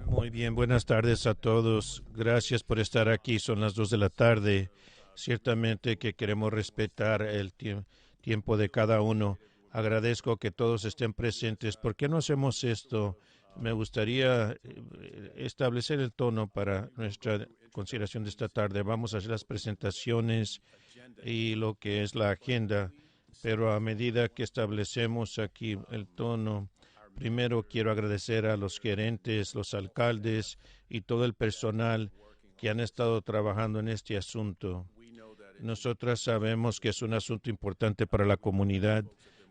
Muy bien, buenas tardes a todos. Gracias por estar aquí. Son las 2 de la tarde. Ciertamente que queremos respetar el tiempo de cada uno. Agradezco que todos estén presentes. ¿Por qué no hacemos esto? Me gustaría establecer el tono para nuestra consideración de esta tarde. Vamos a hacer las presentaciones y lo que es la agenda, pero a medida que establecemos aquí el tono, primero quiero agradecer a los gerentes, los alcaldes y todo el personal que han estado trabajando en este asunto. Nosotras sabemos que es un asunto importante para la comunidad.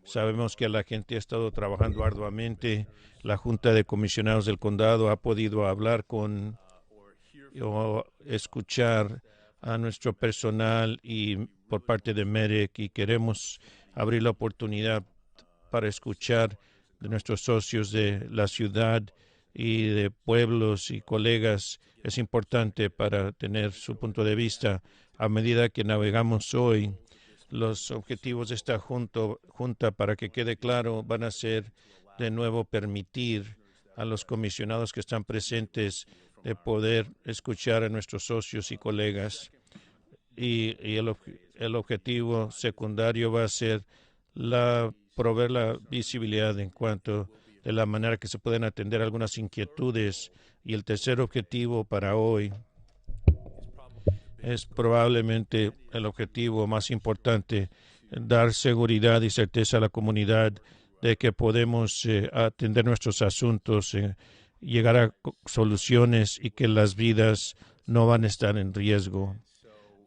Sabemos que la gente ha estado trabajando arduamente. La Junta de Comisionados del Condado ha podido hablar con o escuchar a nuestro personal y por parte de MEREC, y queremos abrir la oportunidad para escuchar de nuestros socios de la ciudad y de pueblos y colegas. Es importante para tener su punto de vista. A medida que navegamos hoy, los objetivos de esta junta, para que quede claro, van a ser de nuevo permitir a los comisionados que están presentes de poder escuchar a nuestros socios y colegas. Y el objetivo secundario va a ser proveer la visibilidad en cuanto de la manera que se pueden atender algunas inquietudes. Y el tercer objetivo para hoy es probablemente el objetivo más importante: dar seguridad y certeza a la comunidad de que podemos atender nuestros asuntos, llegar a soluciones y que las vidas no van a estar en riesgo.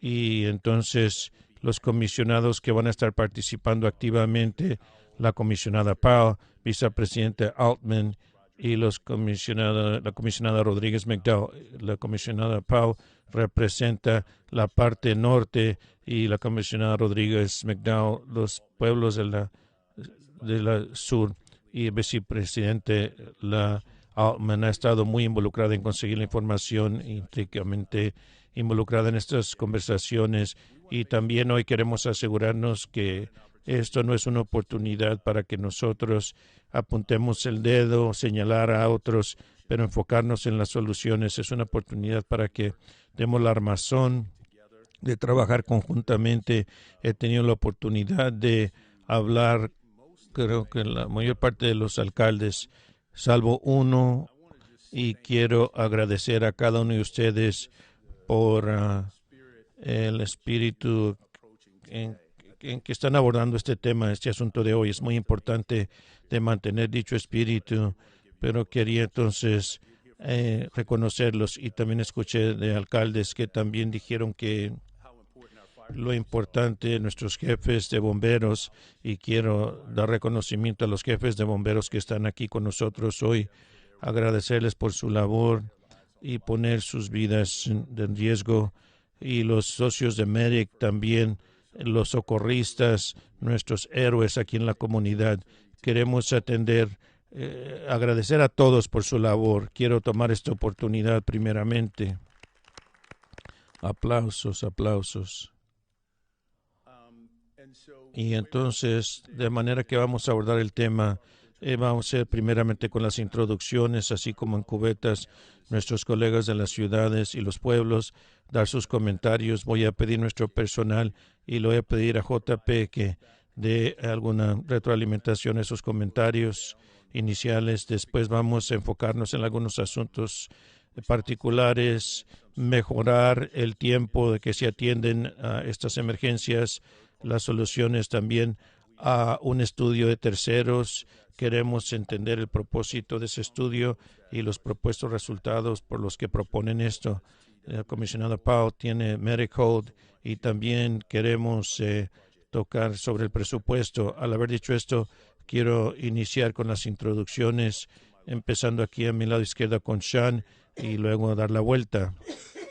Y entonces los comisionados que van a estar participando activamente, la comisionada Powell, vicepresidente Altman y la comisionada Rodríguez McDowell. La comisionada Powell representa la parte norte y la comisionada Rodríguez McDowell los pueblos de la sur, y el vicepresidente Altman ha estado muy involucrada en conseguir la información, íntimamente involucrada en estas conversaciones. Y también hoy queremos asegurarnos que esto no es una oportunidad para que nosotros apuntemos el dedo, señalar a otros, pero enfocarnos en las soluciones. Es una oportunidad para que demos la armazón de trabajar conjuntamente. He tenido la oportunidad de hablar, creo que la mayor parte de los alcaldes, salvo uno, y quiero agradecer a cada uno de ustedes por el espíritu en que están abordando este tema, este asunto de hoy. Es muy importante de mantener dicho espíritu, pero quería entonces reconocerlos. Y también escuché de alcaldes que también dijeron que lo importante de nuestros jefes de bomberos, y quiero dar reconocimiento a los jefes de bomberos que están aquí con nosotros hoy, agradecerles por su labor y poner sus vidas en riesgo, y los socios de MEREC también, los socorristas, nuestros héroes aquí en la comunidad. Queremos agradecer a todos por su labor. Quiero tomar esta oportunidad primeramente. Aplausos, aplausos. Y entonces, de manera que vamos a abordar el tema, vamos a hacer primeramente con las introducciones, así como en cubetas, nuestros colegas de las ciudades y los pueblos dar sus comentarios. Voy a pedir a nuestro personal y le voy a pedir a JP que dé alguna retroalimentación a esos comentarios iniciales. Después vamos a enfocarnos en algunos asuntos particulares, mejorar el tiempo de que se atienden a estas emergencias, las soluciones también a un estudio de terceros. Queremos entender el propósito de ese estudio y los propuestos resultados por los que proponen esto. El comisionado Powell tiene Medicaid, y también queremos tocar sobre el presupuesto. Al haber dicho esto, quiero iniciar con las introducciones, empezando aquí a mi lado izquierdo con Sean y luego dar la vuelta.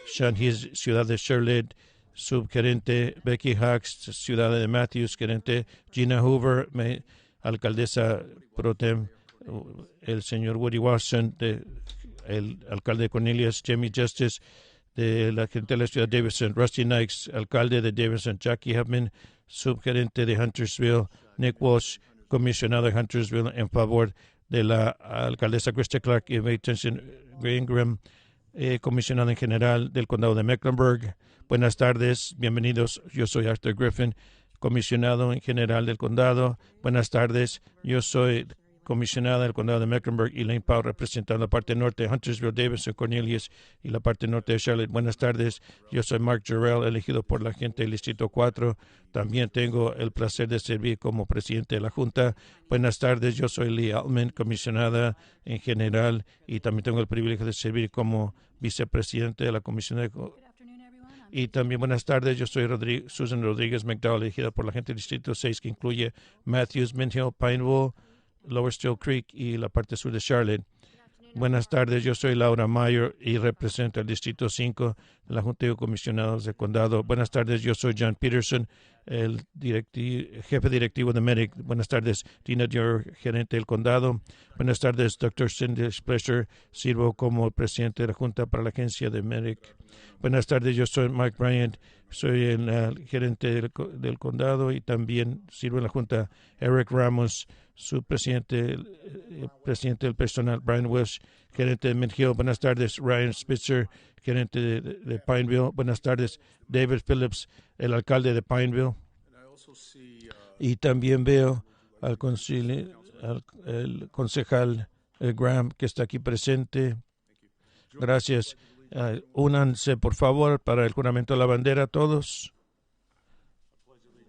Sean Hughes, ciudad de Charlotte, subgerente. Becky Hawks, ciudad de Matthews, gerente. Gina Hoover, alcaldesa pro tem. El señor Woody Watson, el alcalde de Cornelius. Jamie Justice, de la gente de la ciudad de Davidson. Rusty Nikes, alcalde de Davidson. Jackie Huffman, subgerente de Huntersville. Nick Walsh, comisionado de Huntersville, en favor de la alcaldesa Krista Clark y Tension Ingram, comisionado en general del condado de Mecklenburg. Buenas tardes, bienvenidos. Yo soy Arthur Griffin, comisionado en general del condado. Buenas tardes, yo soy comisionada del condado de Mecklenburg, Elaine Powell, representando la parte norte de Huntersville, Davidson, Cornelius y la parte norte de Charlotte. Buenas tardes, yo soy Mark Jarrell, elegido por la gente del Distrito 4. También tengo el placer de servir como presidente de la Junta. Buenas tardes, yo soy Lee Altman, comisionada en general, y también tengo el privilegio de servir como vicepresidente de la Comisión de... Y también buenas tardes, yo soy Susan Rodríguez McDowell, elegida por la gente del Distrito 6, que incluye Matthews, Mint Hill, Pineville, Lower Still Creek y la parte sur de Charlotte. Buenas tardes, yo soy Laura Mayer y represento el Distrito 5 de la Junta de Comisionados del Condado. Buenas tardes, yo soy John Peterson, el jefe directivo de Medic. Buenas tardes, Tina Dior, gerente del Condado. Buenas tardes, Dr. Cindy Splasher, sirvo como presidente de la Junta para la agencia de Medic. Buenas tardes, yo soy Mike Bryant, soy el gerente del Condado y también sirvo en la Junta. Eric Ramos, su presidente, el presidente del personal. Brian Welsh, gerente de Mint Hill. Buenas tardes, Ryan Spitzer, gerente de Pineville. Buenas tardes, David Phillips, el alcalde de Pineville. Y también veo al el concejal Graham, que está aquí presente. Gracias. Únanse, por favor, para el juramento de la bandera, todos.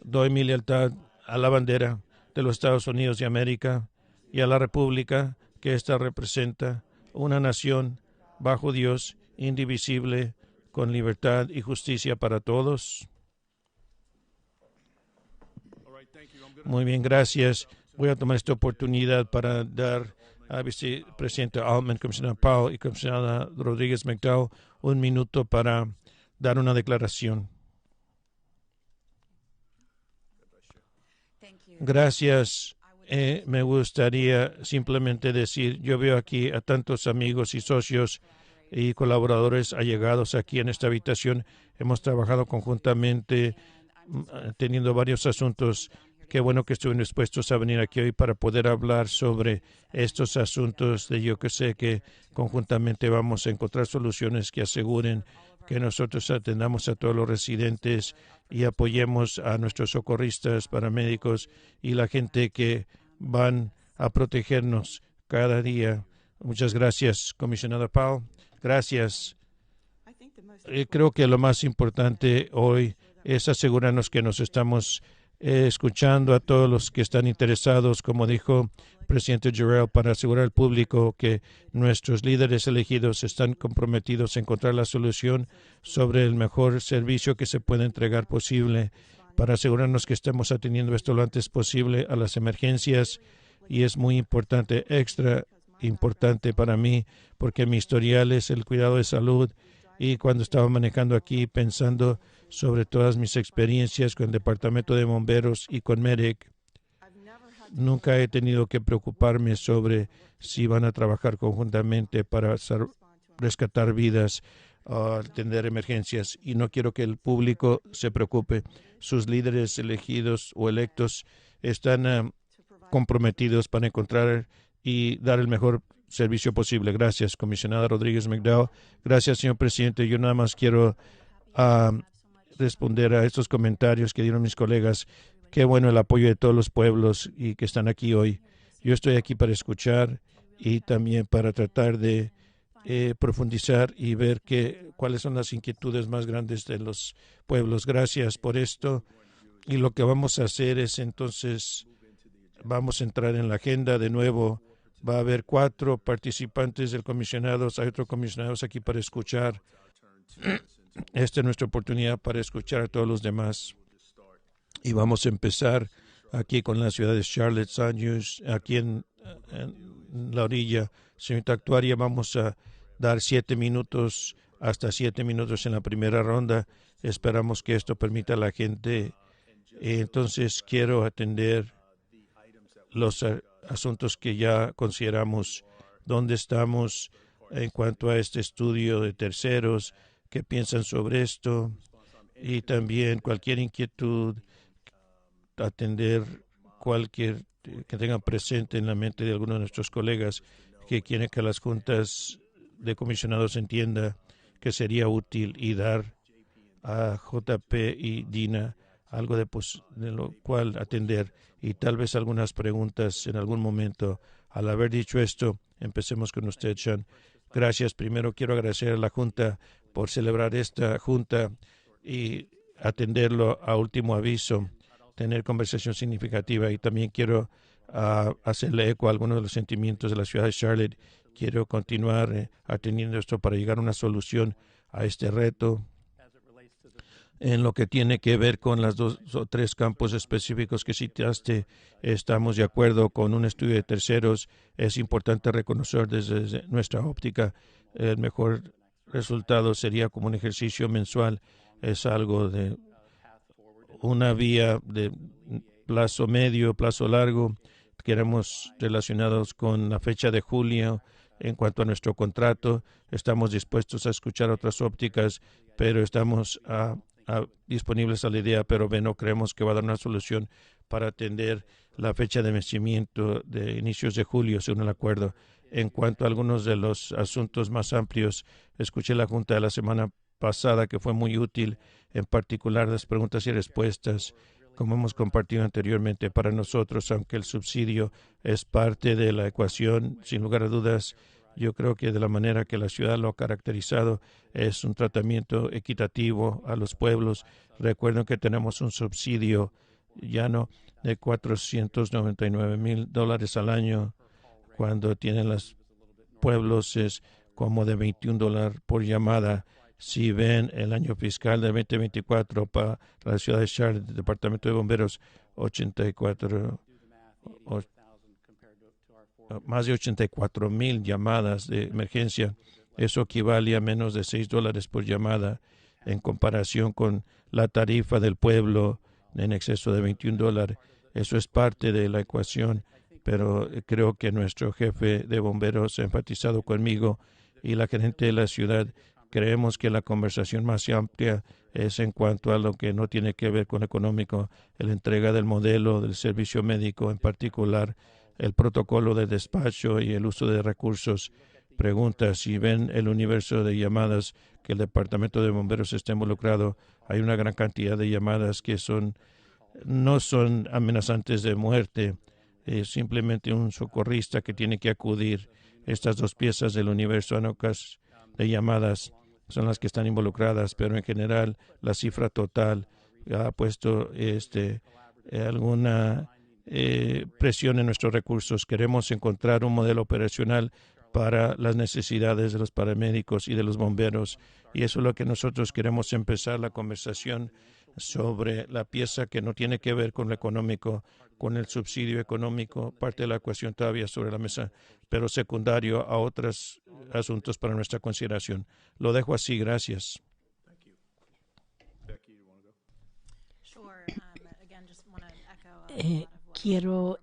Doy mi lealtad a la bandera de los Estados Unidos de América y a la República que ésta representa, una nación bajo Dios, indivisible, con libertad y justicia para todos. Muy bien, gracias. Voy a tomar esta oportunidad para dar a vicepresidente Altman, comisionada Powell y comisionada Rodríguez McDowell un minuto para dar una declaración. Gracias. Me gustaría simplemente decir, yo veo aquí a tantos amigos y socios y colaboradores allegados aquí en esta habitación. Hemos trabajado conjuntamente teniendo varios asuntos. Qué bueno que estuvieron dispuestos a venir aquí hoy para poder hablar sobre estos asuntos. Yo que sé que conjuntamente vamos a encontrar soluciones que aseguren que nosotros atendamos a todos los residentes y apoyemos a nuestros socorristas, paramédicos y la gente que van a protegernos cada día. Muchas gracias, comisionada Powell. Gracias. Creo que lo más importante hoy es asegurarnos que nos estamos escuchando a todos los que están interesados, como dijo el presidente Jarrell, para asegurar al público que nuestros líderes elegidos están comprometidos a encontrar la solución sobre el mejor servicio que se puede entregar posible, para asegurarnos que estemos atendiendo esto lo antes posible a las emergencias. Y es muy importante, extra importante para mí, porque mi historial es el cuidado de salud. Y cuando estaba manejando aquí, pensando sobre todas mis experiencias con el Departamento de Bomberos y con Medic, nunca he tenido que preocuparme sobre si van a trabajar conjuntamente para rescatar vidas o atender emergencias. Y no quiero que el público se preocupe. Sus líderes elegidos o electos están comprometidos para encontrar y dar el mejor servicio posible. Gracias, comisionada Rodríguez McDowell. Gracias, señor presidente. Yo nada más quiero responder a estos comentarios que dieron mis colegas. Qué bueno el apoyo de todos los pueblos y que están aquí hoy. Yo estoy aquí para escuchar y también para tratar de profundizar y ver cuáles son las inquietudes más grandes de los pueblos. Gracias por esto. Y lo que vamos a hacer es entonces, vamos a entrar en la agenda de nuevo. Va a haber 4 participantes del comisionados. Hay otros comisionados aquí para escuchar. Esta es nuestra oportunidad para escuchar a todos los demás. Y vamos a empezar aquí con la ciudad de Charlotte, Sandhurst, aquí en la orilla. Señorita Actuaria, vamos a dar 7 minutos, hasta 7 minutos en la primera ronda. Esperamos que esto permita a la gente. Entonces, quiero atender los asuntos que ya consideramos. ¿Dónde estamos en cuanto a este estudio de terceros? ¿Qué piensan sobre esto? Y también cualquier inquietud, atender cualquier que tengan presente en la mente de algunos de nuestros colegas que quieren que las juntas de comisionados entienda que sería útil y dar a JP y Dina algo de lo cual atender y tal vez algunas preguntas en algún momento. Al haber dicho esto, empecemos con usted, Sean. Gracias. Primero quiero agradecer a la Junta por celebrar esta Junta y atenderlo a último aviso, tener conversación significativa y también quiero hacerle eco a algunos de los sentimientos de la ciudad de Charlotte. Quiero continuar atendiendo esto para llegar a una solución a este reto. En lo que tiene que ver con los 2 o 3 campos específicos que citaste, estamos de acuerdo con un estudio de terceros. Es importante reconocer desde nuestra óptica el mejor resultado sería como un ejercicio mensual. Es algo de una vía de plazo medio, plazo largo. Queremos relacionados con la fecha de julio. En cuanto a nuestro contrato, estamos dispuestos a escuchar otras ópticas, pero estamos disponibles a la idea, pero no creemos que va a dar una solución para atender la fecha de vencimiento de inicios de julio, según el acuerdo. En cuanto a algunos de los asuntos más amplios, escuché la Junta de la semana pasada que fue muy útil, en particular las preguntas y respuestas, como hemos compartido anteriormente para nosotros, aunque el subsidio es parte de la ecuación, sin lugar a dudas. Yo creo que de la manera que la ciudad lo ha caracterizado es un tratamiento equitativo a los pueblos. Recuerden que tenemos un subsidio llano de $499,000 al año, cuando tienen los pueblos es como de $21 por llamada. Si ven el año fiscal de 2024 para la ciudad de Charlotte, el Departamento de Bomberos, más de 84,000 llamadas de emergencia. Eso equivale a menos de $6 por llamada en comparación con la tarifa del pueblo en exceso de $21. Eso es parte de la ecuación, pero creo que nuestro jefe de bomberos ha enfatizado conmigo y la gerente de la ciudad. Creemos que la conversación más amplia es en cuanto a lo que no tiene que ver con lo económico, la entrega del modelo del servicio médico, en particular el protocolo de despacho y el uso de recursos. Pregunta si ven el universo de llamadas que el Departamento de Bomberos está involucrado. Hay una gran cantidad de llamadas que no son amenazantes de muerte, es simplemente un socorrista que tiene que acudir. Estas 2 piezas del universo de llamadas son las que están involucradas, pero en general la cifra total ha puesto alguna presión en nuestros recursos. Queremos encontrar un modelo operacional para las necesidades de los paramédicos y de los bomberos, y eso es lo que nosotros queremos empezar la conversación sobre la pieza que no tiene que ver con lo económico, con el subsidio económico, parte de la ecuación todavía sobre la mesa, pero secundario a otros asuntos para nuestra consideración. Lo dejo así, gracias. Quiero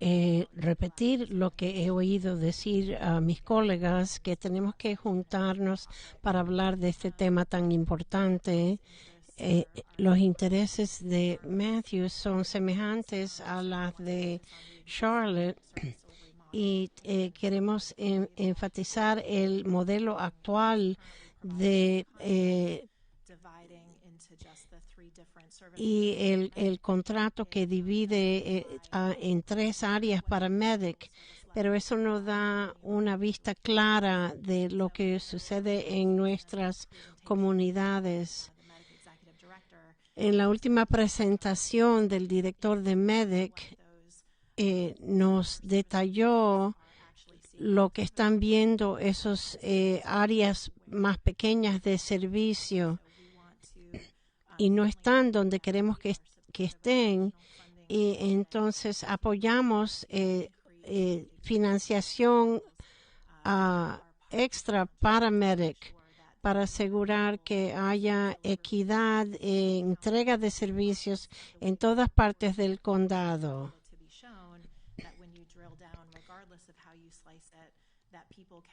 repetir lo que he oído decir a mis colegas, que tenemos que juntarnos para hablar de este tema tan importante. Los intereses de Matthews son semejantes a las de Charlotte y queremos enfatizar el modelo actual de y el contrato que divide en 3 áreas para Medic, pero eso nos da una vista clara de lo que sucede en nuestras comunidades. En la última presentación del director de Medic nos detalló lo que están viendo esas áreas más pequeñas de servicio y no están donde queremos que estén, y entonces apoyamos financiación extra para Medic para asegurar que haya equidad en entrega de servicios en todas partes del condado.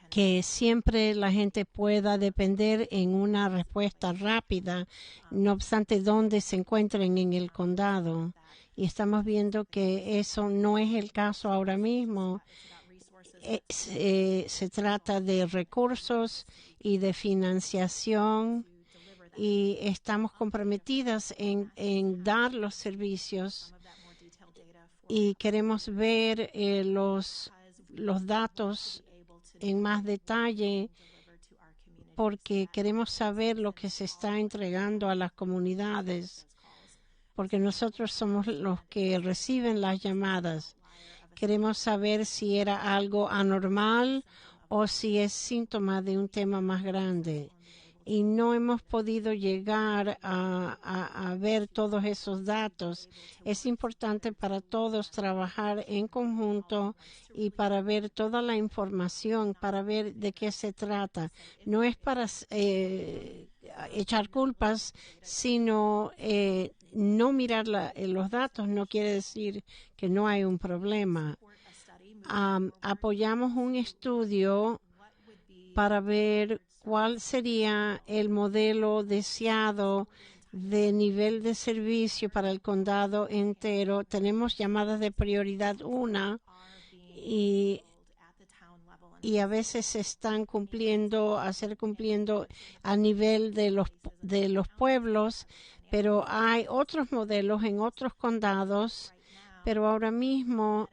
Que siempre la gente pueda depender en una respuesta rápida, no obstante dónde se encuentren en el condado. y estamos viendo que eso no es el caso ahora mismo. Se trata de recursos y de financiación y estamos comprometidas en dar los servicios y queremos ver los datos en más detalle porque queremos saber lo que se está entregando a las comunidades, porque nosotros somos los que reciben las llamadas. Queremos saber si era algo anormal o si es síntoma de un tema más grande. Y no hemos podido llegar a ver todos esos datos. Es importante para todos trabajar en conjunto y para ver toda la información, para ver de qué se trata. No es para echar culpas, sino no mirar los datos no quiere decir que no hay un problema. Apoyamos un estudio para ver cuál sería el modelo deseado de nivel de servicio para el condado entero. Tenemos llamadas de prioridad 1 y a veces se están cumpliendo a nivel de los pueblos, pero hay otros modelos en otros condados, pero ahora mismo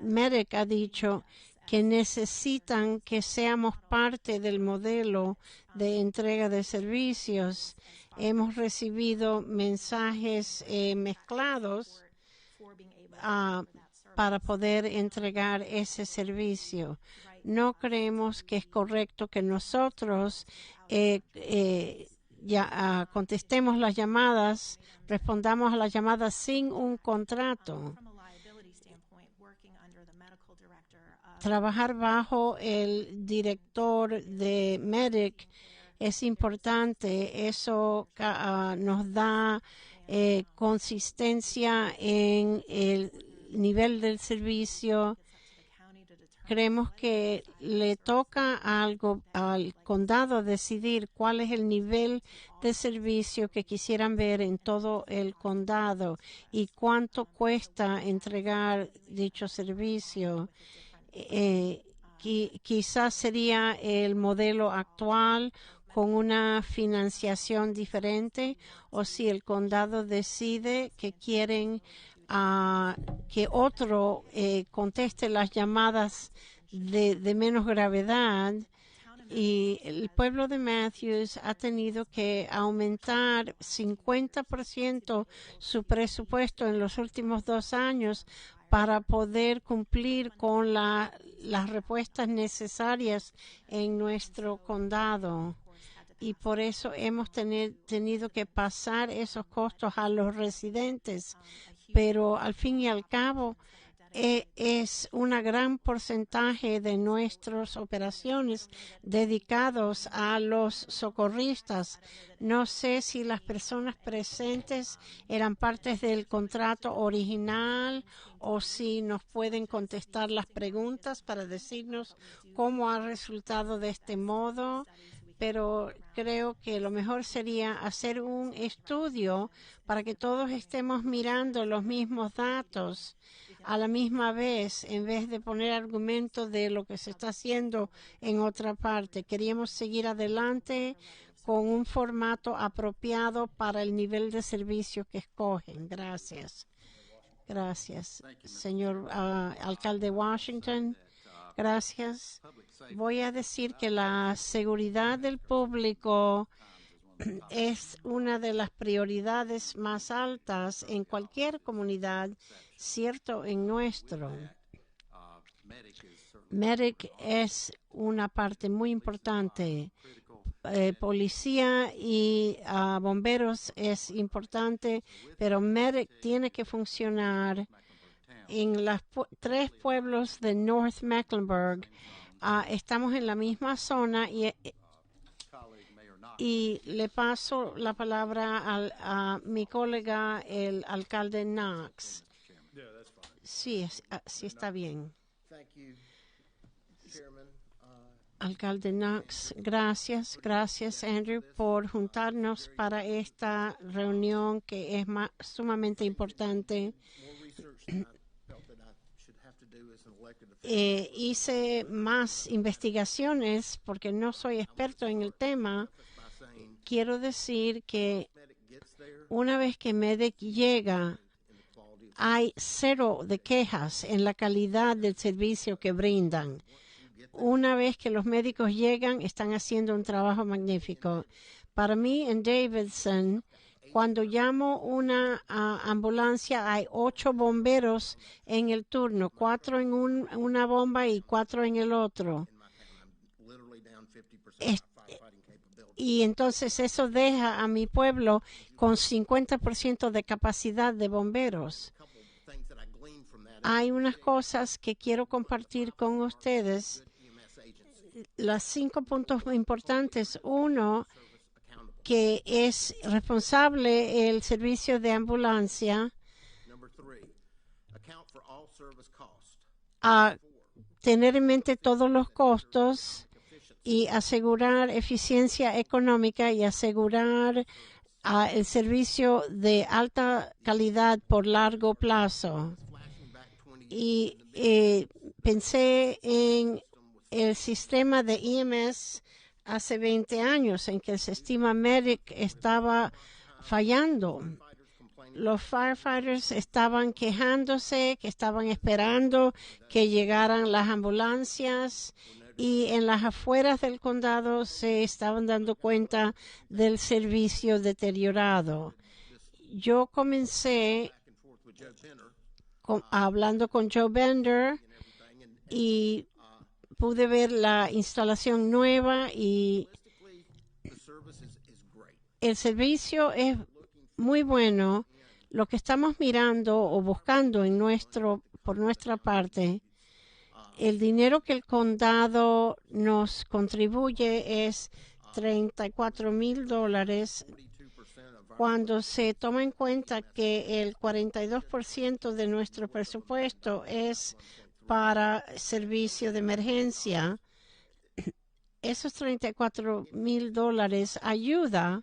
MEDIC ha dicho que necesitan que seamos parte del modelo de entrega de servicios. Hemos recibido mensajes mezclados para poder entregar ese servicio. No creemos que es correcto que nosotros contestemos las llamadas, respondamos a las llamadas sin un contrato. Trabajar bajo el director de MEDIC es importante. Eso nos da consistencia en el nivel del servicio. Creemos que le toca al condado decidir cuál es el nivel de servicio que quisieran ver en todo el condado y cuánto cuesta entregar dicho servicio. Quizás sería el modelo actual con una financiación diferente, o si el condado decide que quieren que otro conteste las llamadas de menos gravedad. Y el pueblo de Matthews ha tenido que aumentar 50% su presupuesto en los últimos 2 años para poder cumplir con las respuestas necesarias en nuestro condado. Y por eso hemos tenido que pasar esos costos a los residentes. Pero al fin y al cabo, es un gran porcentaje de nuestras operaciones dedicados a los socorristas. No sé si las personas presentes eran partes del contrato original o si nos pueden contestar las preguntas para decirnos cómo ha resultado de este modo. Pero creo que lo mejor sería hacer un estudio para que todos estemos mirando los mismos datos a la misma vez, en vez de poner argumentos de lo que se está haciendo en otra parte. Queríamos seguir adelante con un formato apropiado para el nivel de servicio que escogen. Gracias. Gracias, señor alcalde Washington. Gracias. Voy a decir que la seguridad del público es una de las prioridades más altas en cualquier comunidad, cierto en nuestro. MEDIC es una parte muy importante. Policía y bomberos es importante, pero MEDIC tiene que funcionar en los 3 pueblos de North Mecklenburg. Estamos en la misma zona y le paso la palabra a mi colega, el alcalde Knox. Sí, sí está bien. Alcalde Knox, gracias Andrew por juntarnos para esta reunión que es sumamente importante. Hice más investigaciones porque no soy experto en el tema. Quiero decir que una vez que MEDIC llega, hay 0 de quejas en la calidad del servicio que brindan. Una vez que los médicos llegan, están haciendo un trabajo magnífico. Para mí, en Davidson, cuando llamo una ambulancia, hay 8 bomberos en el turno, 4 en una bomba y 4 en el otro. Y entonces eso deja a mi pueblo con 50% de capacidad de bomberos. Hay unas cosas que quiero compartir con ustedes. Los 5 puntos importantes. Uno, que es responsable el servicio de ambulancia a tener en mente todos los costos y asegurar eficiencia económica y asegurar el servicio de alta calidad por largo plazo. Y pensé en el sistema de EMS hace 20 años en que el sistema MEDIC estaba fallando. Los firefighters estaban quejándose, que estaban esperando que llegaran las ambulancias y en las afueras del condado se estaban dando cuenta del servicio deteriorado. Yo comencé hablando con Joe Bender y pude ver la instalación nueva y el servicio es muy bueno. Lo que estamos mirando o buscando por nuestra parte, el dinero que el condado nos contribuye es $34,000 cuando se toma en cuenta que el 42% de nuestro presupuesto es para servicio de emergencia. Esos $34,000 ayuda,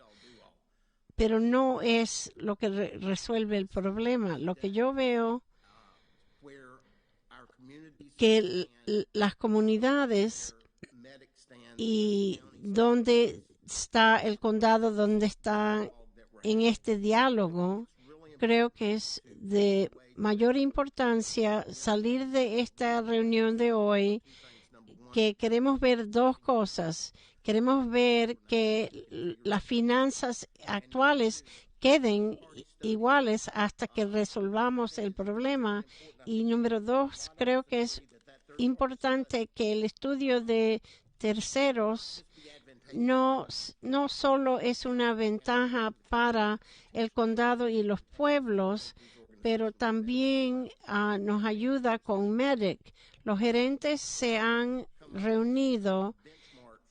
pero no es lo que resuelve el problema. Lo que yo veo que las comunidades y donde está el condado, donde está en este diálogo, creo que es de mayor importancia salir de esta reunión de hoy, que queremos ver 2 cosas. Queremos ver que las finanzas actuales queden iguales hasta que resolvamos el problema. Y número 2, creo que es importante que el estudio de terceros no solo es una ventaja para el condado y los pueblos, pero también nos ayuda con MEDIC. Los gerentes se han reunido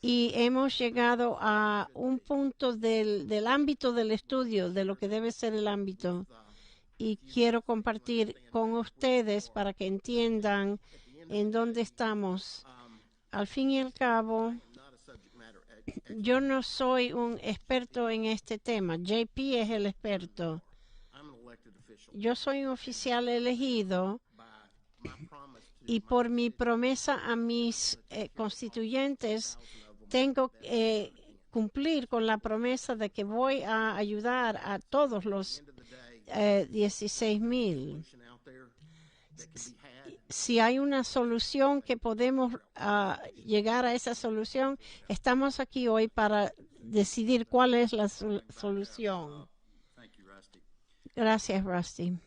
y hemos llegado a un punto del ámbito del estudio, de lo que debe ser el ámbito. Y quiero compartir con ustedes para que entiendan en dónde estamos. Al fin y al cabo, yo no soy un experto en este tema. JP es el experto. Yo soy un oficial elegido y por mi promesa a mis constituyentes tengo que cumplir con la promesa de que voy a ayudar a todos los 16,000. Si hay una solución que podemos llegar a esa solución, estamos aquí hoy para decidir cuál es la solución. Gracias, Rusty.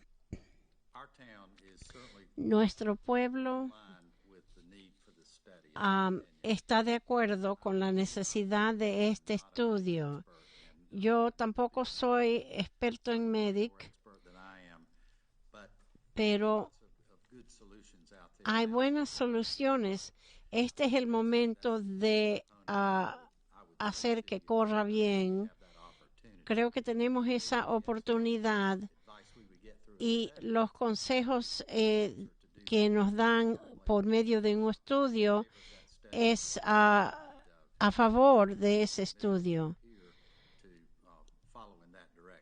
Nuestro pueblo está de acuerdo con la necesidad de este estudio. Yo tampoco soy experto en MEDIC, pero hay buenas soluciones. Este es el momento de hacer que corra bien. Creo que tenemos esa oportunidad y los consejos que nos dan por medio de un estudio es a favor de ese estudio.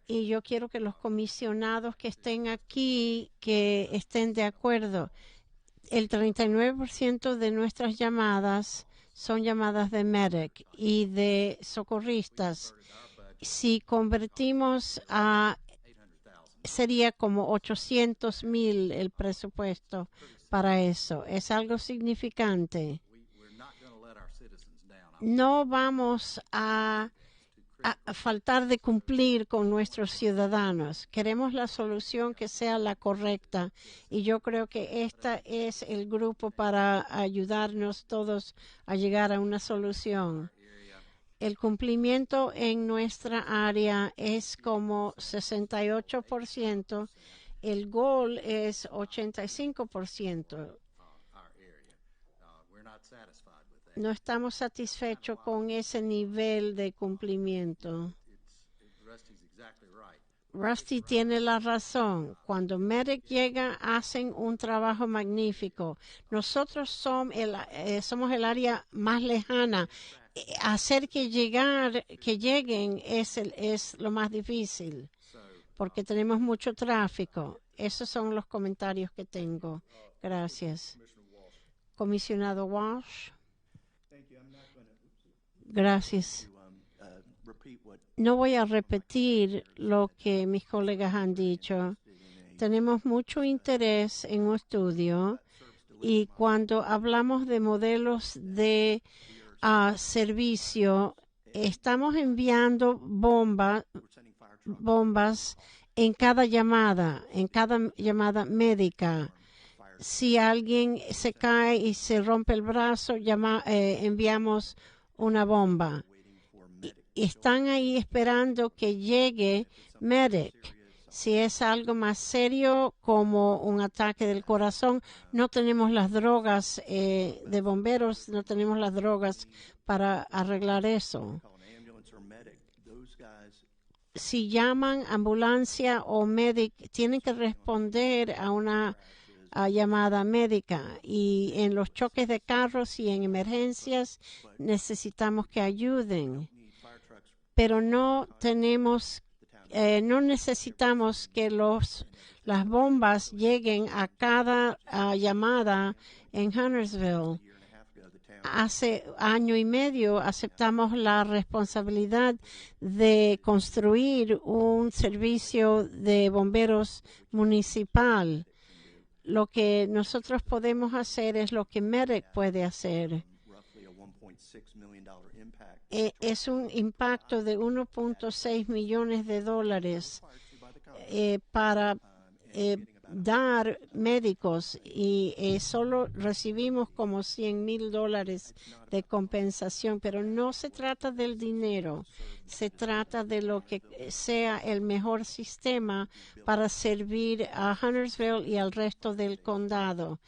Y yo quiero que los comisionados que estén aquí, que estén de acuerdo. El 39% de nuestras llamadas son llamadas de medic y de socorristas. Si convertimos sería como 800,000 el presupuesto para eso. Es algo significante. No vamos a faltar de cumplir con nuestros ciudadanos. Queremos la solución que sea la correcta y yo creo que este es el grupo para ayudarnos todos a llegar a una solución. El cumplimiento en nuestra área es como 68%. El gol es 85%. No estamos satisfechos con ese nivel de cumplimiento. Rusty tiene la razón. Cuando Medic llega, hacen un trabajo magnífico. Nosotros somos el área más lejana. Hacer que lleguen es lo más difícil, porque tenemos mucho tráfico. Esos son los comentarios que tengo. Gracias. Comisionado Walsh. Gracias. No voy a repetir lo que mis colegas han dicho. Tenemos mucho interés en un estudio y cuando hablamos de modelos de servicio, estamos enviando bombas en cada llamada médica. Si alguien se cae y se rompe el brazo, enviamos una bomba. Están ahí esperando que llegue Medic. Si es algo más serio como un ataque del corazón, no tenemos las drogas de bomberos, no tenemos las drogas para arreglar eso. Si llaman ambulancia o Medic, tienen que responder a una llamada médica, y en los choques de carros y en emergencias necesitamos que ayuden, pero no necesitamos que las bombas lleguen a cada llamada en Huntersville. Hace año y medio aceptamos la responsabilidad de construir un servicio de bomberos municipal. Lo que nosotros podemos hacer es lo que Medic puede hacer. Es un impacto de $1.6 millones para dar médicos y solo recibimos como $100,000 de compensación, pero no se trata del dinero, se trata de lo que sea el mejor sistema para servir a Huntersville y al resto del condado.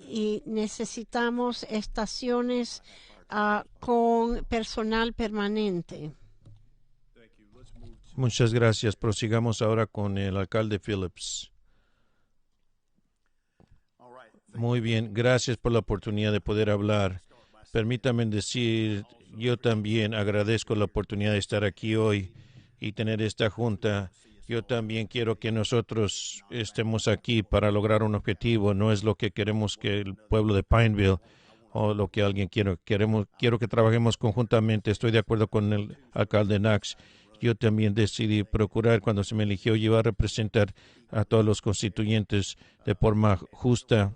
Y necesitamos estaciones con personal permanente. Muchas gracias. Prosigamos ahora con el alcalde Phillips. Muy bien, gracias por la oportunidad de poder hablar. Permítame decir, yo también agradezco la oportunidad de estar aquí hoy y tener esta junta. Yo también quiero que nosotros estemos aquí para lograr un objetivo. No es lo que queremos que el pueblo de Pineville o lo que alguien quiera. Quiero que trabajemos conjuntamente. Estoy de acuerdo con el alcalde Knox. Yo también decidí procurar, cuando se me eligió, yo iba a representar a todos los constituyentes de forma justa.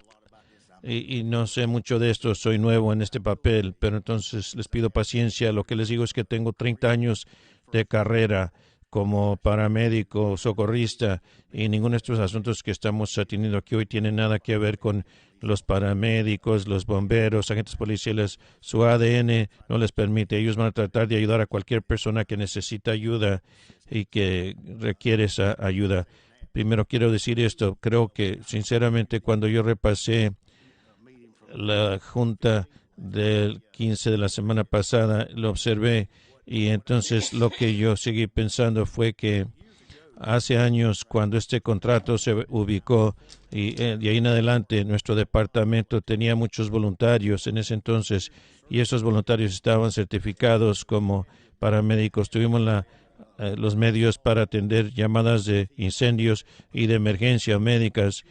Y no sé mucho de esto, soy nuevo en este papel, pero entonces les pido paciencia. Lo que les digo es que tengo 30 años de carrera como paramédico, socorrista, y ninguno de estos asuntos que estamos atendiendo aquí hoy tiene nada que ver con los paramédicos, los bomberos, agentes policiales. Su ADN no les permite. Ellos van a tratar de ayudar a cualquier persona que necesita ayuda y que requiere esa ayuda. Primero quiero decir esto. Creo que, sinceramente, cuando yo repasé la junta del 15 de la semana pasada, lo observé, y entonces lo que yo seguí pensando fue que Hace años, cuando este contrato se ubicó, y de ahí en adelante nuestro departamento tenía muchos voluntarios en ese entonces, y esos voluntarios estaban certificados como paramédicos. Tuvimos los medios para atender llamadas de incendios y de emergencia médicas,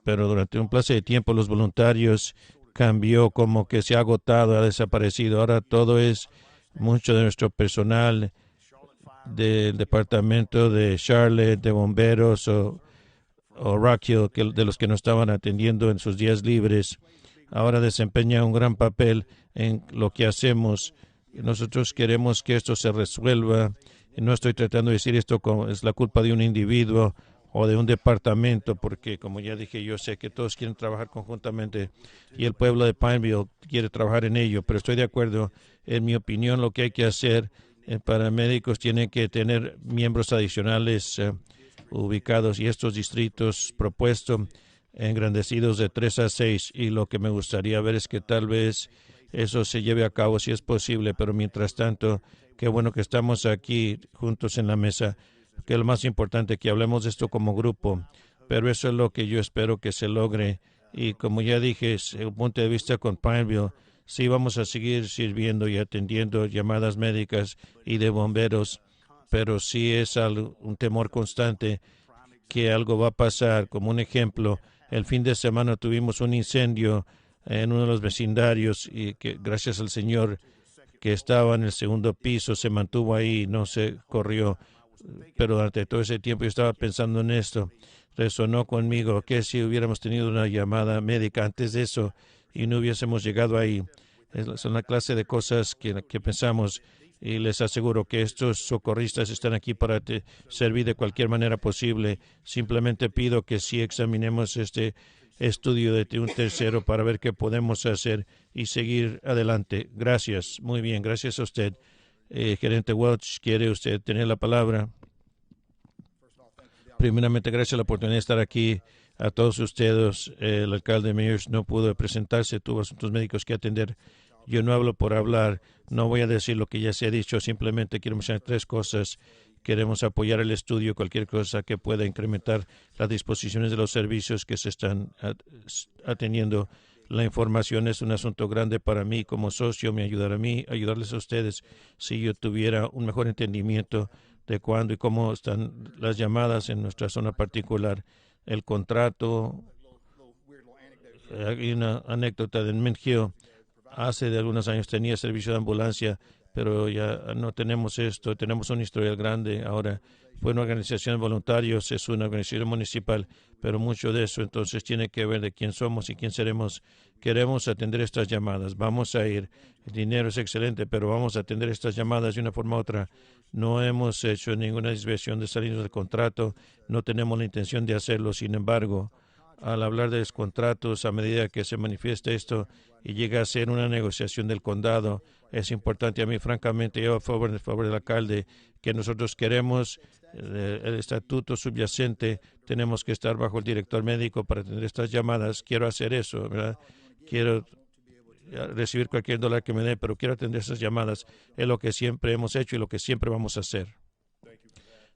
pero durante un plazo de tiempo los voluntarios cambió, como que se ha agotado, ha desaparecido. Ahora todo es mucho de nuestro personal del departamento de Charlotte, de bomberos o Rock Hill, de los que nos estaban atendiendo en sus días libres. Ahora desempeña un gran papel en lo que hacemos. Nosotros queremos que esto se resuelva. No estoy tratando de decir esto como es la culpa de un individuo o de un departamento, porque como ya dije, yo sé que todos quieren trabajar conjuntamente y el pueblo de Pineville quiere trabajar en ello, pero estoy de acuerdo. En mi opinión, lo que hay que hacer, paramédicos tienen que tener miembros adicionales ubicados, y estos distritos propuestos engrandecidos de 3 a 6, y lo que me gustaría ver es que tal vez eso se lleve a cabo si es posible, pero mientras tanto, qué bueno que estamos aquí juntos en la mesa, que es lo más importante, que hablemos de esto como grupo, pero eso es lo que yo espero que se logre. Y como ya dije, desde un punto de vista con Pineville, sí vamos a seguir sirviendo y atendiendo llamadas médicas y de bomberos, pero sí es un temor constante que algo va a pasar. Como un ejemplo, el fin de semana tuvimos un incendio en uno de los vecindarios, y que gracias al Señor que estaba en el segundo piso se mantuvo ahí, no se corrió. Pero durante todo ese tiempo yo estaba pensando en esto. Resonó conmigo que si hubiéramos tenido una llamada médica antes de eso y no hubiésemos llegado ahí. Son la clase de cosas que pensamos, y les aseguro que estos socorristas están aquí para servir de cualquier manera posible. Simplemente pido que sí examinemos este estudio de un tercero para ver qué podemos hacer y seguir adelante. Gracias. Muy bien, gracias a usted. Gerente Welch, ¿quiere usted tener la palabra? Primeramente, gracias a la oportunidad de estar aquí. A todos ustedes, el alcalde Meyers no pudo presentarse, tuvo asuntos médicos que atender. Yo no hablo por hablar, no voy a decir lo que ya se ha dicho, simplemente quiero mencionar 3 cosas. Queremos apoyar el estudio, cualquier cosa que pueda incrementar las disposiciones de los servicios que se están atendiendo. La información es un asunto grande para mí como socio, me ayudará a mí, ayudarles a ustedes si yo tuviera un mejor entendimiento de cuándo y cómo están las llamadas en nuestra zona particular. El contrato, hay una anécdota de Mint Hill. Hace de algunos años tenía servicio de ambulancia, pero ya no tenemos esto. Tenemos un historial grande ahora. Fue una organización de voluntarios, es una organización municipal, pero mucho de eso entonces tiene que ver de quién somos y quién seremos. Queremos atender estas llamadas. Vamos a ir. El dinero es excelente, pero vamos a atender estas llamadas de una forma u otra. No hemos hecho ninguna desviación de salirnos del contrato. No tenemos la intención de hacerlo. Sin embargo, al hablar de los contratos, a medida que se manifiesta esto y llega a ser una negociación del condado, es importante. A mí, francamente, yo a favor del alcalde, que nosotros queremos el estatuto subyacente, tenemos que estar bajo el director médico para atender estas llamadas. Quiero hacer eso, ¿verdad? Quiero recibir cualquier dólar que me dé, pero quiero atender esas llamadas. Es lo que siempre hemos hecho y lo que siempre vamos a hacer.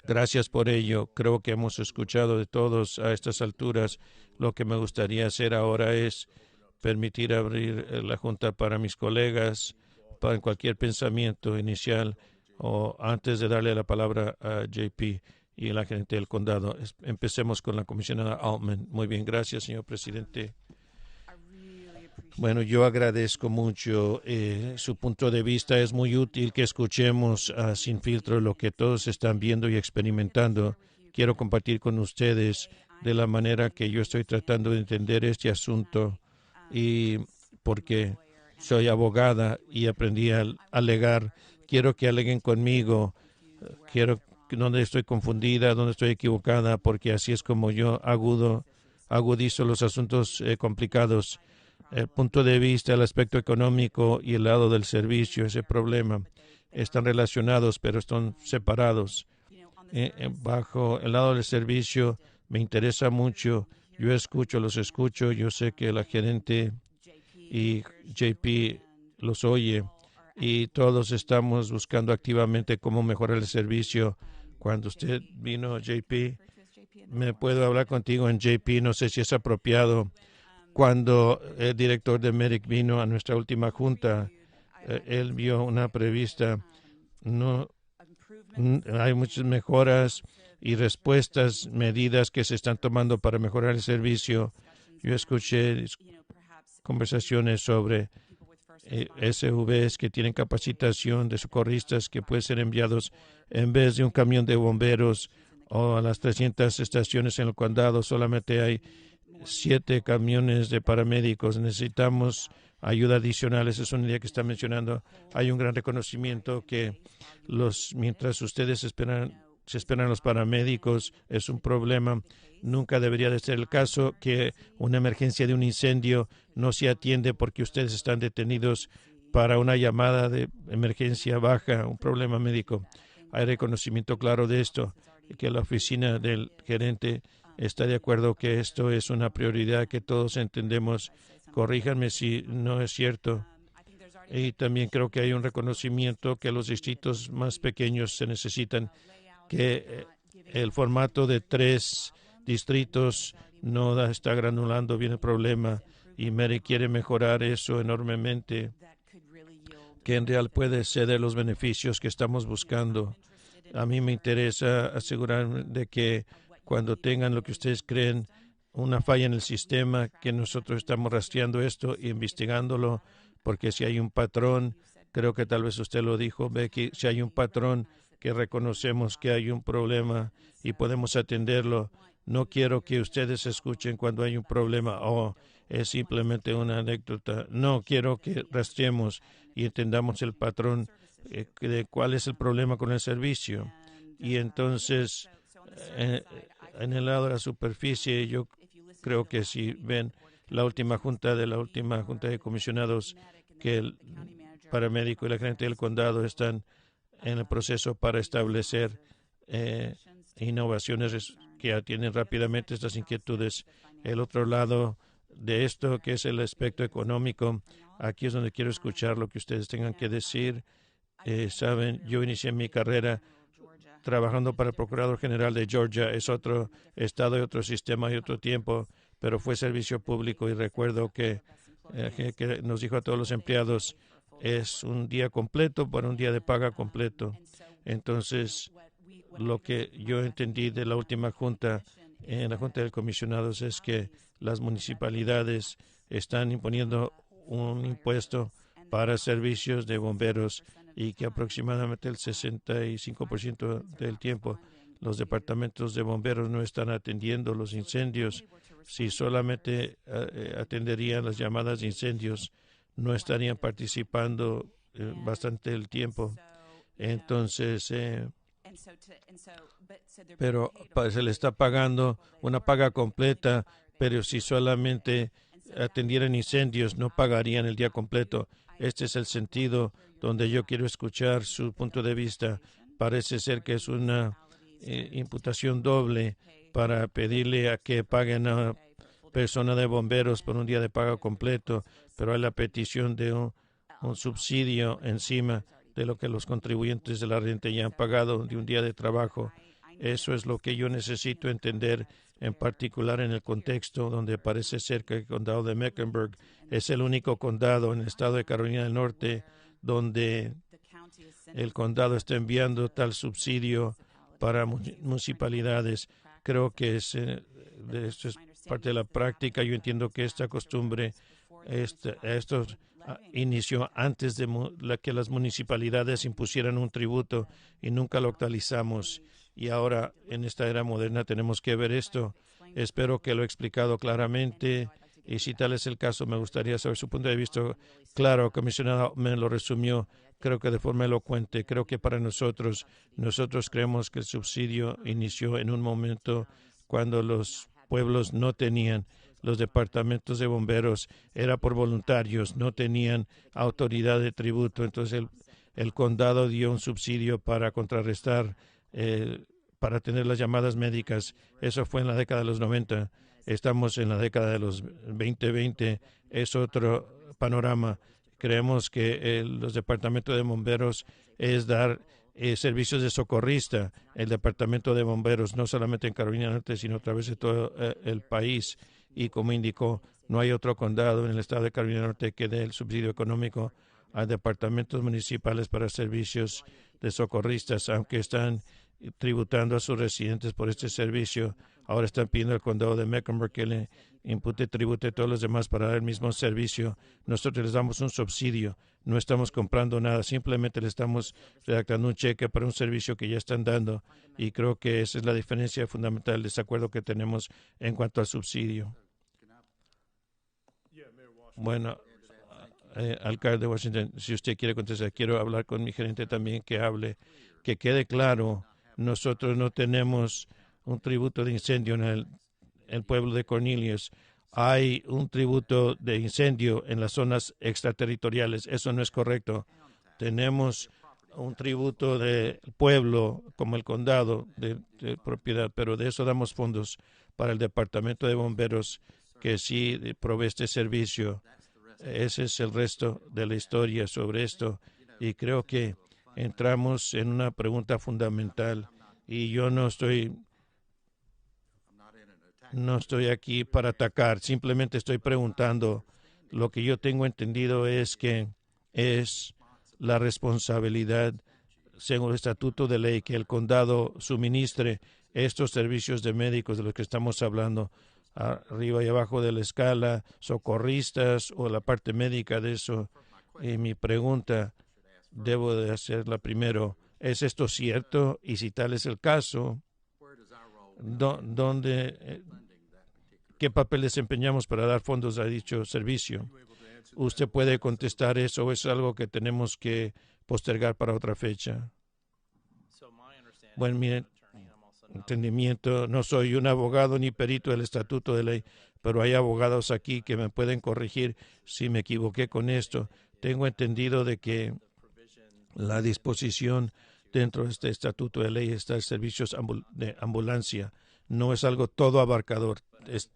Gracias por ello. Creo que hemos escuchado de todos a estas alturas. Lo que me gustaría hacer ahora es permitir abrir la junta para mis colegas, para cualquier pensamiento inicial, o antes de darle la palabra a JP y la gerente del condado. Empecemos con la comisionada Altman. Muy bien, gracias, señor presidente. Bueno, yo agradezco mucho su punto de vista. Es muy útil que escuchemos sin filtro lo que todos están viendo y experimentando. Quiero compartir con ustedes de la manera que yo estoy tratando de entender este asunto, y porque soy abogada y aprendí a alegar. Quiero que aleguen conmigo. Quiero donde estoy confundida, donde estoy equivocada, porque así es como yo agudizo los asuntos complicados. El punto de vista, el aspecto económico y el lado del servicio, ese problema, están relacionados, pero están separados. Bajo el lado del servicio me interesa mucho. Yo los escucho. Yo sé que la gerente y JP los oye, y todos estamos buscando activamente cómo mejorar el servicio. Cuando usted vino, JP, me puedo hablar contigo en JP, no sé si es apropiado. Cuando el director de Medic vino a nuestra última junta, él vio una prevista. No, hay muchas mejoras y respuestas, medidas que se están tomando para mejorar el servicio. Yo escuché conversaciones sobre SUVs que tienen capacitación de socorristas que pueden ser enviados en vez de un camión de bomberos, o a las 300 estaciones en el condado solamente hay 7 camiones de paramédicos. Necesitamos ayuda adicional. Esa es una idea que está mencionando. Hay un gran reconocimiento que mientras ustedes se esperan los paramédicos, es un problema. Nunca debería de ser el caso que una emergencia de un incendio no se atiende porque ustedes están detenidos para una llamada de emergencia baja, un problema médico. Hay reconocimiento claro de esto, que la oficina del gerente está de acuerdo que esto es una prioridad que todos entendemos. Corríjanme si no es cierto. Y también creo que hay un reconocimiento que los distritos más pequeños se necesitan, que el formato de 3 distritos no está granulando bien el problema, y Mary quiere mejorar eso enormemente, que en real puede ceder los beneficios que estamos buscando. A mí me interesa asegurarme de que cuando tengan lo que ustedes creen una falla en el sistema, que nosotros estamos rastreando esto e investigándolo, porque si hay un patrón, creo que tal vez usted lo dijo, Becky, si hay un patrón que reconocemos que hay un problema y podemos atenderlo. No quiero que ustedes escuchen cuando hay un problema o es simplemente una anécdota. No, quiero que rastreemos y entendamos el patrón de cuál es el problema con el servicio. Y entonces, en el lado de la superficie, yo creo que si ven la última junta de comisionados, que el paramédico y la gerente del condado están en el proceso para establecer innovaciones que atienden rápidamente estas inquietudes. El otro lado de esto, que es el aspecto económico, aquí es donde quiero escuchar lo que ustedes tengan que decir. Saben, yo inicié mi carrera trabajando para el Procurador General de Georgia. Es otro estado y otro sistema y otro tiempo, pero fue servicio público, y recuerdo que nos dijo a todos los empleados, es un día completo para un día de paga completo. Entonces, lo que yo entendí de la última junta, en la Junta de Comisionados, es que las municipalidades están imponiendo un impuesto para servicios de bomberos, y que aproximadamente el 65% del tiempo los departamentos de bomberos no están atendiendo los incendios. Si solamente atenderían las llamadas de incendios, no estarían participando bastante el tiempo. Entonces, pero se le está pagando una paga completa, pero si solamente atendieran incendios, no pagarían el día completo. Este es el sentido donde yo quiero escuchar su punto de vista. Parece ser que es una imputación doble para pedirle a que paguen a una persona de bomberos por un día de pago completo, pero hay la petición de un subsidio encima de lo que los contribuyentes de la renta ya han pagado de un día de trabajo. Eso es lo que yo necesito entender, en particular en el contexto donde parece ser que el condado de Mecklenburg es el único condado en el estado de Carolina del Norte donde el condado está enviando tal subsidio para municipalidades. Creo que esto es parte de la práctica. Yo entiendo que esta costumbre, esto inició antes de que las municipalidades impusieran un tributo, y nunca lo actualizamos. Y ahora, en esta era moderna, tenemos que ver esto. Espero que lo he explicado claramente, y si tal es el caso, me gustaría saber su punto de vista. Claro, comisionado, me lo resumió, creo que de forma elocuente. Creo que para nosotros creemos que el subsidio inició en un momento cuando los pueblos no tenían los departamentos de bomberos, era por voluntarios, no tenían autoridad de tributo. Entonces el condado dio un subsidio para contrarrestar, para tener las llamadas médicas. Eso fue en la década de los 90. Estamos en la década de los 2020. Es otro panorama. Creemos que los departamentos de bomberos es dar servicios de socorrista, el Departamento de Bomberos, no solamente en Carolina Norte, sino a través de todo el país. Y como indicó, no hay otro condado en el estado de Carolina Norte que dé el subsidio económico a departamentos municipales para servicios de socorristas, aunque están tributando a sus residentes por este servicio. Ahora están pidiendo al condado de Mecklenburg que le impute tributo a todos los demás para dar el mismo servicio. Nosotros les damos un subsidio, no estamos comprando nada, simplemente le estamos redactando un cheque para un servicio que ya están dando, y creo que esa es la diferencia fundamental, el desacuerdo que tenemos en cuanto al subsidio. Bueno, alcalde de Washington, si usted quiere contestar, quiero hablar con mi gerente también que hable, que quede claro, nosotros no tenemos un tributo de incendio en el pueblo de Cornelius. Hay un tributo de incendio en las zonas extraterritoriales. Eso no es correcto. Tenemos un tributo del pueblo como el condado de propiedad, pero de eso damos fondos para el Departamento de Bomberos que sí provee este servicio. Ese es el resto de la historia sobre esto, y creo que entramos en una pregunta fundamental, y yo no estoy aquí para atacar, simplemente estoy preguntando. Lo que yo tengo entendido es que es la responsabilidad, según el estatuto de ley, que el condado suministre estos servicios de médicos de los que estamos hablando, arriba y abajo de la escala, socorristas o la parte médica de eso. Y mi pregunta, debo de hacerla primero, ¿es esto cierto? Y si tal es el caso, ¿qué papel desempeñamos para dar fondos a dicho servicio? ¿Usted puede contestar eso o es algo que tenemos que postergar para otra fecha? Bueno, miren, entendimiento, no soy un abogado ni perito del estatuto de ley, pero hay abogados aquí que me pueden corregir si me equivoqué con esto. Tengo entendido de que la disposición dentro de este estatuto de ley está en servicios de ambulancia. No es algo todo abarcador.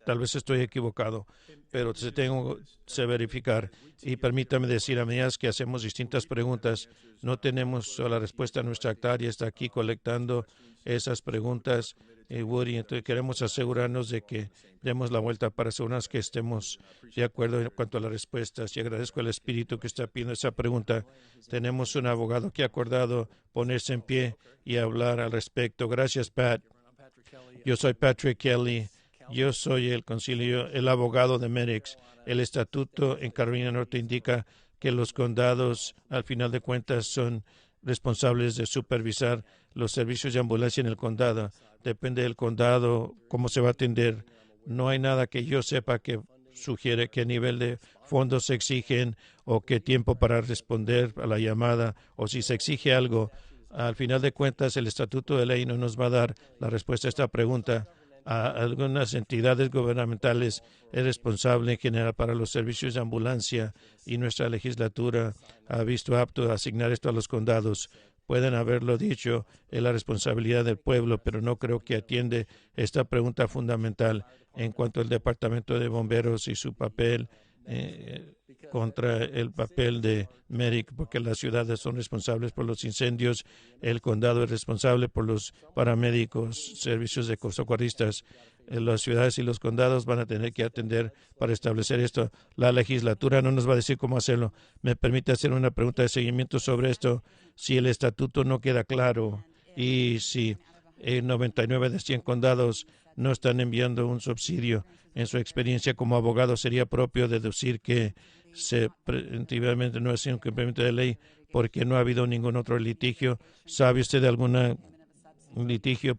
Tal vez estoy equivocado, pero tengo que verificar. Y permítame decir, a medida que hacemos distintas preguntas, no tenemos la respuesta a nuestra actuaria, está aquí colectando esas preguntas, Woody. Entonces queremos asegurarnos de que demos la vuelta para asegurarnos que estemos de acuerdo en cuanto a las respuestas. Y agradezco al espíritu que está pidiendo esa pregunta. Tenemos un abogado que ha acordado ponerse en pie y hablar al respecto. Gracias, Pat. Yo soy Patrick Kelly. Yo soy el abogado de Medics. El estatuto en Carolina Norte indica que los condados, al final de cuentas, son responsables de supervisar los servicios de ambulancia en el condado. Depende del condado cómo se va a atender. No hay nada que yo sepa que sugiere qué nivel de fondos se exigen o qué tiempo para responder a la llamada, o si se exige algo. Al final de cuentas, el estatuto de ley no nos va a dar la respuesta a esta pregunta. A algunas entidades gubernamentales es responsable en general para los servicios de ambulancia, y nuestra legislatura ha visto apto a asignar esto a los condados. Pueden haberlo dicho, es la responsabilidad del pueblo, pero no creo que atiende esta pregunta fundamental en cuanto al Departamento de Bomberos y su papel contra el papel de Medic, porque las ciudades son responsables por los incendios, el condado es responsable por los paramédicos, servicios de socorristas. Las ciudades y los condados van a tener que atender para establecer esto. La legislatura no nos va a decir cómo hacerlo. ¿Me permite hacer una pregunta de seguimiento sobre esto? Si el estatuto no queda claro y si 99 de 100 condados no están enviando un subsidio, en su experiencia como abogado, sería propio deducir que preventivamente no ha sido un cumplimiento de ley porque no ha habido ningún otro litigio. ¿Sabe usted de algún litigio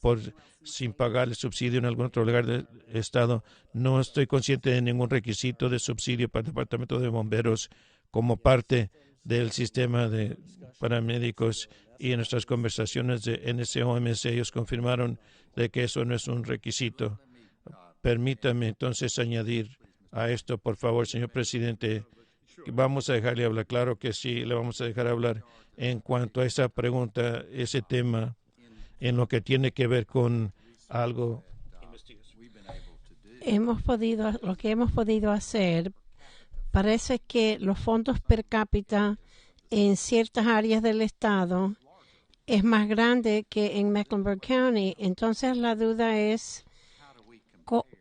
sin pagar el subsidio en algún otro lugar del estado? No estoy consciente de ningún requisito de subsidio para el Departamento de Bomberos como parte del sistema de paramédicos, y en nuestras conversaciones de NCOMS ellos confirmaron de que eso no es un requisito. Permítame entonces añadir a esto, por favor, señor presidente. Vamos a dejarle hablar. Claro que sí, le vamos a dejar hablar en cuanto a esa pregunta, ese tema, en lo que tiene que ver con algo. Lo que hemos podido hacer, parece que los fondos per cápita en ciertas áreas del estado es más grande que en Mecklenburg County. Entonces la duda es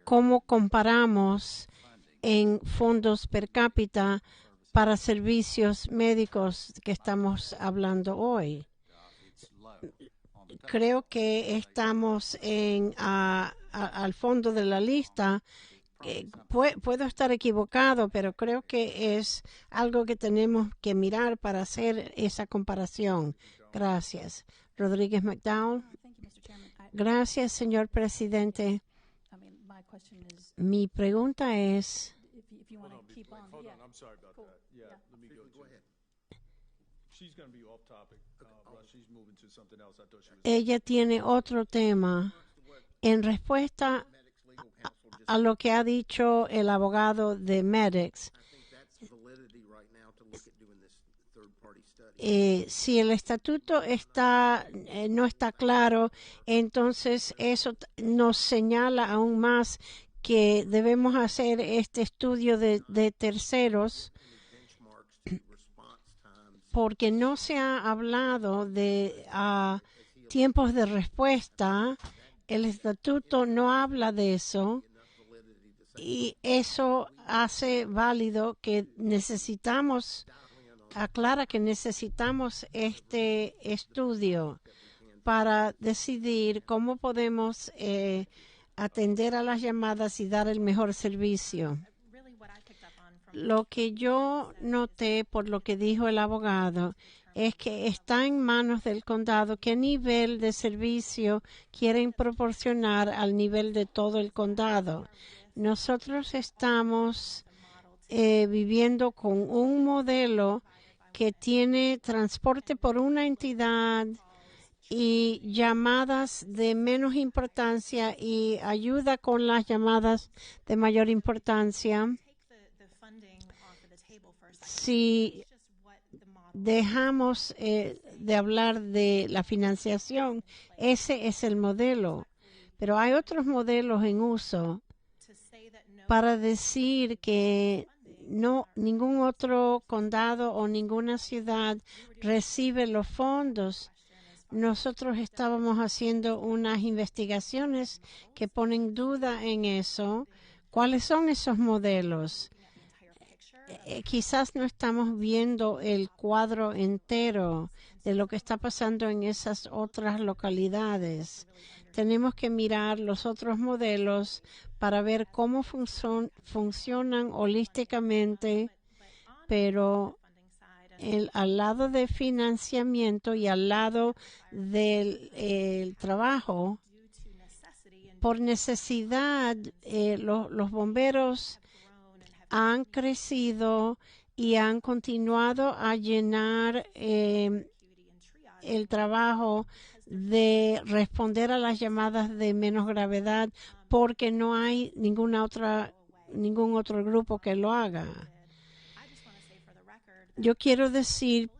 cómo comparamos en fondos per cápita para servicios médicos que estamos hablando hoy. Creo que estamos al fondo de la lista. Puedo estar equivocado, pero creo que es algo que tenemos que mirar para hacer esa comparación. Gracias. Rodríguez McDowell. Gracias, señor presidente. Mi pregunta es, ella tiene otro tema. En respuesta a lo que ha dicho el abogado de Medix, si el estatuto no está claro, entonces eso nos señala aún más que debemos hacer este estudio de terceros, porque no se ha hablado de tiempos de respuesta. El estatuto no habla de eso y eso hace válido que aclara que necesitamos este estudio para decidir cómo podemos atender a las llamadas y dar el mejor servicio. Lo que yo noté por lo que dijo el abogado es que está en manos del condado qué nivel de servicio quieren proporcionar al nivel de todo el condado. Nosotros estamos viviendo con un modelo que tiene transporte por una entidad y llamadas de menos importancia y ayuda con las llamadas de mayor importancia. Si dejamos de hablar de la financiación, ese es el modelo. Pero hay otros modelos en uso para decir que ningún otro condado o ninguna ciudad recibe los fondos. Nosotros estábamos haciendo unas investigaciones que ponen duda en eso. ¿Cuáles son esos modelos? Quizás no estamos viendo el cuadro entero de lo que está pasando en esas otras localidades. Tenemos que mirar los otros modelos para ver cómo funcionan holísticamente, pero al lado de financiamiento y al lado del trabajo, por necesidad, los bomberos han crecido y han continuado a llenar el trabajo de responder a las llamadas de menos gravedad porque no hay ningún otro grupo que lo haga. Yo quiero decir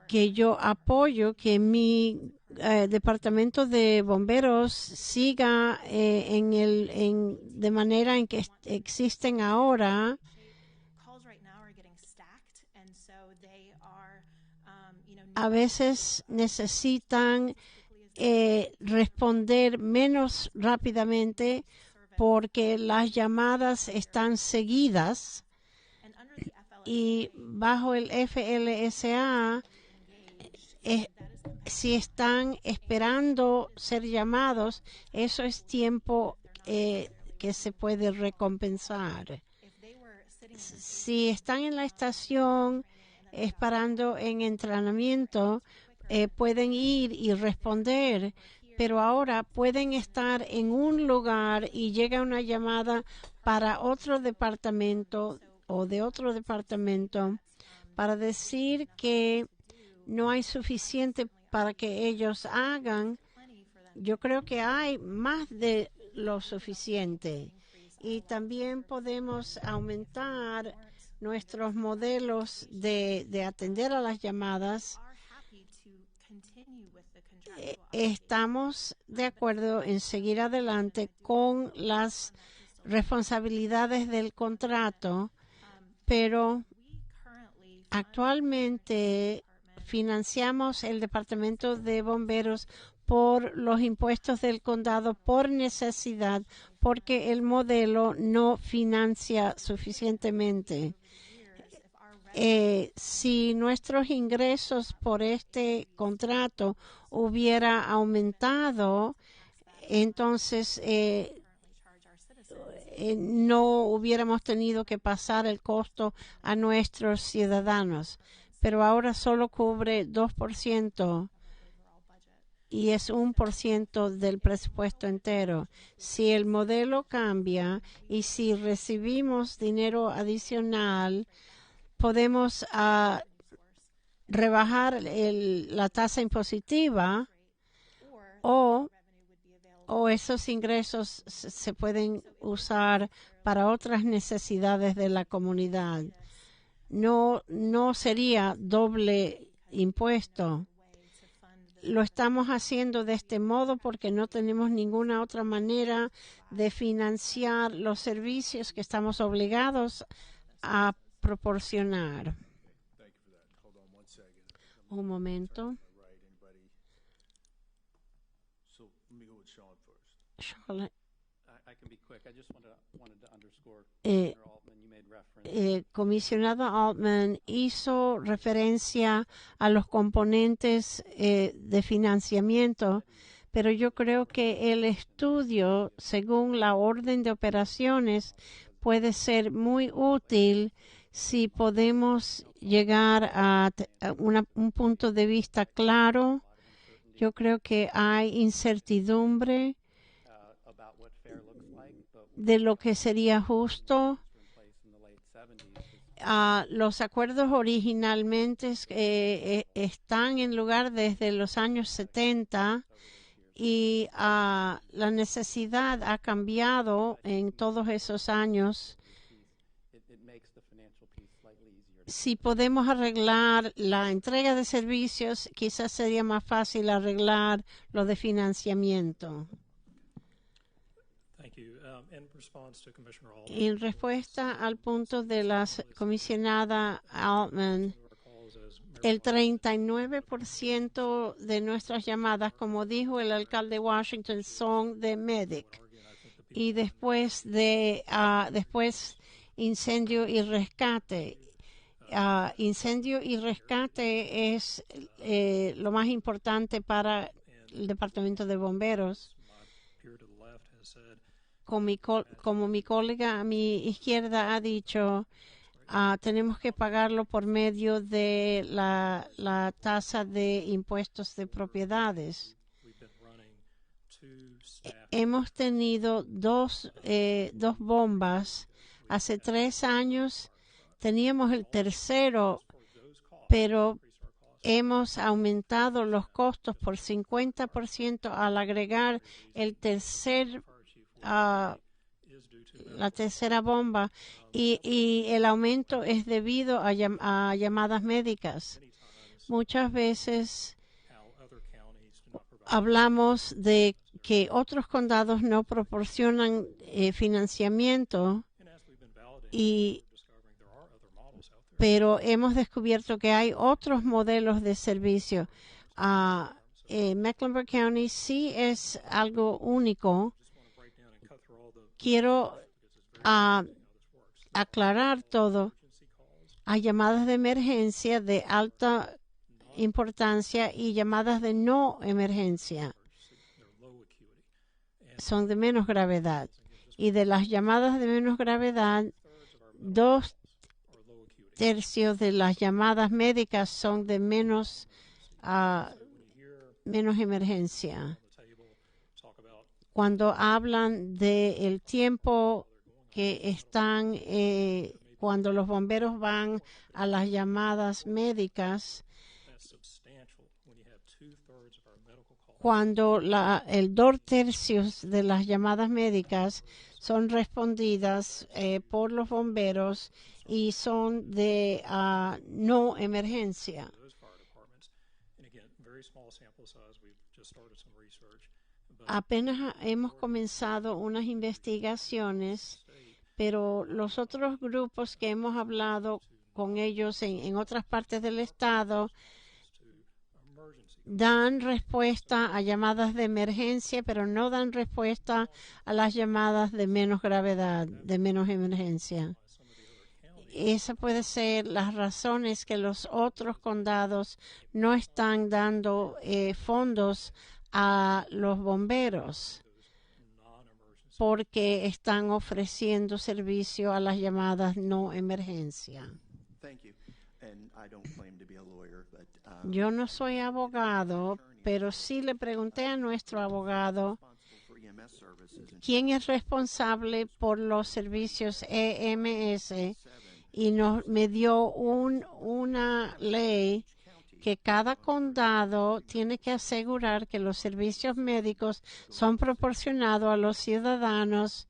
que yo apoyo que mi departamento de bomberos siga de manera en que existen ahora. A veces necesitan responder menos rápidamente porque las llamadas están seguidas, y bajo el FLSA, si están esperando ser llamados, eso es tiempo que se puede recompensar. Si están en la estación esperando en entrenamiento, pueden ir y responder, pero ahora pueden estar en un lugar y llega una llamada para otro departamento o de otro departamento para decir que no hay suficiente para que ellos hagan. Yo creo que hay más de lo suficiente, y también podemos aumentar nuestros modelos de atender a las llamadas. Estamos de acuerdo en seguir adelante con las responsabilidades del contrato, pero actualmente financiamos el Departamento de Bomberos por los impuestos del condado por necesidad, porque el modelo no financia suficientemente. Si nuestros ingresos por este contrato hubiera aumentado, entonces no hubiéramos tenido que pasar el costo a nuestros ciudadanos. Pero ahora solo cubre 2% y es 1% del presupuesto entero. Si el modelo cambia y si recibimos dinero adicional, podemos rebajar la tasa impositiva o esos ingresos se pueden usar para otras necesidades de la comunidad. No sería doble impuesto. Lo estamos haciendo de este modo porque no tenemos ninguna otra manera de financiar los servicios que estamos obligados a proporcionar. Un momento. Charlotte. Comisionado Altman hizo referencia a los componentes de financiamiento, pero yo creo que el estudio, según la orden de operaciones, puede ser muy útil si podemos llegar a un punto de vista claro. Yo creo que hay incertidumbre de lo que sería justo. Los acuerdos originalmente están en lugar desde los años 70 y la necesidad ha cambiado en todos esos años. Si podemos arreglar la entrega de servicios, quizás sería más fácil arreglar lo de financiamiento. En respuesta al punto de la comisionada Altman, el 39% de nuestras llamadas, como dijo el alcalde de Washington, son de MEDIC. Y después incendio y rescate. Incendio y rescate es lo más importante para el Departamento de Bomberos. Como mi colega a mi izquierda ha dicho, tenemos que pagarlo por medio de la tasa de impuestos de propiedades. Hemos tenido dos bombas. Hace 3 años teníamos el tercero, pero hemos aumentado los costos por 50% al agregar la tercera bomba y el aumento es debido a llamadas médicas. Muchas veces hablamos de que otros condados no proporcionan financiamiento, pero hemos descubierto que hay otros modelos de servicio. Mecklenburg County sí es algo único. Quiero aclarar todo. Hay llamadas de emergencia de alta importancia y llamadas de no emergencia. Son de menos gravedad. Y de las llamadas de menos gravedad, 2/3 de las llamadas médicas son de menos emergencia. Cuando hablan del tiempo que están, cuando los bomberos van a las llamadas médicas, cuando el 2/3 de las llamadas médicas son respondidas por los bomberos y son de no emergencia. Apenas hemos comenzado unas investigaciones, pero los otros grupos que hemos hablado con ellos en otras partes del estado dan respuesta a llamadas de emergencia, pero no dan respuesta a las llamadas de menos gravedad, de menos emergencia. Esa puede ser las razones que los otros condados no están dando fondos a los bomberos, porque están ofreciendo servicio a las llamadas no emergencia. Yo no soy abogado, pero sí le pregunté a nuestro abogado quién es responsable por los servicios EMS y me dio una ley que cada condado tiene que asegurar que los servicios médicos son proporcionados a los ciudadanos.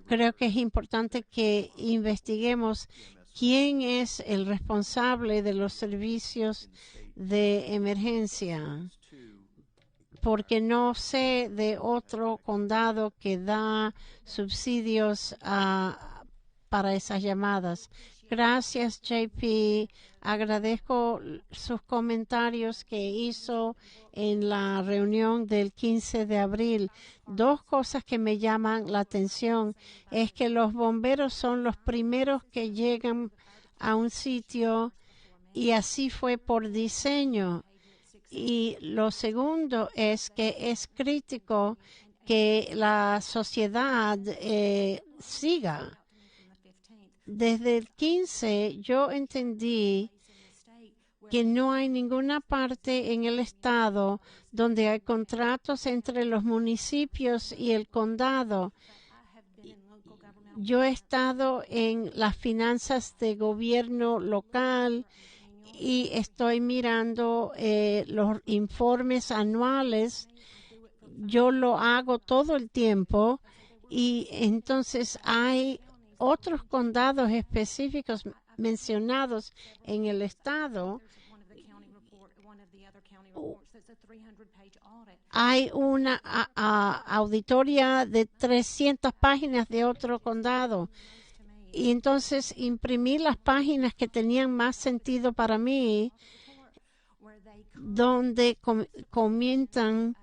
Creo que es importante que investiguemos quién es el responsable de los servicios de emergencia, porque no sé de otro condado que da subsidios para esas llamadas. Gracias, JP. Agradezco sus comentarios que hizo en la reunión del 15 de abril. Dos cosas que me llaman la atención es que los bomberos son los primeros que llegan a un sitio y así fue por diseño. Y lo segundo es que es crítico que la sociedad siga. Desde el 15 yo entendí que no hay ninguna parte en el estado donde hay contratos entre los municipios y el condado. Yo he estado en las finanzas de gobierno local y estoy mirando los informes anuales. Yo lo hago todo el tiempo y entonces hay otros condados específicos mencionados en el estado. Hay una auditoría de 300 páginas de otro condado. Y entonces imprimí las páginas que tenían más sentido para mí, donde comentan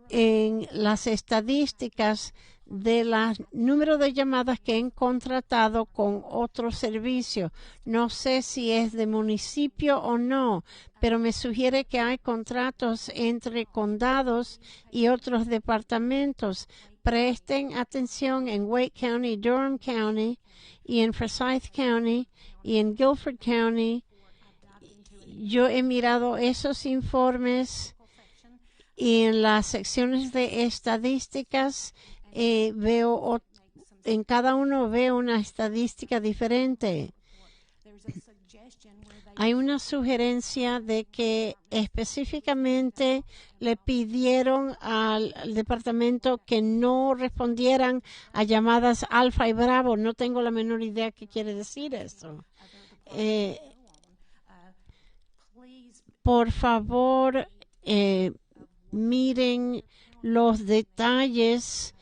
en las estadísticas del número de llamadas que han contratado con otro servicio. No sé si es de municipio o no, pero me sugiere que hay contratos entre condados y otros departamentos. Presten atención en Wake County, Durham County, y en Forsyth County, y en Guilford County. Yo he mirado esos informes y en las secciones de estadísticas veo en cada uno veo una estadística diferente. Hay una sugerencia de que específicamente le pidieron al departamento que no respondieran a llamadas alfa y bravo. No tengo la menor idea qué quiere decir eso. Por favor, miren los detalles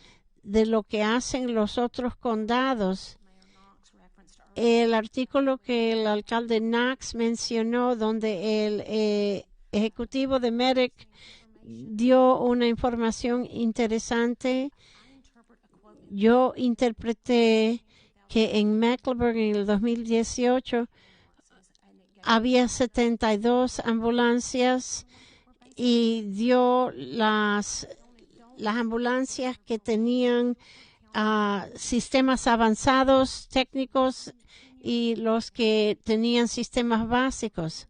de lo que hacen los otros condados. El artículo que el alcalde Knox mencionó, donde el ejecutivo de Medic dio una información interesante. Yo interpreté que en Mecklenburg en el 2018 había 72 ambulancias y dio las ambulancias que tenían sistemas avanzados técnicos y los que tenían sistemas básicos.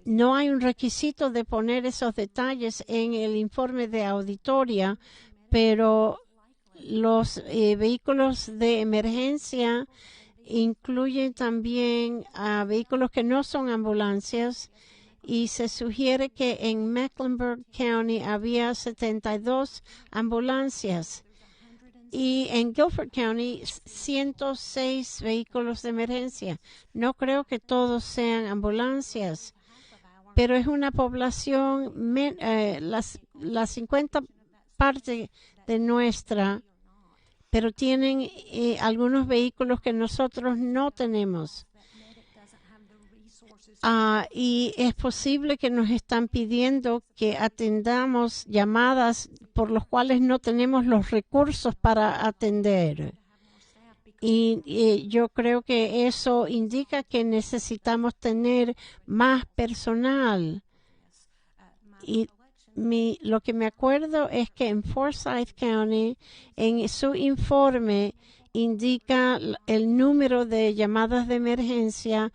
No hay un requisito de poner esos detalles en el informe de auditoría, pero los vehículos de emergencia incluyen también vehículos que no son ambulancias. Y se sugiere que en Mecklenburg County había 72 ambulancias y en Guilford County 106 vehículos de emergencia. No creo que todos sean ambulancias, pero es una población, las 50 partes de nuestra, pero tienen algunos vehículos que nosotros no tenemos. y es posible que nos están pidiendo que atendamos llamadas por los cuales no tenemos los recursos para atender. Y yo creo que eso indica que necesitamos tener más personal. Y lo que me acuerdo es que en Forsyth County, en su informe, indica el número de llamadas de emergencia.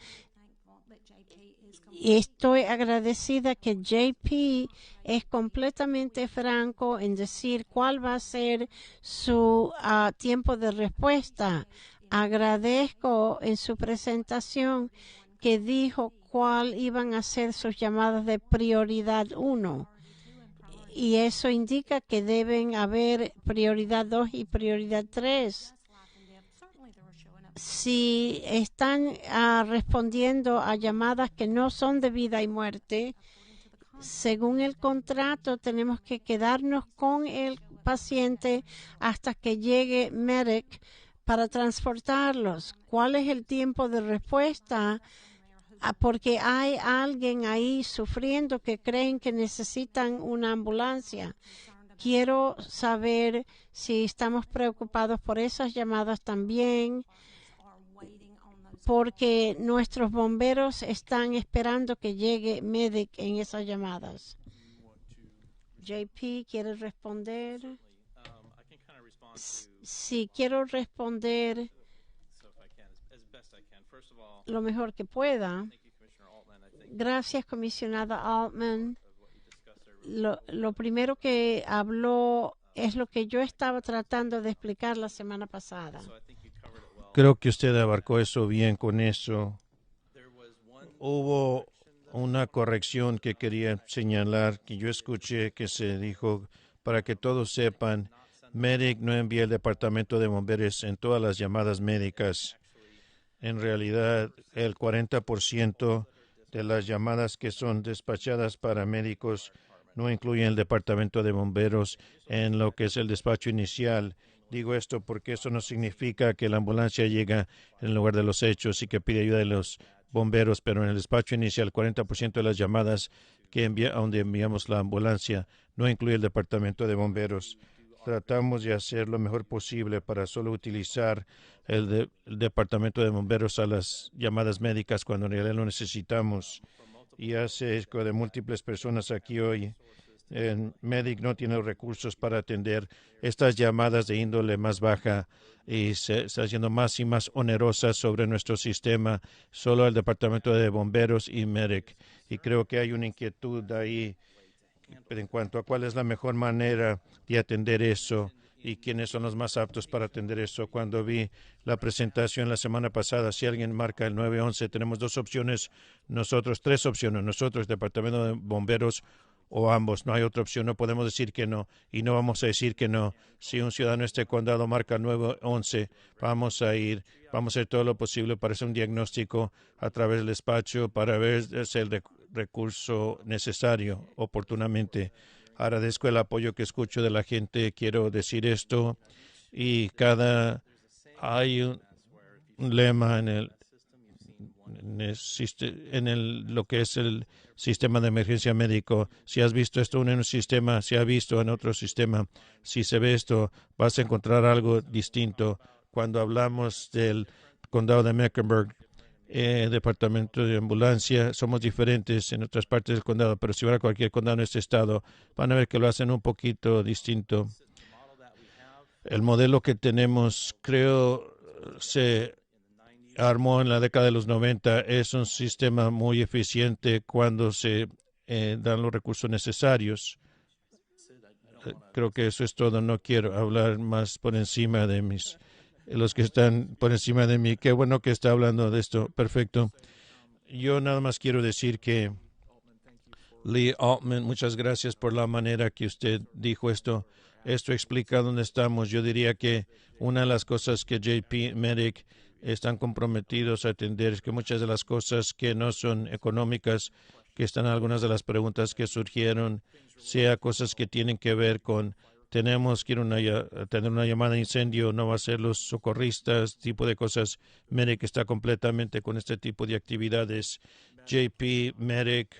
Y estoy agradecida que JP es completamente franco en decir cuál va a ser su tiempo de respuesta. Agradezco en su presentación que dijo cuál iban a ser sus llamadas de prioridad 1. Y eso indica que deben haber prioridad 2 y prioridad 3. Si están respondiendo a llamadas que no son de vida y muerte, según el contrato tenemos que quedarnos con el paciente hasta que llegue Medic para transportarlos. ¿Cuál es el tiempo de respuesta? Porque hay alguien ahí sufriendo que creen que necesitan una ambulancia. Quiero saber si estamos preocupados por esas llamadas también, porque nuestros bomberos están esperando que llegue Medic en esas llamadas. JP, ¿quieres responder? Sí, quiero responder lo mejor que pueda. Gracias, comisionada Altman. Lo primero que habló es lo que yo estaba tratando de explicar la semana pasada. Creo que usted abarcó eso bien con eso. Hubo una corrección que quería señalar, que yo escuché que se dijo, para que todos sepan, Medic no envía el departamento de bomberos en todas las llamadas médicas. En realidad, el 40% de las llamadas que son despachadas para médicos no incluyen el departamento de bomberos en lo que es el despacho inicial. Digo esto porque eso no significa que la ambulancia llega en lugar de los hechos y que pide ayuda de los bomberos, pero en el despacho inicial, 40% de las llamadas a donde enviamos la ambulancia no incluye el departamento de bomberos. Tratamos de hacer lo mejor posible para solo utilizar el departamento de bomberos a las llamadas médicas cuando en realidad lo necesitamos. Y hace eco de múltiples personas aquí hoy. Medic no tiene los recursos para atender estas llamadas de índole más baja y se está haciendo más y más onerosas sobre nuestro sistema, solo el departamento de bomberos y Medic. Y creo que hay una inquietud ahí en cuanto a cuál es la mejor manera de atender eso y quiénes son los más aptos para atender eso. Cuando vi la presentación la semana pasada, si alguien marca el 911, tenemos tres opciones, nosotros, Departamento de Bomberos o ambos, no hay otra opción, no podemos decir que no y no vamos a decir que no. Si un ciudadano de este condado marca el 911, vamos a hacer todo lo posible para hacer un diagnóstico a través del despacho para ver si es el recurso necesario oportunamente. Agradezco el apoyo que escucho de la gente, quiero decir esto, y hay un lema lo que es el sistema de emergencia médico. Si has visto esto en un sistema, si has visto en otro sistema, si se ve esto, vas a encontrar algo distinto. Cuando hablamos del condado de Mecklenburg, departamento de ambulancia, somos diferentes en otras partes del condado, pero si van a cualquier condado en este estado, van a ver que lo hacen un poquito distinto. El modelo que tenemos, creo, se armó en la década de los 90. Es un sistema muy eficiente cuando se dan los recursos necesarios. Creo que eso es todo. No quiero hablar más por encima de los que están por encima de mí. Qué bueno que está hablando de esto. Perfecto. Yo nada más quiero decir que Lee Altman, muchas gracias por la manera que usted dijo esto. Esto explica dónde estamos. Yo diría que una de las cosas que JP Medic están comprometidos a atender es que muchas de las cosas que no son económicas, que están algunas de las preguntas que surgieron, sea cosas que tienen que ver con tenemos que tener una llamada de incendio, no va a ser los socorristas, tipo de cosas. Medic está completamente con este tipo de actividades. JP, Medic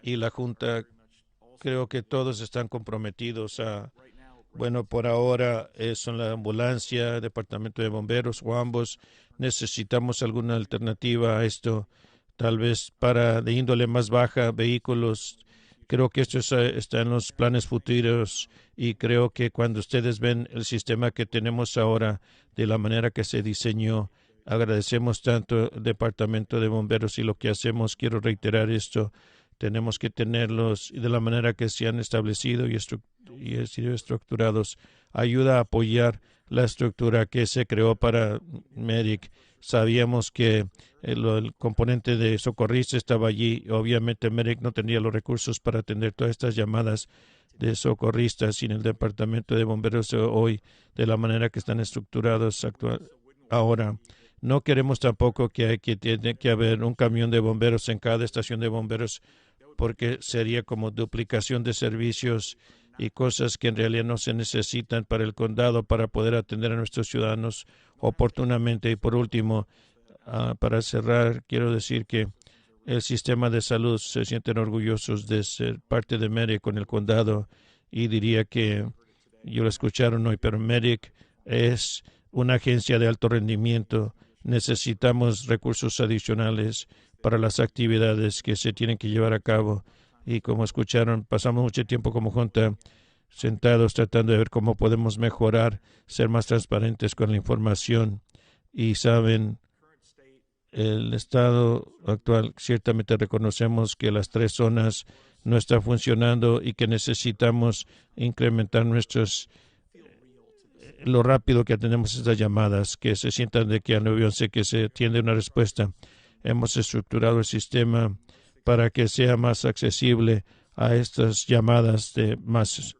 y la Junta, creo que todos están comprometidos a, bueno, por ahora son la ambulancia, Departamento de Bomberos o ambos. Necesitamos alguna alternativa a esto, tal vez para de índole más baja, vehículos. Creo que esto está en los planes futuros y creo que cuando ustedes ven el sistema que tenemos ahora, de la manera que se diseñó, agradecemos tanto al Departamento de Bomberos y lo que hacemos. Quiero reiterar esto. Tenemos que tenerlos de la manera que se han establecido y sido estructurados. Ayuda a apoyar la estructura que se creó para Medic. Sabíamos que el componente de socorrista estaba allí. Obviamente Medic no tenía los recursos para atender todas estas llamadas de socorristas sin el Departamento de Bomberos hoy, de la manera que están estructurados ahora. No queremos tampoco que tiene que haber un camión de bomberos en cada estación de bomberos, porque sería como duplicación de servicios y cosas que en realidad no se necesitan para el condado para poder atender a nuestros ciudadanos oportunamente. Y por último, para cerrar, quiero decir que el sistema de salud se sienten orgullosos de ser parte de Medic con el condado, y diría que yo lo escucharon hoy, pero Medic es una agencia de alto rendimiento. Necesitamos recursos adicionales para las actividades que se tienen que llevar a cabo. Y como escucharon, pasamos mucho tiempo como junta sentados tratando de ver cómo podemos mejorar, ser más transparentes con la información. Y saben, el estado actual, ciertamente reconocemos que las 3 zonas no están funcionando y que necesitamos incrementar lo rápido que atendemos estas llamadas, que se sientan de que al 911 que se tiende una respuesta. Hemos estructurado el sistema para que sea más accesible a estas llamadas de más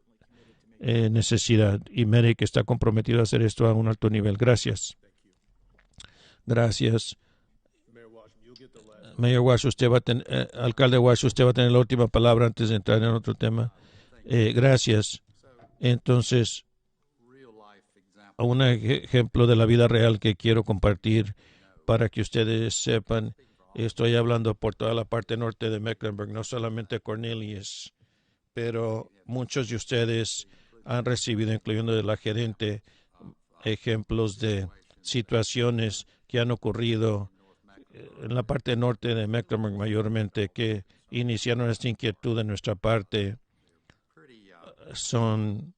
necesidad, y Medic está comprometido a hacer esto a un alto nivel. Gracias. Gracias. Mayor Walsh, alcalde Walsh, usted va a tener la última palabra antes de entrar en otro tema. Gracias. Entonces, un ejemplo de la vida real que quiero compartir para que ustedes sepan. Estoy hablando por toda la parte norte de Mecklenburg, no solamente Cornelius, pero muchos de ustedes han recibido, incluyendo de la gerente, ejemplos de situaciones que han ocurrido en la parte norte de Mecklenburg mayormente, que iniciaron esta inquietud de nuestra parte. Son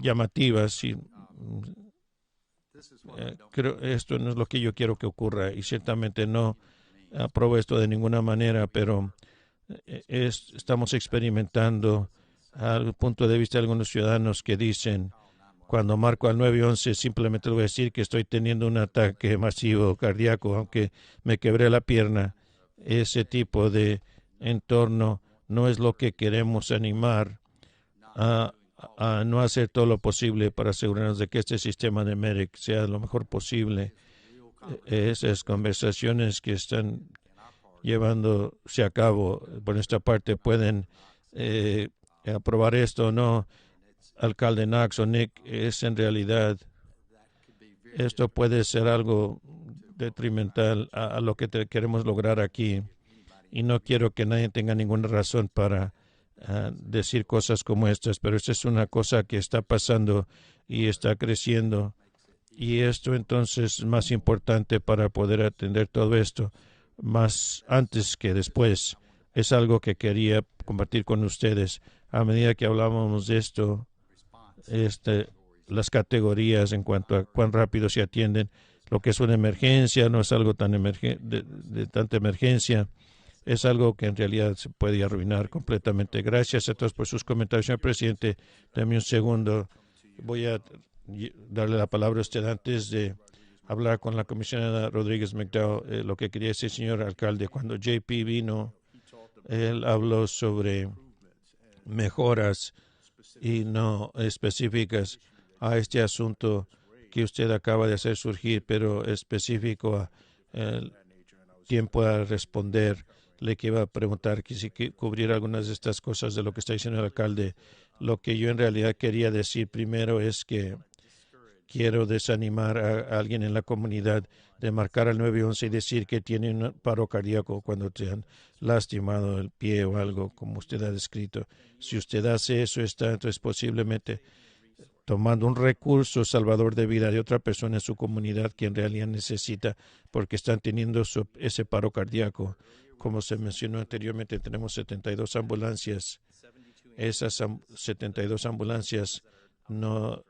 llamativas y creo esto no es lo que yo quiero que ocurra, y ciertamente no apruebo esto de ninguna manera, pero estamos experimentando al punto de vista de algunos ciudadanos que dicen, cuando marco al 911 simplemente le voy a decir que estoy teniendo un ataque masivo cardíaco, aunque me quebré la pierna. Ese tipo de entorno no es lo que queremos animar a no hacer todo lo posible para asegurarnos de que este sistema de Medic sea lo mejor posible. Esas conversaciones que están llevándose a cabo por nuestra parte pueden aprobar esto o no. Alcalde Knox o Nick, es en realidad, esto puede ser algo detrimental a lo que queremos lograr aquí, y no quiero que nadie tenga ninguna razón para decir cosas como estas, pero esta es una cosa que está pasando y está creciendo, y esto entonces es más importante para poder atender todo esto más antes que después. Es algo que quería compartir con ustedes. A medida que hablábamos de esto, las categorías en cuanto a cuán rápido se atienden, lo que es una emergencia no es algo tan de tanta emergencia, es algo que en realidad se puede arruinar completamente. Gracias a todos por sus comentarios, señor presidente. Dame un segundo. Voy a darle la palabra a usted antes de hablar con la comisionada Rodríguez McDowell. Lo que quería decir, señor alcalde, cuando JP vino, él habló sobre mejoras y no específicas a este asunto que usted acaba de hacer surgir, pero específico a el tiempo a responder. Le que iba a preguntar que si cubrir algunas de estas cosas de lo que está diciendo el alcalde. Lo que yo en realidad quería decir primero es que quiero desanimar a alguien en la comunidad de marcar al 911 y decir que tiene un paro cardíaco cuando te han lastimado el pie o algo, como usted ha descrito. Si usted hace eso, está entonces posiblemente tomando un recurso salvador de vida de otra persona en su comunidad que en realidad necesita porque están teniendo ese paro cardíaco. Como se mencionó anteriormente, tenemos 72 ambulancias. Esas 72 ambulancias no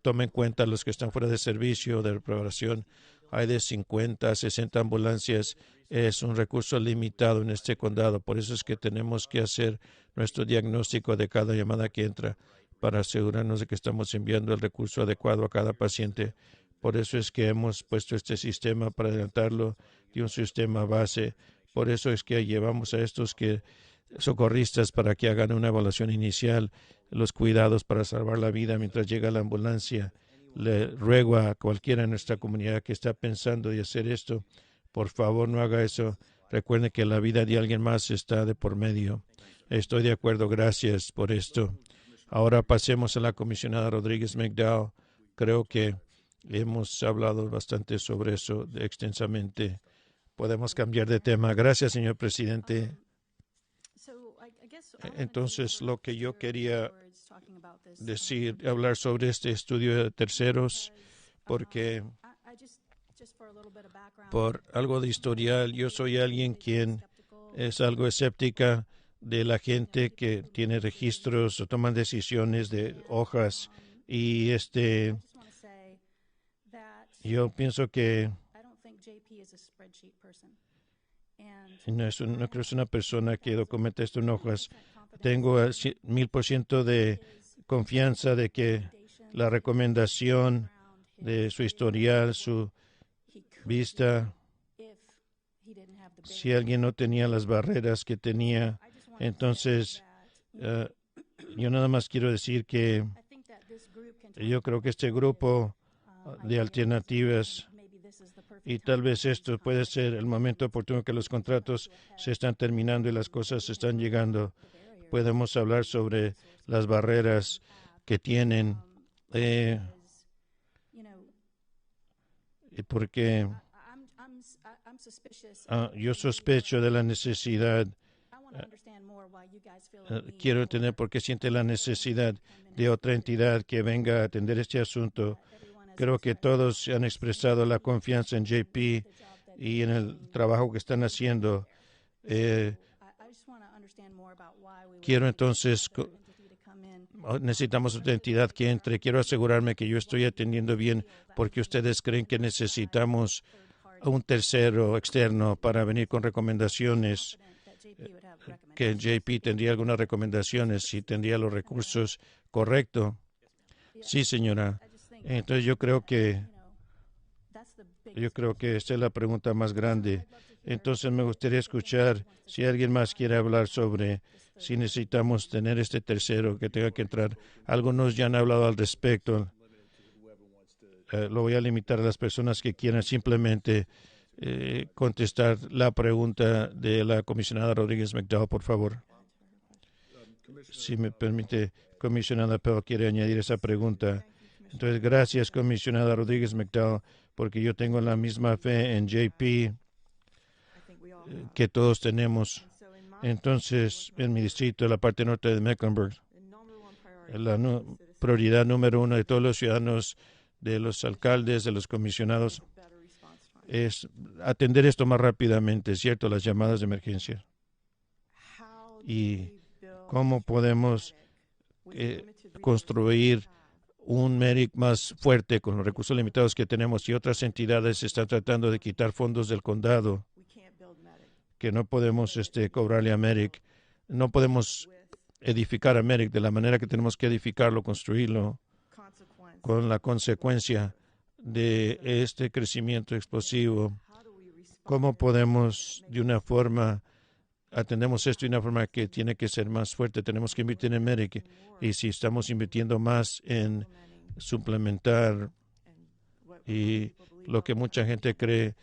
tomen en cuenta los que están fuera de servicio, de reparación. Hay de 50 a 60 ambulancias. Es un recurso limitado en este condado. Por eso es que tenemos que hacer nuestro diagnóstico de cada llamada que entra para asegurarnos de que estamos enviando el recurso adecuado a cada paciente. Por eso es que hemos puesto este sistema para adelantarlo de un sistema base. Por eso es que llevamos a estos socorristas para que hagan una evaluación inicial, los cuidados para salvar la vida mientras llega la ambulancia. Le ruego a cualquiera en nuestra comunidad que está pensando de hacer esto, por favor no haga eso. Recuerde que la vida de alguien más está de por medio. Estoy de acuerdo, gracias por esto. Ahora pasemos a la comisionada Rodríguez McDowell. Creo que hemos hablado bastante sobre eso extensamente. Podemos cambiar de tema. Gracias, señor presidente. Entonces, lo que yo quería hablar sobre este estudio de terceros, porque por algo de historial, yo soy alguien quien es algo escéptica de la gente que tiene registros o toman decisiones de hojas y yo pienso que no creo que es una persona que documenta esto en hojas. Tengo 1000% de confianza de que la recomendación de su historial, su vista, si alguien no tenía las barreras que tenía, entonces yo nada más quiero decir que yo creo que este grupo de alternativas, y tal vez esto puede ser el momento oportuno que los contratos se están terminando y las cosas se están llegando. Podemos hablar sobre las barreras que tienen, porque yo sospecho de la necesidad. Quiero entender por qué siente la necesidad de otra entidad que venga a atender este asunto. Creo que todos han expresado la confianza en JP y en el trabajo que están haciendo. Quiero entonces, necesitamos otra entidad que entre. Quiero asegurarme que yo estoy atendiendo bien porque ustedes creen que necesitamos un tercero externo para venir con recomendaciones, que JP tendría algunas recomendaciones si tendría los recursos correctos. Sí, señora. Entonces yo creo que esta es la pregunta más grande. Entonces me gustaría escuchar si alguien más quiere hablar sobre si necesitamos tener este tercero que tenga que entrar. Algunos ya han hablado al respecto. Lo voy a limitar a las personas que quieran simplemente contestar la pregunta de la comisionada Rodríguez McDowell, por favor. Si me permite, comisionada Pell quiere añadir esa pregunta. Entonces, gracias, comisionada Rodríguez McDowell, porque yo tengo la misma fe en JP que todos tenemos. Entonces, en mi distrito, la parte norte de Mecklenburg, la prioridad número uno de todos los ciudadanos, de los alcaldes, de los comisionados, es atender esto más rápidamente, ¿cierto? Las llamadas de emergencia. Y cómo podemos construir un MEDIC más fuerte con los recursos limitados que tenemos, y otras entidades están tratando de quitar fondos del condado, que no podemos cobrarle a MEDIC. No podemos edificar a MEDIC de la manera que tenemos que edificarlo, construirlo, con la consecuencia de este crecimiento explosivo. ¿Cómo podemos atendemos esto de una forma que tiene que ser más fuerte? Tenemos que invertir en MEDIC, y si estamos invirtiendo más en suplementar y lo que mucha gente cree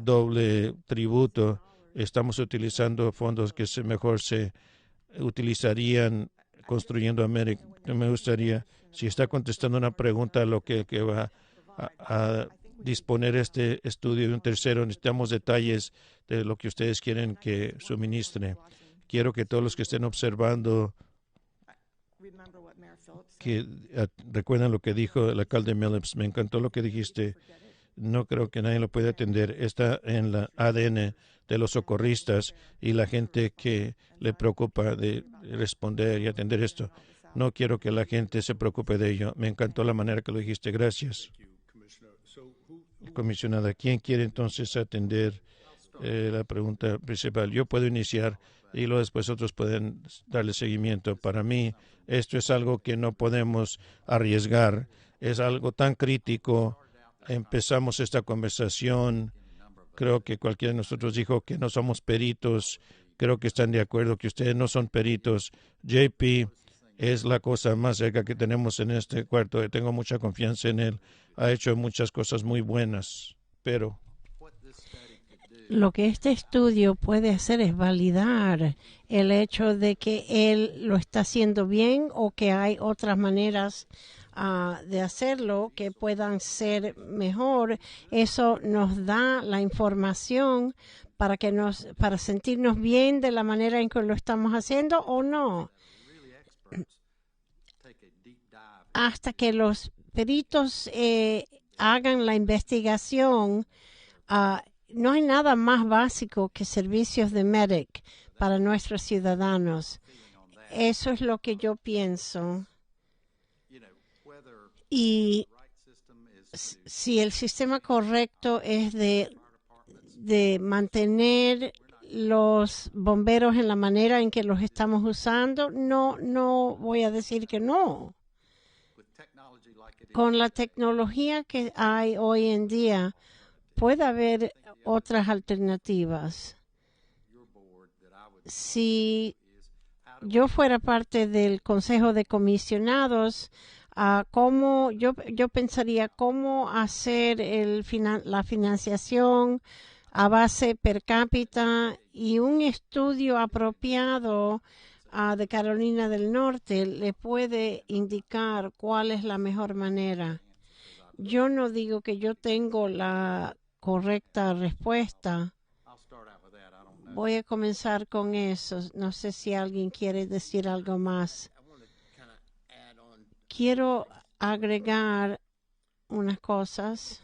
doble tributo, estamos utilizando fondos que mejor se utilizarían construyendo a MEDIC. Me gustaría, si está contestando una pregunta, lo que va a disponer este estudio de un tercero. Necesitamos detalles de lo que ustedes quieren que suministre. Quiero que todos los que estén observando que recuerden lo que dijo el alcalde Phillips. Me encantó lo que dijiste. No creo que nadie lo pueda atender. Está en la ADN de los socorristas y la gente que le preocupa de responder y atender esto. No quiero que la gente se preocupe de ello. Me encantó la manera que lo dijiste. Gracias. Comisionada, ¿quién quiere entonces atender la pregunta principal? Yo puedo iniciar y luego después otros pueden darle seguimiento. Para mí, esto es algo que no podemos arriesgar. Es algo tan crítico. Empezamos esta conversación. Creo que cualquiera de nosotros dijo que no somos peritos. Creo que están de acuerdo que ustedes no son peritos. JP es la cosa más cerca que tenemos en este cuarto. Tengo mucha confianza en él. Ha hecho muchas cosas muy buenas, pero lo que este estudio puede hacer es validar el hecho de que él lo está haciendo bien o que hay otras maneras de hacerlo que puedan ser mejor. Eso nos da la información para sentirnos bien de la manera en que lo estamos haciendo o no. Hasta que los peritos hagan la investigación, no hay nada más básico que servicios de Medic para nuestros ciudadanos. Eso es lo que yo pienso. Y si el sistema correcto es de mantener los bomberos en la manera en que los estamos usando, no voy a decir que no. Con la tecnología que hay hoy en día, puede haber otras alternativas. Si yo fuera parte del Consejo de Comisionados, yo pensaría cómo hacer la financiación a base per cápita y un estudio apropiado de Carolina del Norte le puede indicar cuál es la mejor manera. Yo no digo que yo tengo la correcta respuesta. Voy a comenzar con eso. No sé si alguien quiere decir algo más. Quiero agregar unas cosas.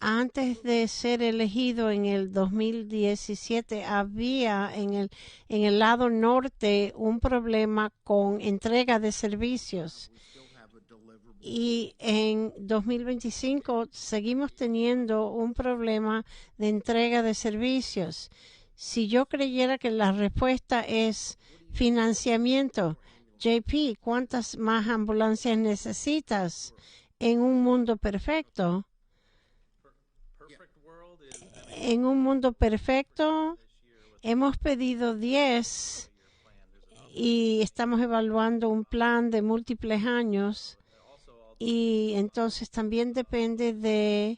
Antes de ser elegido en el 2017, había en el lado norte un problema con entrega de servicios. Y en 2025 seguimos teniendo un problema de entrega de servicios. Si yo creyera que la respuesta es financiamiento, JP, ¿cuántas más ambulancias necesitas en un mundo perfecto? En un mundo perfecto hemos pedido 10 y estamos evaluando un plan de múltiples años. Y entonces también depende de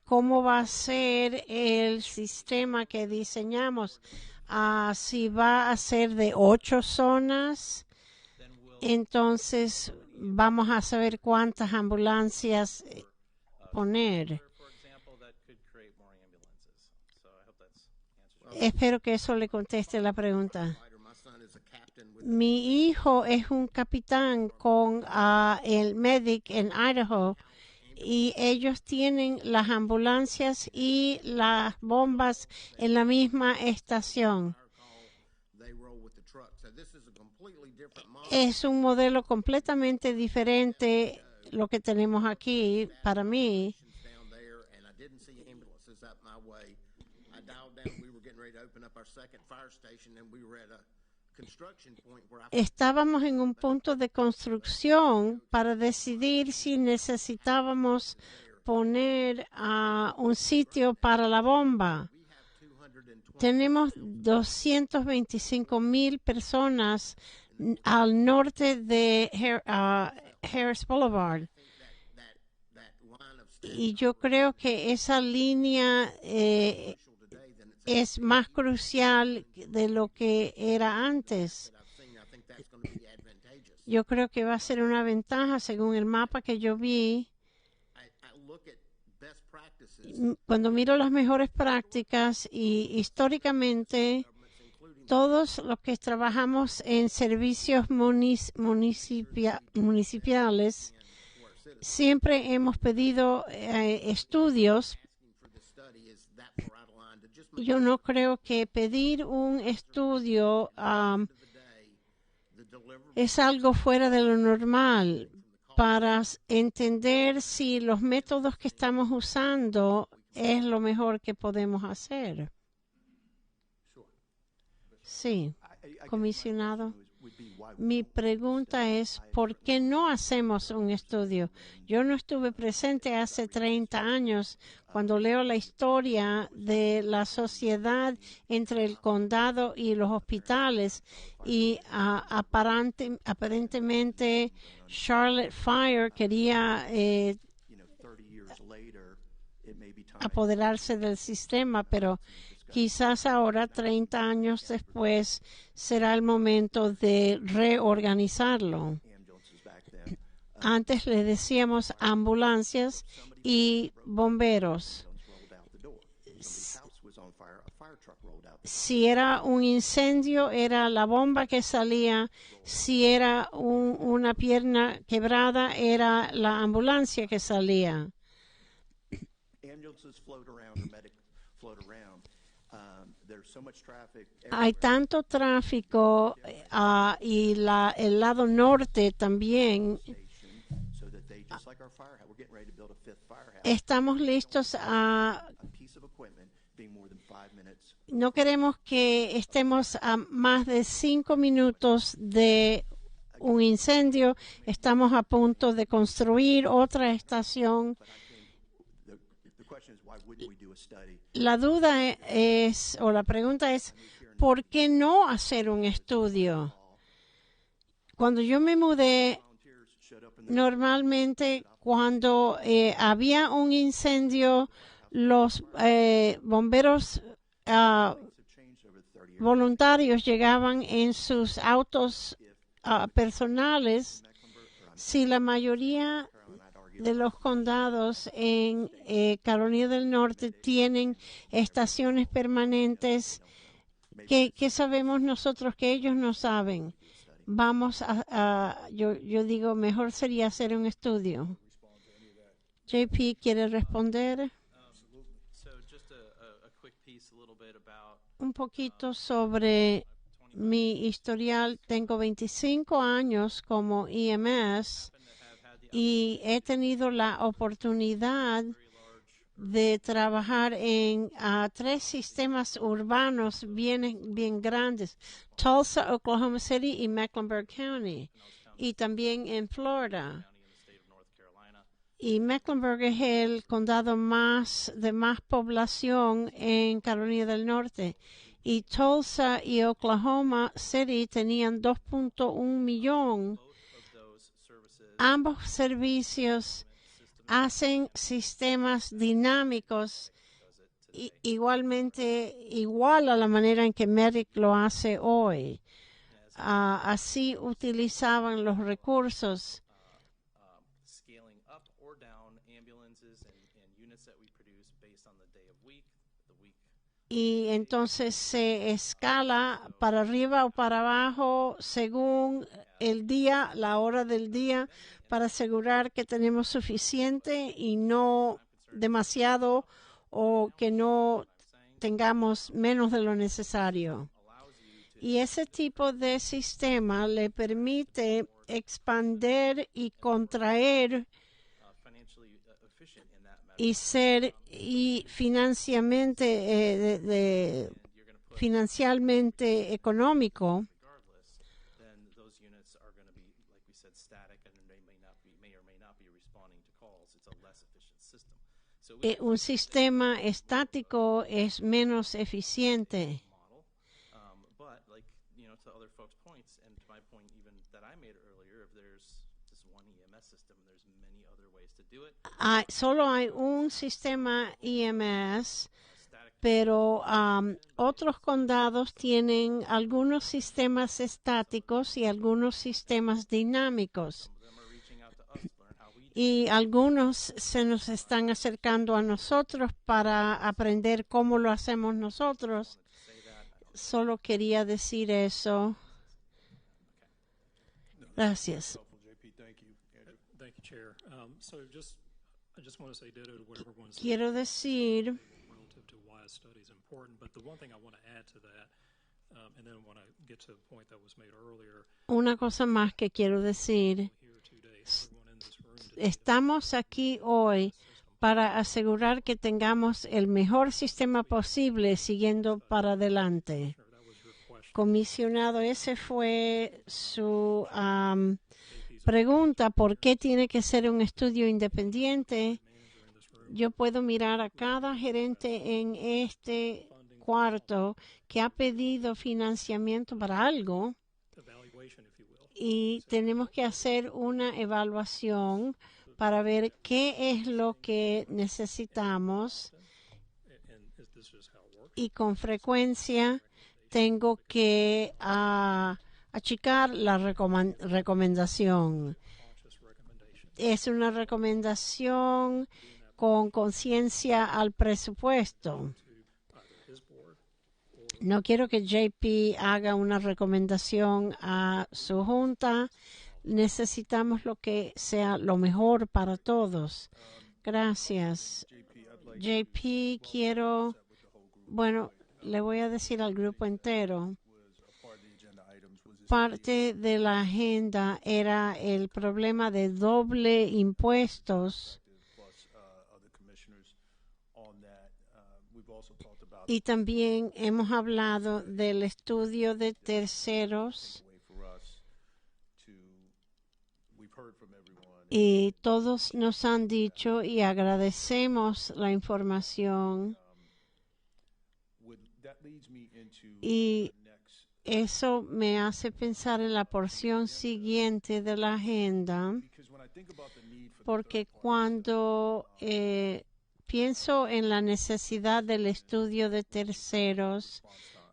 cómo va a ser el sistema que diseñamos. Si va a ser de 8 zonas, entonces vamos a saber cuántas ambulancias poner. Espero que eso le conteste la pregunta. Mi hijo es un capitán con el Medic en Idaho y ellos tienen las ambulancias y las bombas en la misma estación. Es un modelo completamente diferente lo que tenemos aquí para mí. Estábamos en un punto de construcción para decidir si necesitábamos poner un sitio para la bomba. Tenemos 225,000 personas al norte de Harris Boulevard. Y yo creo que esa línea es más crucial de lo que era antes. Yo creo que va a ser una ventaja según el mapa que yo vi. Cuando miro las mejores prácticas y históricamente todos los que trabajamos en servicios municipales siempre hemos pedido estudios. Yo no creo que pedir un estudio es algo fuera de lo normal para entender si los métodos que estamos usando es lo mejor que podemos hacer. Sí, comisionado. Mi pregunta es, ¿por qué no hacemos un estudio? Yo no estuve presente hace 30 años cuando leo la historia de la sociedad entre el condado y los hospitales y aparentemente Charlotte Fire quería apoderarse del sistema, pero quizás ahora, 30 años después, será el momento de reorganizarlo. Antes le decíamos ambulancias y bomberos. Si era un incendio, era la bomba que salía. Si era una pierna quebrada, era la ambulancia que salía. Hay tanto tráfico y el lado norte también. Estamos listos a... No queremos que estemos a más de 5 minutos de un incendio. Estamos a punto de construir otra estación. La duda es, o la pregunta es, ¿por qué no hacer un estudio? Cuando yo me mudé, normalmente cuando había un incendio, los bomberos voluntarios llegaban en sus autos personales. Si la mayoría de los condados en Carolina del Norte tienen estaciones permanentes, ¿qué sabemos nosotros que ellos no saben? Yo digo, mejor sería hacer un estudio. JP, ¿quiere responder? Un poquito sobre mi historial. Tengo 25 años como EMS y he tenido la oportunidad de trabajar en 3 sistemas urbanos bien grandes, Tulsa, Oklahoma City y Mecklenburg County, y también en Florida. Y Mecklenburg es el condado de más población en Carolina del Norte. Y Tulsa y Oklahoma City tenían 2.1 millones. Ambos servicios hacen sistemas dinámicos igual a la manera en que Medic lo hace hoy. Así utilizaban los recursos. Y entonces se escala para arriba o para abajo según el día, la hora del día, para asegurar que tenemos suficiente y no demasiado, o que no tengamos menos de lo necesario. Y ese tipo de sistema le permite expandir y contraer y ser financieramente económico. Un sistema estático es menos eficiente. Solo hay un sistema EMS pero otros condados tienen algunos sistemas estáticos y algunos sistemas dinámicos. Y algunos se nos están acercando a nosotros para aprender cómo lo hacemos nosotros. Solo quería decir eso. Gracias. Quiero decir una cosa más que quiero decir. Estamos aquí hoy para asegurar que tengamos el mejor sistema posible siguiendo para adelante. Comisionado, ese fue su pregunta, ¿por qué tiene que ser un estudio independiente? Yo puedo mirar a cada gerente en este cuarto que ha pedido financiamiento para algo y tenemos que hacer una evaluación para ver qué es lo que necesitamos y con frecuencia tengo que achicar la recomendación. Es una recomendación con conciencia al presupuesto. No quiero que JP haga una recomendación a su junta. Necesitamos lo que sea lo mejor para todos. Gracias. JP, le voy a decir al grupo entero. Parte de la agenda era el problema de doble impuestos. Y también hemos hablado del estudio de terceros. Y todos nos han dicho y agradecemos la información. Y eso me hace pensar en la porción siguiente de la agenda, porque cuando pienso en la necesidad del estudio de terceros,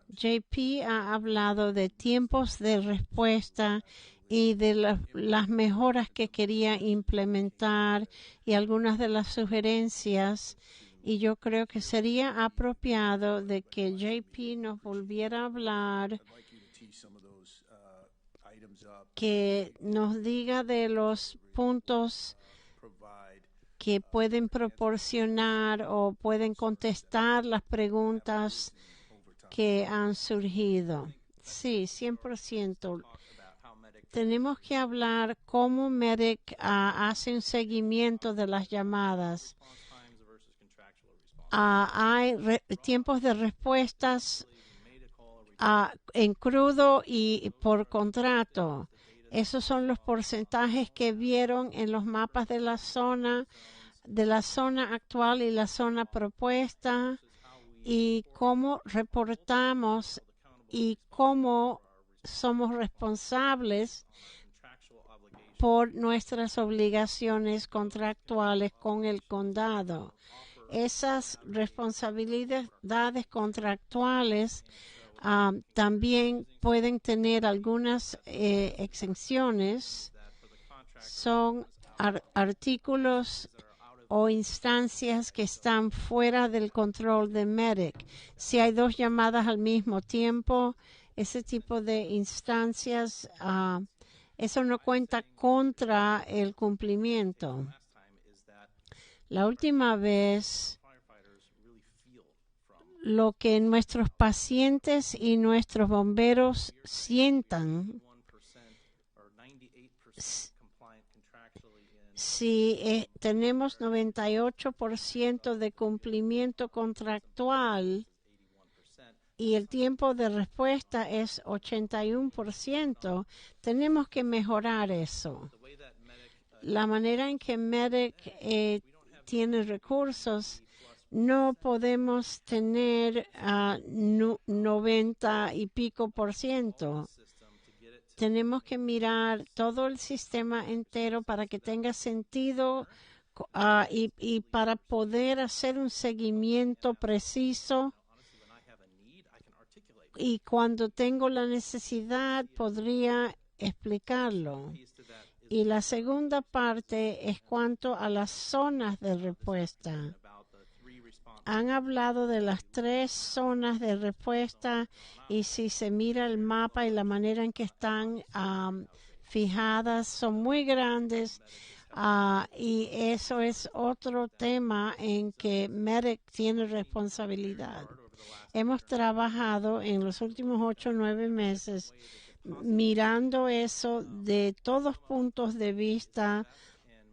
JP ha hablado de tiempos de respuesta y de las mejoras que quería implementar y algunas de las sugerencias. Y yo creo que sería apropiado de que JP nos volviera a hablar, que nos diga de los puntos que pueden proporcionar o pueden contestar las preguntas que han surgido. Sí, 100%. Tenemos que hablar cómo MEDIC hace un seguimiento de las llamadas. Hay tiempos de respuestas en crudo y por contrato. Esos son los porcentajes que vieron en los mapas de la zona actual y la zona propuesta, y cómo reportamos y cómo somos responsables por nuestras obligaciones contractuales con el condado. Esas responsabilidades contractuales también pueden tener algunas exenciones. Son artículos o instancias que están fuera del control de MEDIC. Si hay dos llamadas al mismo tiempo, ese tipo de instancias, eso no cuenta contra el cumplimiento. La última vez, lo que nuestros pacientes y nuestros bomberos sientan, si tenemos 98% de cumplimiento contractual y el tiempo de respuesta es 81%, tenemos que mejorar eso. La manera en que MEDIC tiene recursos, no podemos tener 90 y pico %. Tenemos que mirar todo el sistema entero para que tenga sentido y para poder hacer un seguimiento preciso. Y cuando tengo la necesidad, podría explicarlo. Y la segunda parte es cuanto a las zonas de respuesta. Han hablado de las 3 zonas de respuesta y si se mira el mapa y la manera en que están fijadas, son muy grandes. Y eso es otro tema en que MEDIC tiene responsabilidad. Hemos trabajado en los últimos 8 o 9 meses mirando eso de todos puntos de vista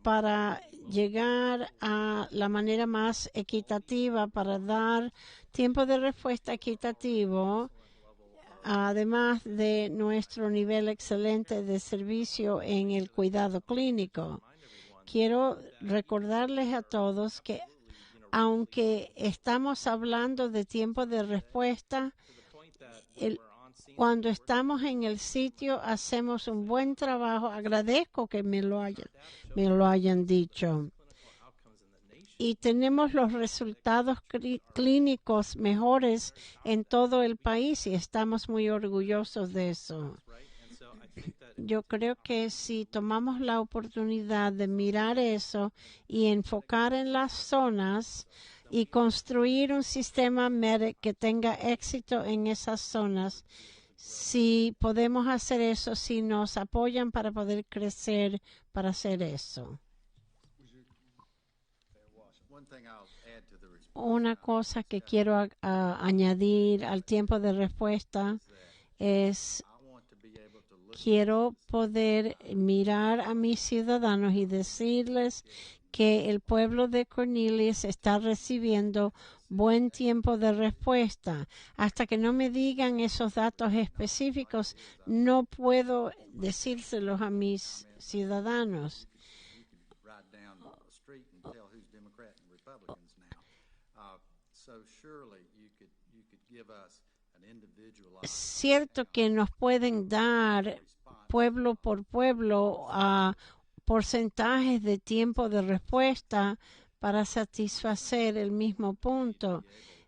para llegar a la manera más equitativa para dar tiempo de respuesta equitativo, además de nuestro nivel excelente de servicio en el cuidado clínico. Quiero recordarles a todos que aunque estamos hablando de tiempo de respuesta, cuando estamos en el sitio hacemos un buen trabajo. Agradezco que me lo hayan dicho. Y tenemos los resultados clínicos mejores en todo el país y estamos muy orgullosos de eso. Yo creo que si tomamos la oportunidad de mirar eso y enfocar en las zonas y construir un sistema MEDIC que tenga éxito en esas zonas, si podemos hacer eso, si nos apoyan para poder crecer para hacer eso. Una cosa que quiero añadir al tiempo de respuesta es quiero poder mirar a mis ciudadanos y decirles que el pueblo de Cornelius está recibiendo buen tiempo de respuesta. Hasta que no me digan esos datos específicos, no puedo decírselos a mis ciudadanos. Cierto que nos pueden dar pueblo por pueblo a porcentajes de tiempo de respuesta para satisfacer el mismo punto.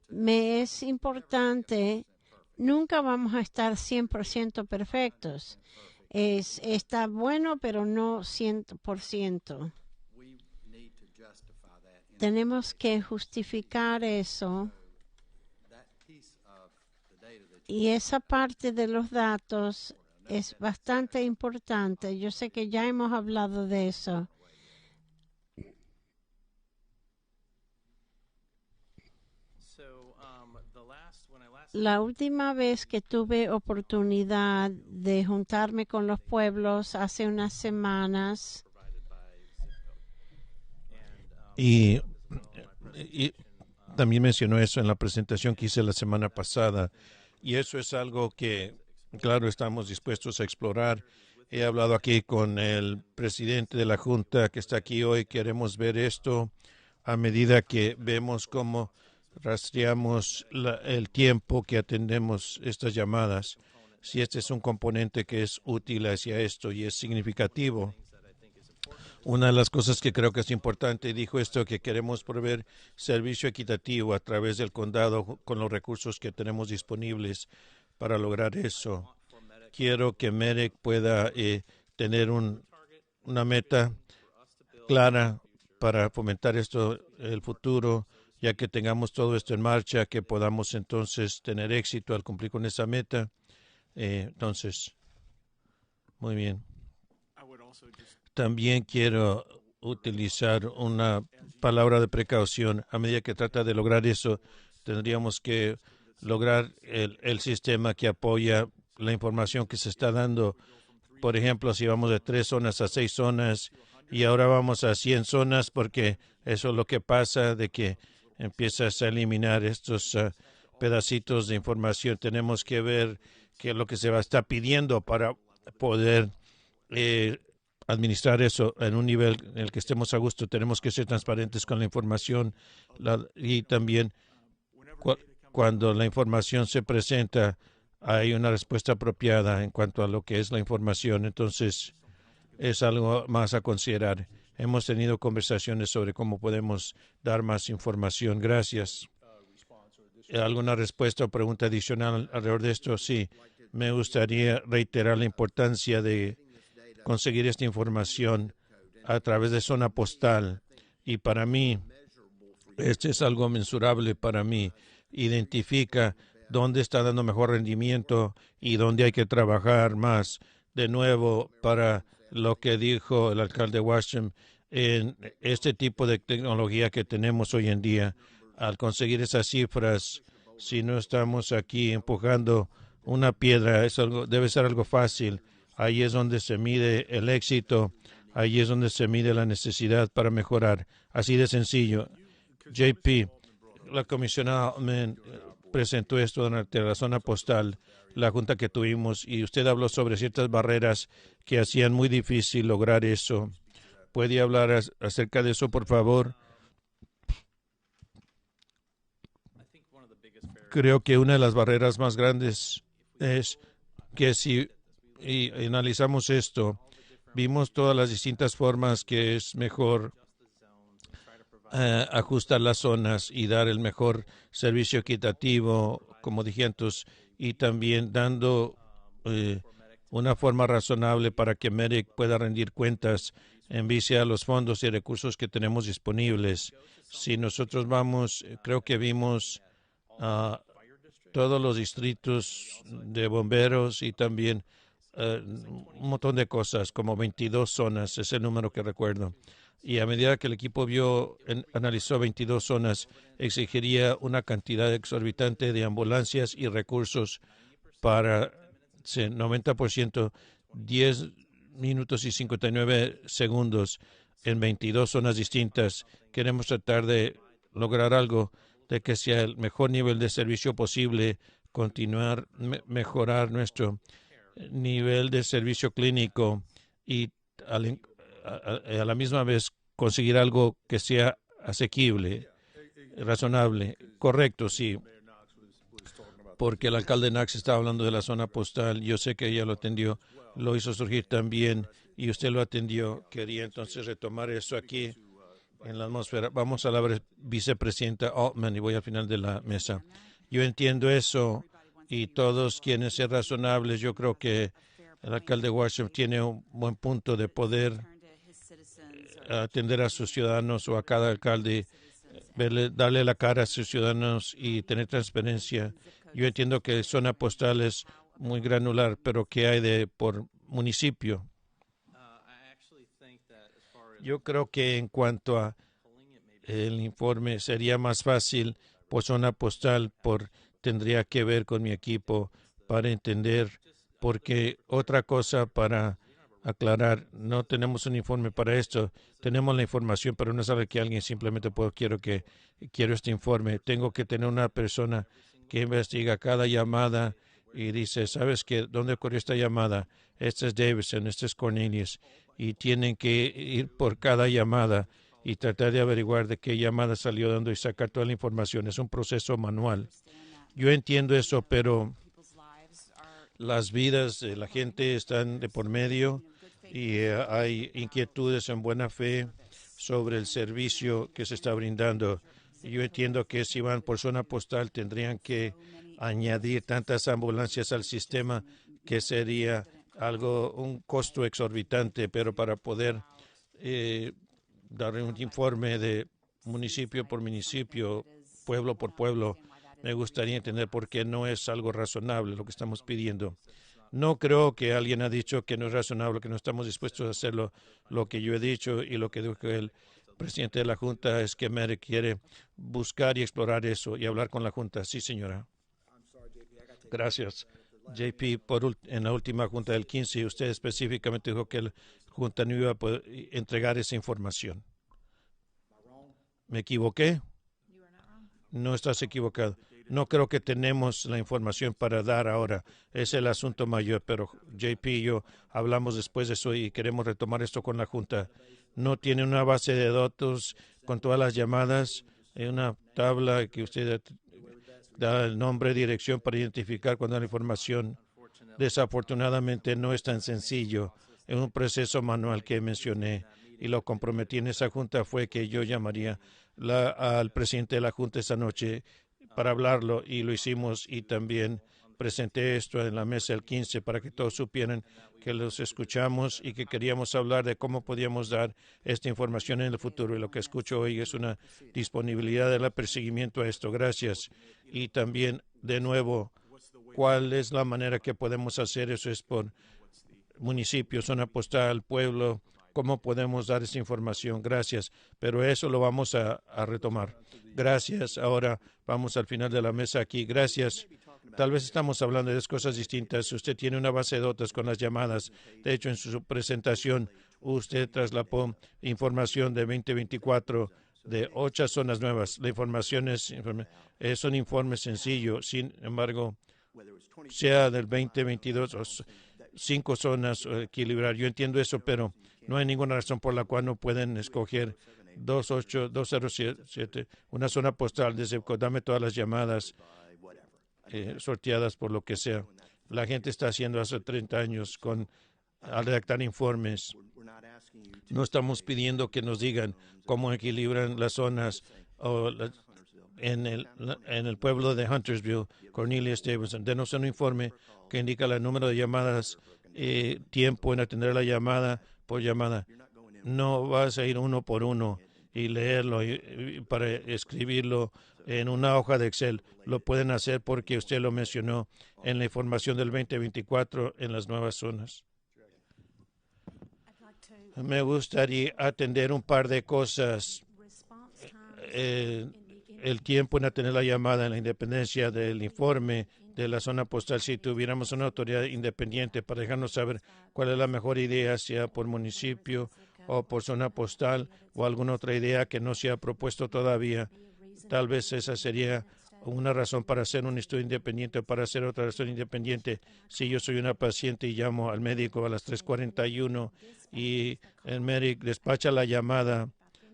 Me es importante, nunca vamos a estar 100% perfectos. Está bueno, pero no 100%. Tenemos que justificar eso. Y esa parte de los datos es bastante importante. Yo sé que ya hemos hablado de eso. La última vez que tuve oportunidad de juntarme con los pueblos hace unas semanas. Y también mencionó eso en la presentación que hice la semana pasada. Y eso es algo que, claro, estamos dispuestos a explorar. He hablado aquí con el presidente de la Junta que está aquí hoy. Queremos ver esto a medida que vemos cómo rastreamos el tiempo que atendemos estas llamadas. Si este es un componente que es útil hacia esto y es significativo. Una de las cosas que creo que es importante, dijo esto, que queremos proveer servicio equitativo a través del condado con los recursos que tenemos disponibles para lograr eso. Quiero que MEDIC pueda tener una meta clara para fomentar esto en el futuro, ya que tengamos todo esto en marcha, que podamos entonces tener éxito al cumplir con esa meta. Entonces, muy bien. También quiero utilizar una palabra de precaución. A medida que trata de lograr eso, tendríamos que lograr el sistema que apoya la información que se está dando. Por ejemplo, si vamos de 3 zonas a 6 zonas y ahora vamos a 100 zonas, porque eso es lo que pasa, de que empiezas a eliminar estos pedacitos de información. Tenemos que ver qué es lo que se va a estar pidiendo para poder administrar eso en un nivel en el que estemos a gusto. Tenemos que ser transparentes con la información y también cuando la información se presenta hay una respuesta apropiada en cuanto a lo que es la información. Entonces es algo más a considerar. hemos tenido conversaciones sobre cómo podemos dar más información. Gracias. ¿Alguna respuesta o pregunta adicional alrededor de esto? Sí, me gustaría reiterar la importancia de conseguir esta información a través de zona postal. Y para mí, este es algo mensurable para mí. Identifica dónde está dando mejor rendimiento y dónde hay que trabajar más. De nuevo, para lo que dijo el alcalde Washington, en este tipo de tecnología que tenemos hoy en día, al conseguir esas cifras, si no estamos aquí empujando una piedra, debe ser algo fácil. Ahí es donde se mide el éxito, ahí es donde se mide la necesidad para mejorar. Así de sencillo. JP, la comisionada presentó esto durante la zona postal, la junta que tuvimos, y usted habló sobre ciertas barreras que hacían muy difícil lograr eso. ¿Puede hablar acerca de eso, por favor? Creo que una de las barreras más grandes es que si analizamos esto, vimos todas las distintas formas que es mejor ajustar las zonas y dar el mejor servicio equitativo, como dije antes, y también dando una forma razonable para que MEDIC pueda rendir cuentas en base a los fondos y recursos que tenemos disponibles. Si nosotros vamos, creo que vimos todos los distritos de bomberos y también un montón de cosas, como 22 zonas, es el número que recuerdo. Y a medida que el equipo analizó 22 zonas, exigiría una cantidad exorbitante de ambulancias y recursos para 90%, 10 minutos y 59 segundos en 22 zonas distintas. Queremos tratar de lograr algo de que sea el mejor nivel de servicio posible, continuar, mejorar nuestro nivel de servicio clínico y a la misma vez conseguir algo que sea asequible, razonable. Correcto, sí. Porque el alcalde Knox estaba hablando de la zona postal. Yo sé que ella lo atendió, lo hizo surgir también y usted lo atendió. Quería entonces retomar eso aquí en la atmósfera. Vamos a la vicepresidenta Altman y voy al final de la mesa. Yo entiendo eso y todos quieren ser razonables. Yo creo que el alcalde Washington tiene un buen punto de poder atender a sus ciudadanos o a cada alcalde, darle la cara a sus ciudadanos y tener transparencia. Yo entiendo que zona postal es muy granular, pero ¿qué hay por municipio? Yo creo que en cuanto a el informe sería más fácil por zona postal, tendría que ver con mi equipo para entender, porque otra cosa para aclarar, no tenemos un informe para esto, tenemos la información, pero no es algo que alguien simplemente quiero este informe. Tengo que tener una persona que investiga cada llamada y dice, ¿sabes qué? ¿Dónde ocurrió esta llamada? Este es Davidson, este es Cornelius, y tienen que ir por cada llamada y tratar de averiguar de qué llamada salió dando y sacar toda la información. Es un proceso manual. Yo entiendo eso, pero las vidas de la gente están de por medio y hay inquietudes en buena fe sobre el servicio que se está brindando. Yo entiendo que si van por zona postal tendrían que añadir tantas ambulancias al sistema que sería un costo exorbitante, pero para poder dar un informe de municipio por municipio, pueblo por pueblo, me gustaría entender por qué no es algo razonable lo que estamos pidiendo. No creo que alguien ha dicho que no es razonable, que no estamos dispuestos a hacerlo. Lo que yo he dicho y lo que dijo el presidente de la Junta es que MEDIC quiere buscar y explorar eso y hablar con la Junta. Sí, señora. Gracias. JP, en la última Junta del 15, usted específicamente dijo que la Junta no iba a poder entregar esa información. ¿Me equivoqué? No estás equivocado. No creo que tenemos la información para dar ahora. Es el asunto mayor, pero JP y yo hablamos después de eso y queremos retomar esto con la Junta. No tiene una base de datos con todas las llamadas, una tabla que usted da el nombre, dirección para identificar cuando la información. Desafortunadamente no es tan sencillo. Es un proceso manual que mencioné y lo comprometí en esa junta fue que yo llamaría al presidente de la junta esa noche para hablarlo, y lo hicimos, y también presenté esto en la mesa el 15 para que todos supieran que los escuchamos y que queríamos hablar de cómo podíamos dar esta información en el futuro. Y lo que escucho hoy es una disponibilidad del perseguimiento a esto. Gracias. Y también, de nuevo, ¿cuál es la manera que podemos hacer eso? Es por municipios, zona postal, pueblo. ¿Cómo podemos dar esa información? Gracias. Pero eso lo vamos a retomar. Gracias. Ahora vamos al final de la mesa aquí. Gracias. Tal vez estamos hablando de dos cosas distintas. Usted tiene una base de datos con las llamadas. De hecho, en su presentación, usted trasladó información de 2024 de 8 zonas nuevas. La información es un informe sencillo. Sin embargo, sea del 2022 o 5 zonas equilibrar. Yo entiendo eso, pero no hay ninguna razón por la cual no pueden escoger 20207, una zona postal desde dame todas las llamadas sorteadas por lo que sea. La gente está haciendo hace 30 años al redactar informes. No estamos pidiendo que nos digan cómo equilibran las zonas en el pueblo de Huntersville. Cornelius Davidson, denos un informe que indica el número de llamadas, tiempo en atender la llamada por llamada. No vas a ir uno por uno y leerlo y para escribirlo en una hoja de Excel. Lo pueden hacer porque usted lo mencionó en la información del 2024 en las nuevas zonas. Me gustaría atender un par de cosas. El tiempo en atender la llamada, en la independencia del informe de la zona postal. Si tuviéramos una autoridad independiente para dejarnos saber cuál es la mejor idea, sea por municipio o por zona postal o alguna otra idea que no se ha propuesto todavía, tal vez esa sería una razón para hacer un estudio independiente o para hacer otra razón independiente. Si yo soy una paciente y llamo al médico a las 3:41 y el médico despacha la llamada,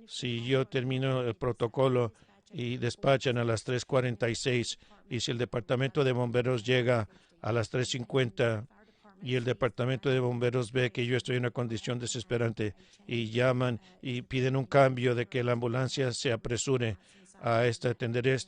si yo termino el protocolo y despachan a las 3:46 y si el departamento de bomberos llega a las 3:50 y el departamento de bomberos ve que yo estoy en una condición desesperante y llaman y piden un cambio de que la ambulancia se apresure a atender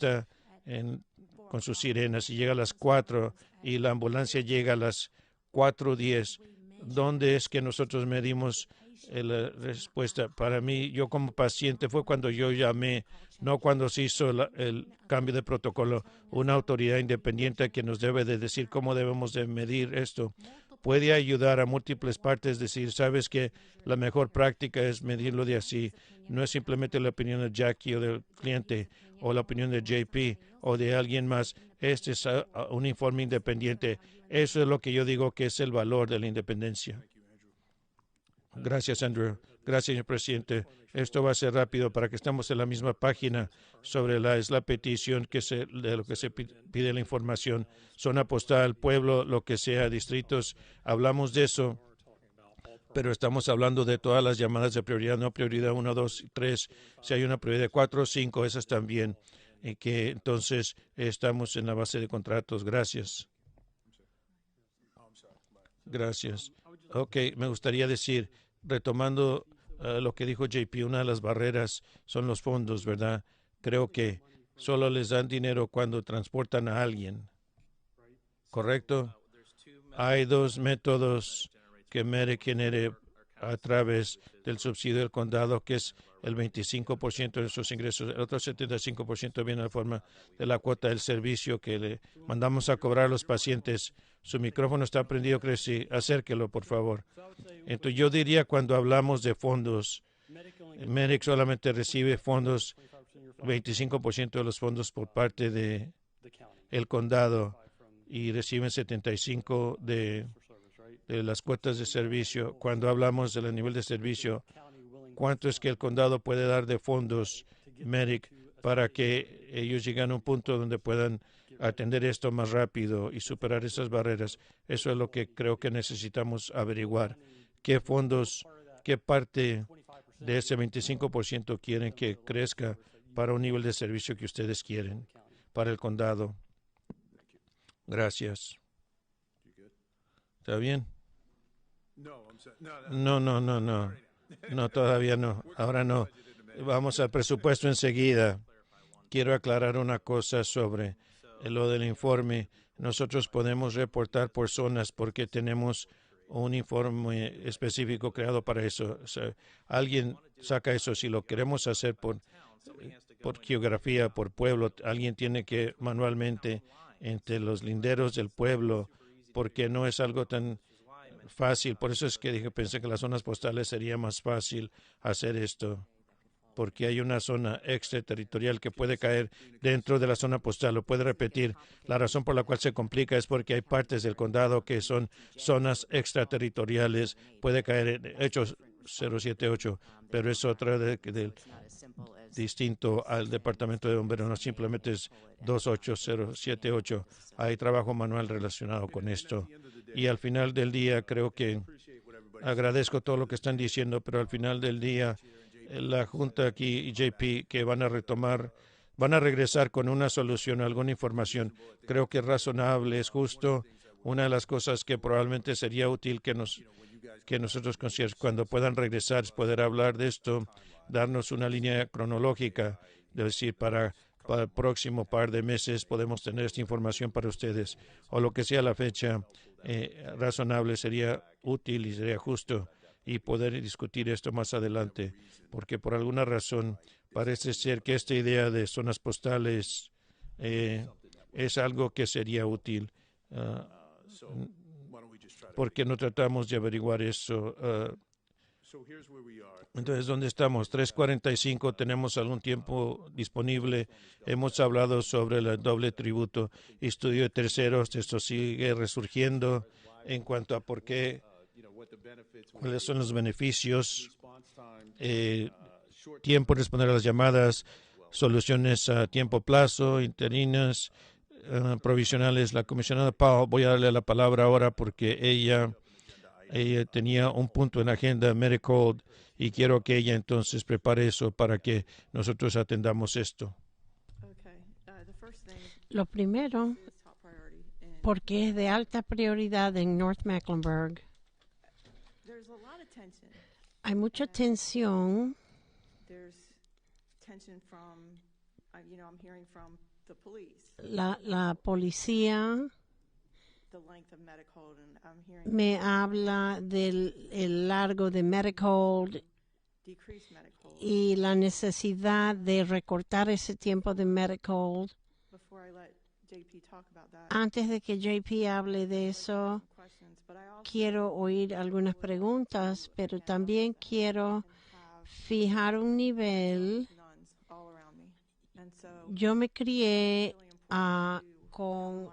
con sus sirenas, y llega a las 4 y la ambulancia llega a las 4:10, ¿dónde es que nosotros medimos la respuesta? Para mí, yo como paciente, fue cuando yo llamé, no cuando se hizo el cambio de protocolo. Una autoridad independiente que nos debe de decir cómo debemos de medir esto puede ayudar a múltiples partes a decir, sabes que la mejor práctica es medirlo de así. No es simplemente la opinión de Jackie o del cliente o la opinión de JP o de alguien más. Este es un informe independiente. Eso es lo que yo digo que es el valor de la independencia. Gracias, Andrew. Gracias, señor presidente. Esto va a ser rápido para que estemos en la misma página sobre la petición de lo que se pide la información. Zona postal, pueblo, lo que sea, distritos. Hablamos de eso, pero estamos hablando de todas las llamadas de prioridad, no prioridad 1, 2 y 3. Si hay una prioridad 4 o 5, esas también. Y que entonces estamos en la base de contratos. Gracias. Gracias. Ok, me gustaría decir, retomando lo que dijo JP, una de las barreras son los fondos, ¿verdad? Creo que solo les dan dinero cuando transportan a alguien. ¿Correcto? Hay 2 métodos que Medicaid genere a través del subsidio del condado, que es el 25% de sus ingresos. El otro 75% viene en la forma de la cuota del servicio que le mandamos a cobrar a los pacientes. Su micrófono está prendido, Cressy. Acérquelo, por favor. Entonces, yo diría cuando hablamos de fondos, Medicaid solamente recibe fondos, 25% de los fondos por parte de el condado y reciben 75% de las cuotas de servicio. Cuando hablamos del nivel de servicio, ¿cuánto es que el condado puede dar de fondos Medicaid para que ellos lleguen a un punto donde puedan atender esto más rápido y superar esas barreras? Eso es lo que creo que necesitamos averiguar. ¿Qué fondos, qué parte de ese 25% quieren que crezca para un nivel de servicio que ustedes quieren para el condado? Gracias. ¿Está bien? No. No, todavía no. Ahora no. Vamos al presupuesto enseguida. Quiero aclarar una cosa sobre lo del informe. Nosotros podemos reportar por zonas porque tenemos un informe específico creado para eso. O sea, alguien saca eso. Si lo queremos hacer por geografía, por pueblo, alguien tiene que manualmente entre los linderos del pueblo, porque no es algo tan fácil. Por eso es que pensé que las zonas postales sería más fácil hacer esto, porque hay una zona extraterritorial que puede caer dentro de la zona postal. Lo puede repetir. La razón por la cual se complica es porque hay partes del condado que son zonas extraterritoriales. Puede caer en hechos 078, pero es otra distinto al departamento de bomberos. No simplemente es 28078. Hay trabajo manual relacionado con esto. Y al final del día creo que agradezco todo lo que están diciendo, pero al final del día la Junta aquí y JP que van a regresar con una solución, alguna información. Creo que es razonable, es justo. Una de las cosas que probablemente sería útil que nosotros cuando puedan regresar es poder hablar de esto, darnos una línea cronológica, es decir, para el próximo par de meses podemos tener esta información para ustedes, o lo que sea la fecha razonable, sería útil y sería justo y poder discutir esto más adelante, porque por alguna razón parece ser que esta idea de zonas postales es algo que sería útil. ¿Por qué no tratamos de averiguar eso? Entonces, ¿dónde estamos? 3:45, tenemos algún tiempo disponible. Hemos hablado sobre el doble tributo, estudio de terceros, esto sigue resurgiendo en cuanto a por qué, cuáles son los beneficios, tiempo de responder a las llamadas, soluciones a tiempo plazo, interinas, provisionales. La comisionada Powell, voy a darle la palabra ahora porque ella tenía un punto en la agenda Medicaid y quiero que ella entonces prepare eso para que nosotros atendamos esto. Lo primero, porque es de alta prioridad en North Mecklenburg. Hay mucha tensión. La policía me habla del el largo de Medicaid y la necesidad de recortar ese tiempo de Medicaid. Antes de que JP hable de eso, quiero oír algunas preguntas, pero también quiero fijar un nivel. Yo me crié con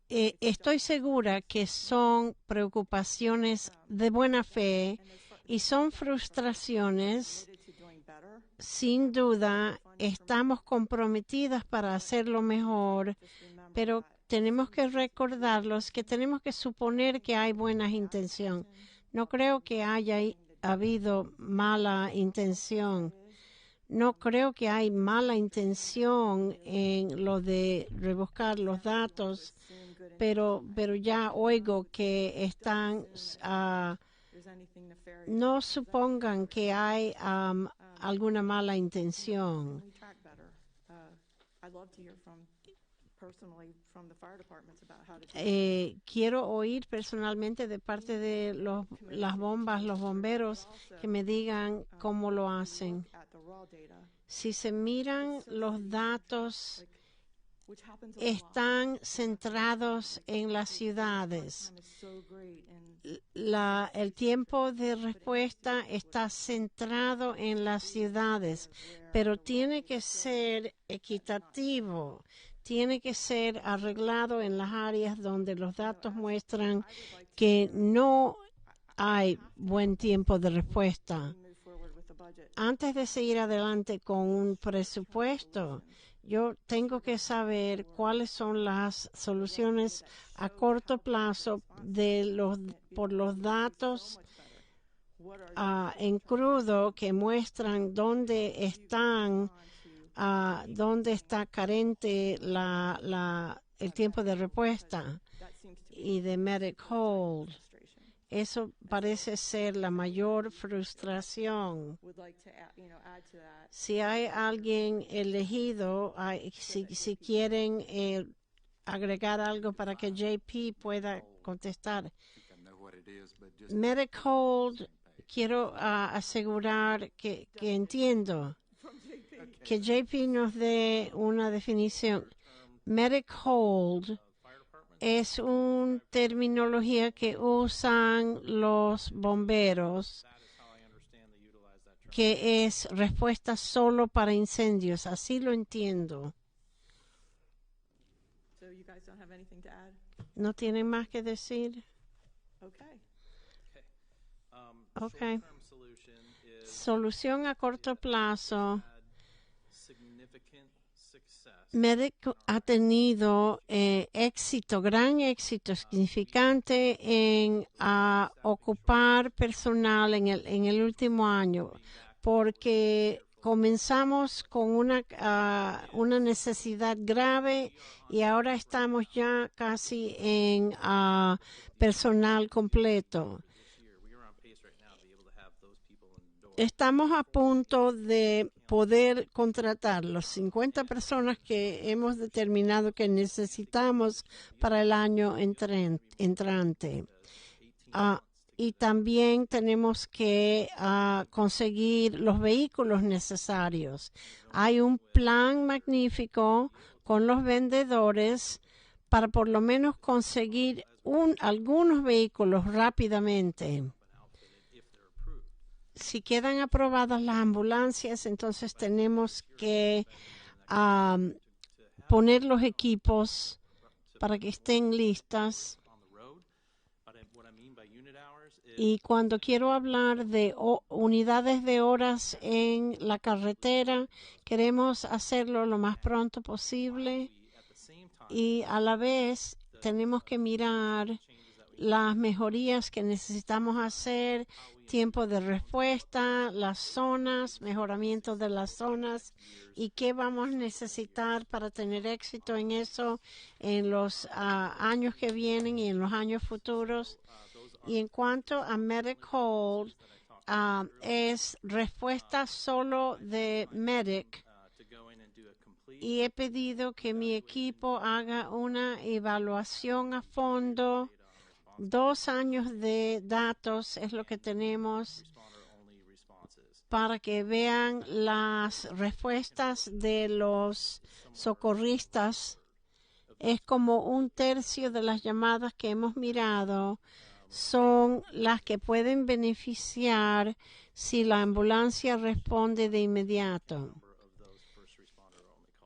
estoy segura que son preocupaciones de buena fe y son frustraciones. Sin duda, estamos comprometidas para hacerlo mejor, pero tenemos que recordarlos que tenemos que suponer que hay buenas intenciones. No creo que haya habido mala intención. No creo que hay mala intención en lo de rebuscar los datos, pero ya oigo que están, no supongan que hay alguna mala intención. Quiero oír personalmente de parte de las bombas, los bomberos, que me digan cómo lo hacen. Si se miran los datos, están centrados en las ciudades. El tiempo de respuesta está centrado en las ciudades, pero tiene que ser equitativo. Tiene que ser arreglado en las áreas donde los datos muestran que no hay buen tiempo de respuesta. Antes de seguir adelante con un presupuesto, yo tengo que saber cuáles son las soluciones a corto plazo por los datos en crudo que muestran dónde está carente el tiempo de respuesta. y de Medicaid. Eso parece ser la mayor frustración. Si hay alguien elegido, si quieren agregar algo para que JP pueda contestar. Medicaid, quiero asegurar que entiendo. Que JP nos dé una definición. Medicaid es una terminología que usan los bomberos, que es respuesta solo para incendios. Así lo entiendo. ¿No tienen más que decir? Okay. Solución a corto plazo. Medic ha tenido gran éxito significante en ocupar personal en el último año, porque comenzamos con una necesidad grave y ahora estamos ya casi en personal completo. Estamos a punto de poder contratar los 50 personas que hemos determinado que necesitamos para el año entrante. Y también tenemos que conseguir los vehículos necesarios. Hay un plan magnífico con los vendedores para por lo menos conseguir algunos vehículos rápidamente. Si quedan aprobadas las ambulancias, entonces tenemos que poner los equipos para que estén listas. Y cuando quiero hablar de unidades de horas en la carretera, queremos hacerlo lo más pronto posible. Y a la vez tenemos que mirar las mejorías que necesitamos hacer, tiempo de respuesta, las zonas, mejoramiento de las zonas y qué vamos a necesitar para tener éxito en eso en los años que vienen y en los años futuros. Y en cuanto a Medicaid, es respuesta solo de Medic. Y he pedido que mi equipo haga una evaluación a fondo. 2 años de datos es lo que tenemos para que vean las respuestas de los socorristas. Es como 1/3 de las llamadas que hemos mirado son las que pueden beneficiar si la ambulancia responde de inmediato.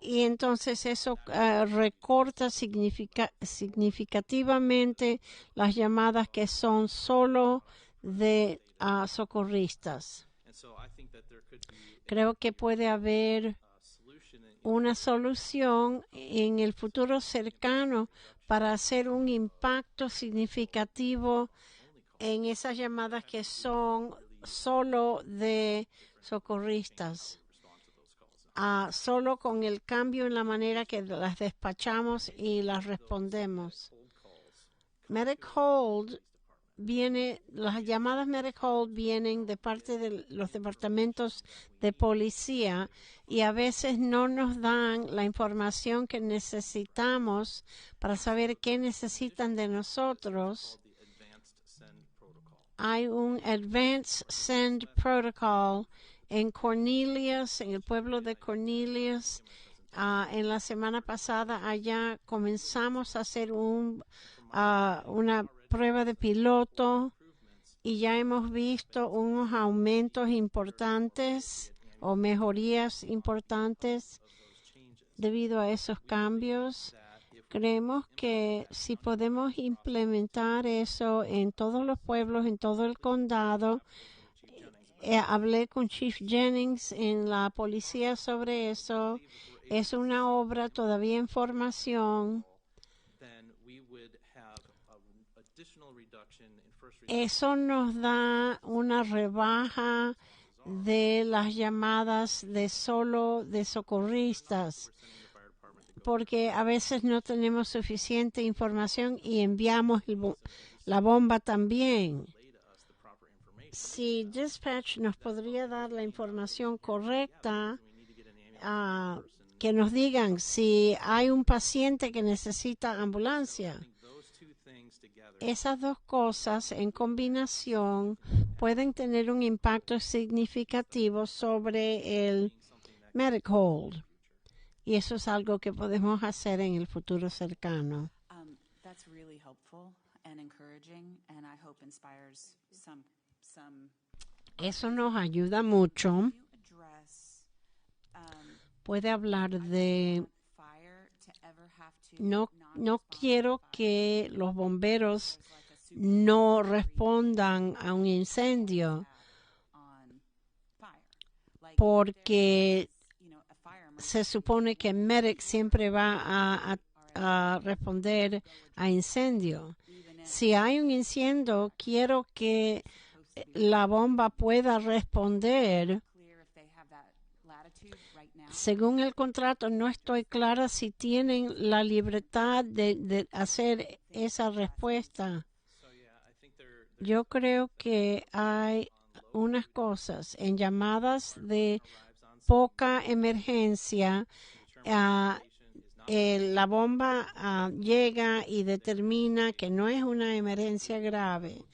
Y entonces eso recorta significativamente las llamadas que son solo de socorristas. Creo que puede haber una solución en el futuro cercano para hacer un impacto significativo en esas llamadas que son solo de socorristas. Solo con el cambio en la manera que las despachamos y las respondemos. Medicaid las llamadas Medicaid vienen de parte de los departamentos de policía y a veces no nos dan la información que necesitamos para saber qué necesitan de nosotros. Hay un Advanced Send Protocol en Cornelius, en el pueblo de Cornelius. En la semana pasada allá comenzamos a hacer una prueba de piloto y ya hemos visto unos aumentos importantes o mejorías importantes debido a esos cambios. Creemos que si podemos implementar eso en todos los pueblos, en todo el condado. Hablé con Chief Jennings en la policía sobre eso. Es una obra todavía en formación. Eso nos da una rebaja de las llamadas de solo de socorristas. porque a veces no tenemos suficiente información y enviamos la bomba también. Si Dispatch nos podría dar la información correcta, que nos digan si hay un paciente que necesita ambulancia. Esas dos cosas en combinación pueden tener un impacto significativo sobre el medic hold. Y eso es algo que podemos hacer en el futuro cercano. That's really helpful and encouraging, and I hope inspires some. Eso nos ayuda mucho. Puede hablar de no quiero que los bomberos no respondan a un incendio, porque se supone que medic siempre va a responder a incendio. Si hay un incendio, quiero que la bomba pueda responder. Según el contrato, no estoy clara si tienen la libertad de hacer esa respuesta. Yo creo que hay unas cosas en llamadas de poca emergencia. La bomba llega y determina que no es una emergencia grave.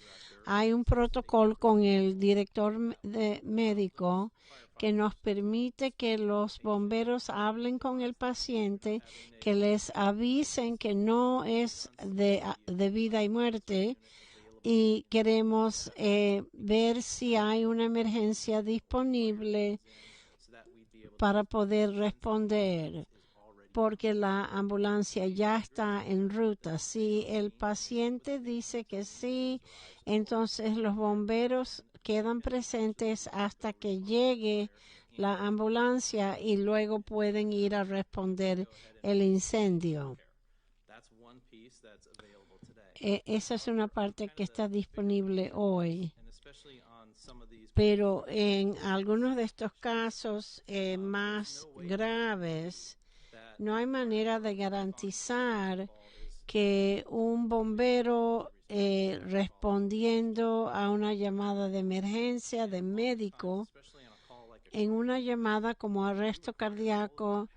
Hay un protocolo con el director médico que nos permite que los bomberos hablen con el paciente, que les avisen que no es de vida y muerte, y queremos ver si hay una emergencia disponible para poder responder, porque la ambulancia ya está en ruta. Si el paciente dice que sí, entonces los bomberos quedan presentes hasta que llegue la ambulancia y luego pueden ir a responder el incendio. Esa es una parte que está disponible hoy. Pero en algunos de estos casos más graves, no hay manera de garantizar que un bombero respondiendo a una llamada de emergencia de médico, en una llamada como arresto cardíaco,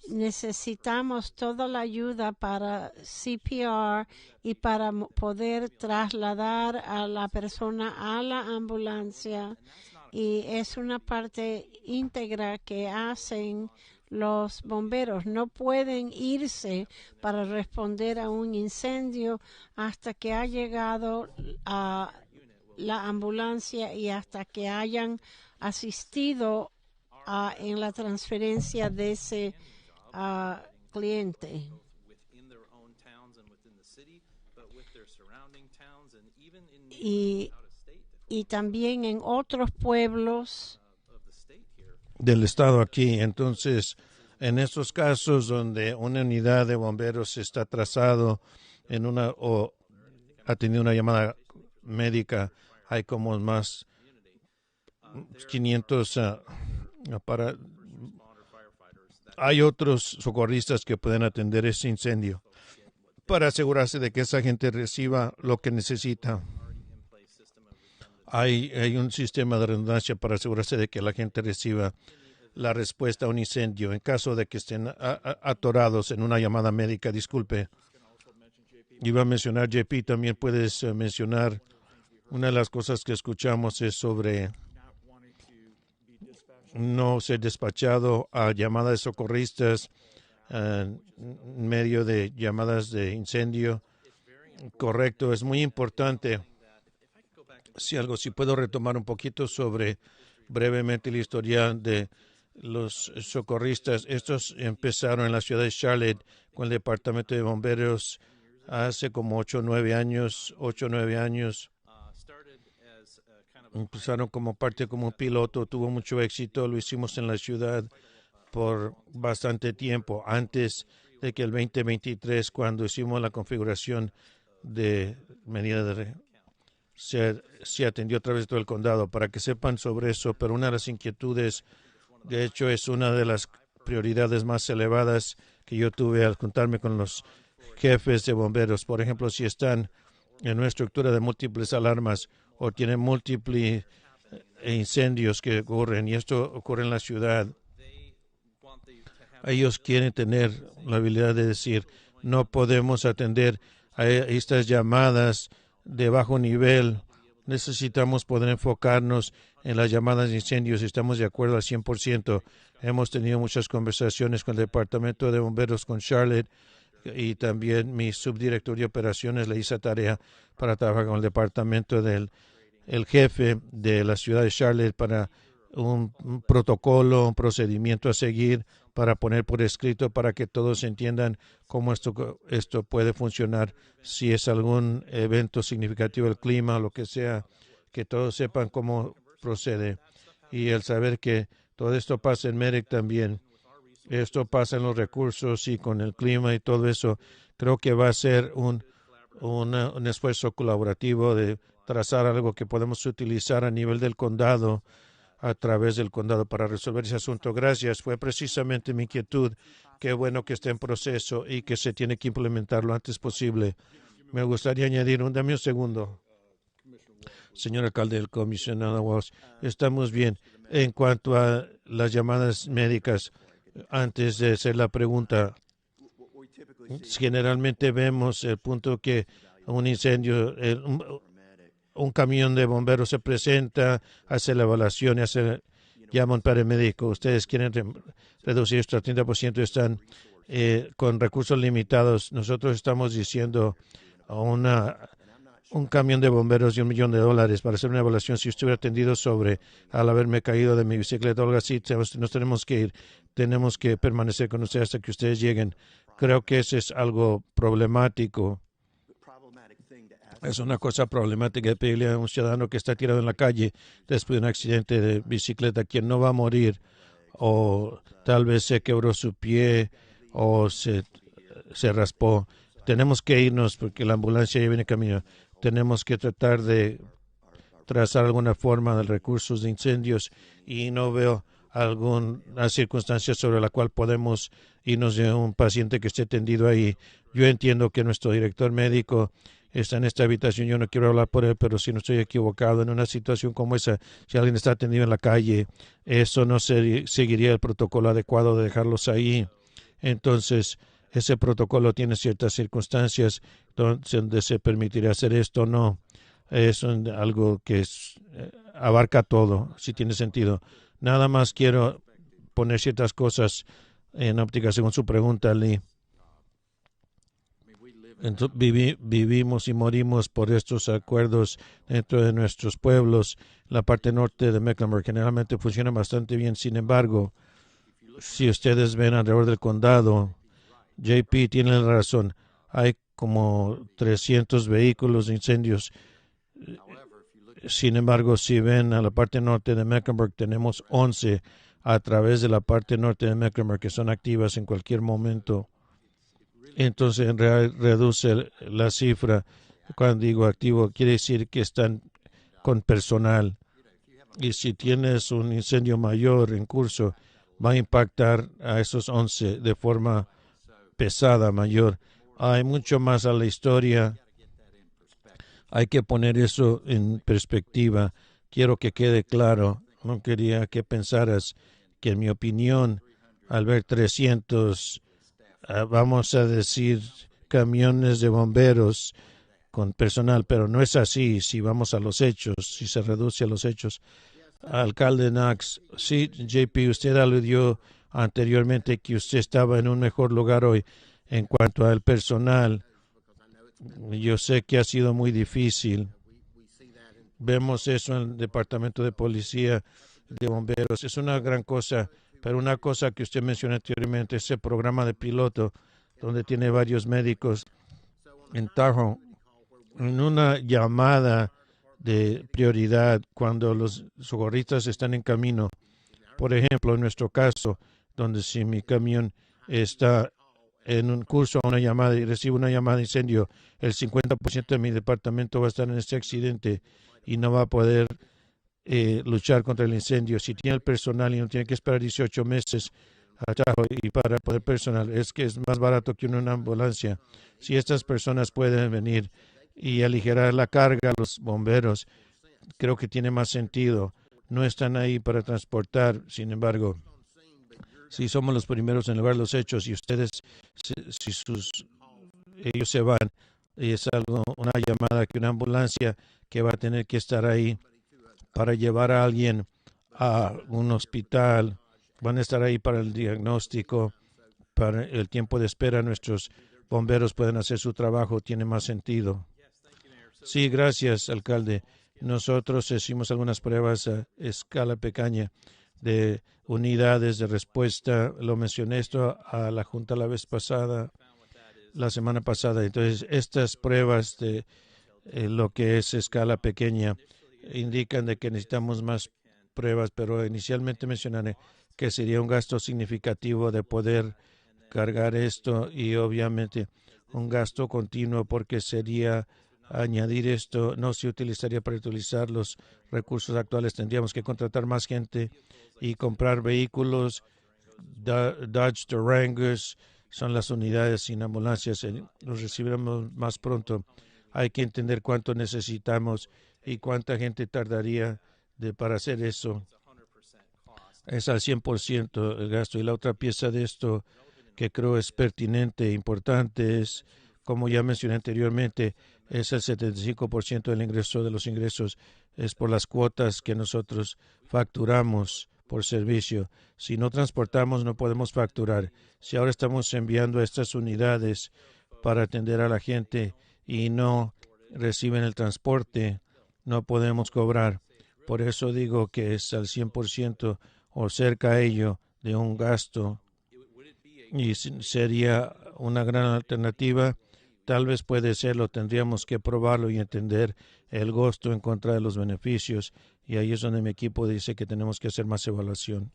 necesitamos toda la ayuda para CPR y para poder trasladar a la persona a la ambulancia, y es una parte íntegra que hacen los bomberos. No pueden irse para responder a un incendio hasta que ha llegado a la ambulancia y hasta que hayan asistido en la transferencia de ese cliente. Y también en otros pueblos del estado aquí. Entonces, en estos casos donde una unidad de bomberos está atrasado o ha tenido una llamada médica, hay como más 500 hay otros socorristas que pueden atender ese incendio para asegurarse de que esa gente reciba lo que necesita. Hay un sistema de redundancia para asegurarse de que la gente reciba la respuesta a un incendio. En caso de que estén atorados en una llamada médica, disculpe, iba a mencionar, JP, también puedes mencionar, una de las cosas que escuchamos es sobre no ser despachado a llamadas de socorristas en medio de llamadas de incendio. Correcto, es muy importante. Si puedo retomar un poquito sobre brevemente la historia de los socorristas. Estos empezaron en la ciudad de Charlotte con el departamento de bomberos hace como 8 o 9 años. Empezaron como un piloto, tuvo mucho éxito, lo hicimos en la ciudad por bastante tiempo, antes de que el 2023, cuando hicimos la configuración de medida se atendió a través de todo el condado, para que sepan sobre eso. Pero una de las inquietudes, de hecho, es una de las prioridades más elevadas que yo tuve al juntarme con los jefes de bomberos. Por ejemplo, si están en una estructura de múltiples alarmas o tienen múltiples incendios que ocurren, y esto ocurre en la ciudad, ellos quieren tener la habilidad de decir, no podemos atender a estas llamadas de bajo nivel. Necesitamos poder enfocarnos en las llamadas de incendios. Estamos de acuerdo al 100%. Hemos tenido muchas conversaciones con el Departamento de Bomberos, con Charlotte, y también mi subdirector de operaciones le hizo tarea para trabajar con el departamento del jefe de la ciudad de Charlotte para un protocolo, un procedimiento a seguir, para poner por escrito para que todos entiendan cómo esto puede funcionar si es algún evento significativo del clima o lo que sea, que todos sepan cómo procede. Y el saber que todo esto pasa en MEDEC también, esto pasa en los recursos y con el clima y todo eso, creo que va a ser un esfuerzo colaborativo de trazar algo que podemos utilizar a nivel del condado, a través del condado, para resolver ese asunto. Gracias. Fue precisamente mi inquietud. Qué bueno que esté en proceso y que se tiene que implementar lo antes posible. Me gustaría añadir dame un segundo. Señor alcalde, del comisionado Walsh, estamos bien. En cuanto a las llamadas médicas, antes de hacer la pregunta, generalmente vemos el punto que un incendio, un camión de bomberos se presenta, hace la evaluación y llama a un paramédico. Ustedes quieren reducir esto al 30%, están con recursos limitados. Nosotros estamos diciendo a un camión de bomberos y $1 millón para hacer una evaluación. Si usted hubiera atendido sobre al haberme caído de mi bicicleta o algo así, nos tenemos que ir. Tenemos que permanecer con ustedes hasta que ustedes lleguen. Creo que eso es algo problemático. Es una cosa problemática de pedirle a un ciudadano que está tirado en la calle después de un accidente de bicicleta, quien no va a morir, o tal vez se quebró su pie o se raspó. Tenemos que irnos porque la ambulancia ya viene camino. Tenemos que tratar de trazar alguna forma de recursos de incendios y no veo alguna circunstancia sobre la cual podemos irnos de un paciente que esté tendido ahí. Yo entiendo que nuestro director médico está en esta habitación, yo no quiero hablar por él, pero si no estoy equivocado, en una situación como esa, si alguien está atendido en la calle, eso no seguiría el protocolo adecuado de dejarlos ahí. Entonces, ese protocolo tiene ciertas circunstancias donde se permitiría hacer esto, no. Es algo que abarca todo, si tiene sentido. Nada más quiero poner ciertas cosas en óptica según su pregunta, Lee. Entonces, vivimos y morimos por estos acuerdos dentro de nuestros pueblos. La parte norte de Mecklenburg generalmente funciona bastante bien. Sin embargo, si ustedes ven alrededor del condado, JP tiene la razón. Hay como 300 vehículos de incendios. Sin embargo, si ven a la parte norte de Mecklenburg, tenemos 11 a través de la parte norte de Mecklenburg que son activas en cualquier momento. Entonces, en realidad, reduce la cifra. Cuando digo activo, quiere decir que están con personal. Y si tienes un incendio mayor en curso, va a impactar a esos 11 de forma pesada, mayor. Hay mucho más a la historia. Hay que poner eso en perspectiva. Quiero que quede claro. No quería que pensaras que, en mi opinión, al ver 300, vamos a decir, camiones de bomberos con personal, pero no es así. Si vamos a los hechos, si se reduce a los hechos. Alcalde Knox, sí, JP, usted aludió anteriormente que usted estaba en un mejor lugar hoy en cuanto al personal. Yo sé que ha sido muy difícil. Vemos eso en el Departamento de Policía de Bomberos. Es una gran cosa, pero una cosa que usted mencionó anteriormente, ese programa de piloto donde tiene varios médicos en Tahoe, en una llamada de prioridad cuando los socorristas están en camino. Por ejemplo, en nuestro caso, donde si mi camión está en un curso a una llamada y recibo una llamada de incendio, el 50% de mi departamento va a estar en este accidente y no va a poder luchar contra el incendio. Si tiene el personal y no tiene que esperar 18 meses, atajo y para poder personal. Es que es más barato que una ambulancia. Si estas personas pueden venir y aligerar la carga a los bomberos, creo que tiene más sentido. No están ahí para transportar, sin embargo, si somos los primeros en lograr los hechos y ustedes, ellos se van, y es algo, una llamada que una ambulancia que va a tener que estar ahí para llevar a alguien a un hospital, van a estar ahí para el diagnóstico, para el tiempo de espera. Nuestros bomberos pueden hacer su trabajo, tiene más sentido. Sí, gracias, alcalde. Nosotros hicimos algunas pruebas a escala pequeña de unidades de respuesta. Lo mencioné esto a la Junta la semana pasada. Entonces, estas pruebas de lo que es escala pequeña indican de que necesitamos más pruebas, pero inicialmente mencionaré que sería un gasto significativo de poder cargar esto y obviamente un gasto continuo porque sería añadir esto, no se utilizaría para utilizar los recursos actuales. Tendríamos que contratar más gente y comprar vehículos. Dodge Durangos son las unidades sin ambulancias. Los recibiremos más pronto. Hay que entender cuánto necesitamos y cuánta gente tardaría para hacer eso. Es al 100% el gasto. Y la otra pieza de esto que creo es pertinente e importante es, como ya mencioné anteriormente, es el 75% del ingreso de los ingresos. Es por las cuotas que nosotros facturamos por servicio. Si no transportamos, no podemos facturar. Si ahora estamos enviando estas unidades para atender a la gente y no reciben el transporte, no podemos cobrar. Por eso digo que es al 100% o cerca a ello de un gasto y sería una gran alternativa. Tal vez puede serlo, tendríamos que probarlo y entender el costo en contra de los beneficios. Y ahí es donde mi equipo dice que tenemos que hacer más evaluación.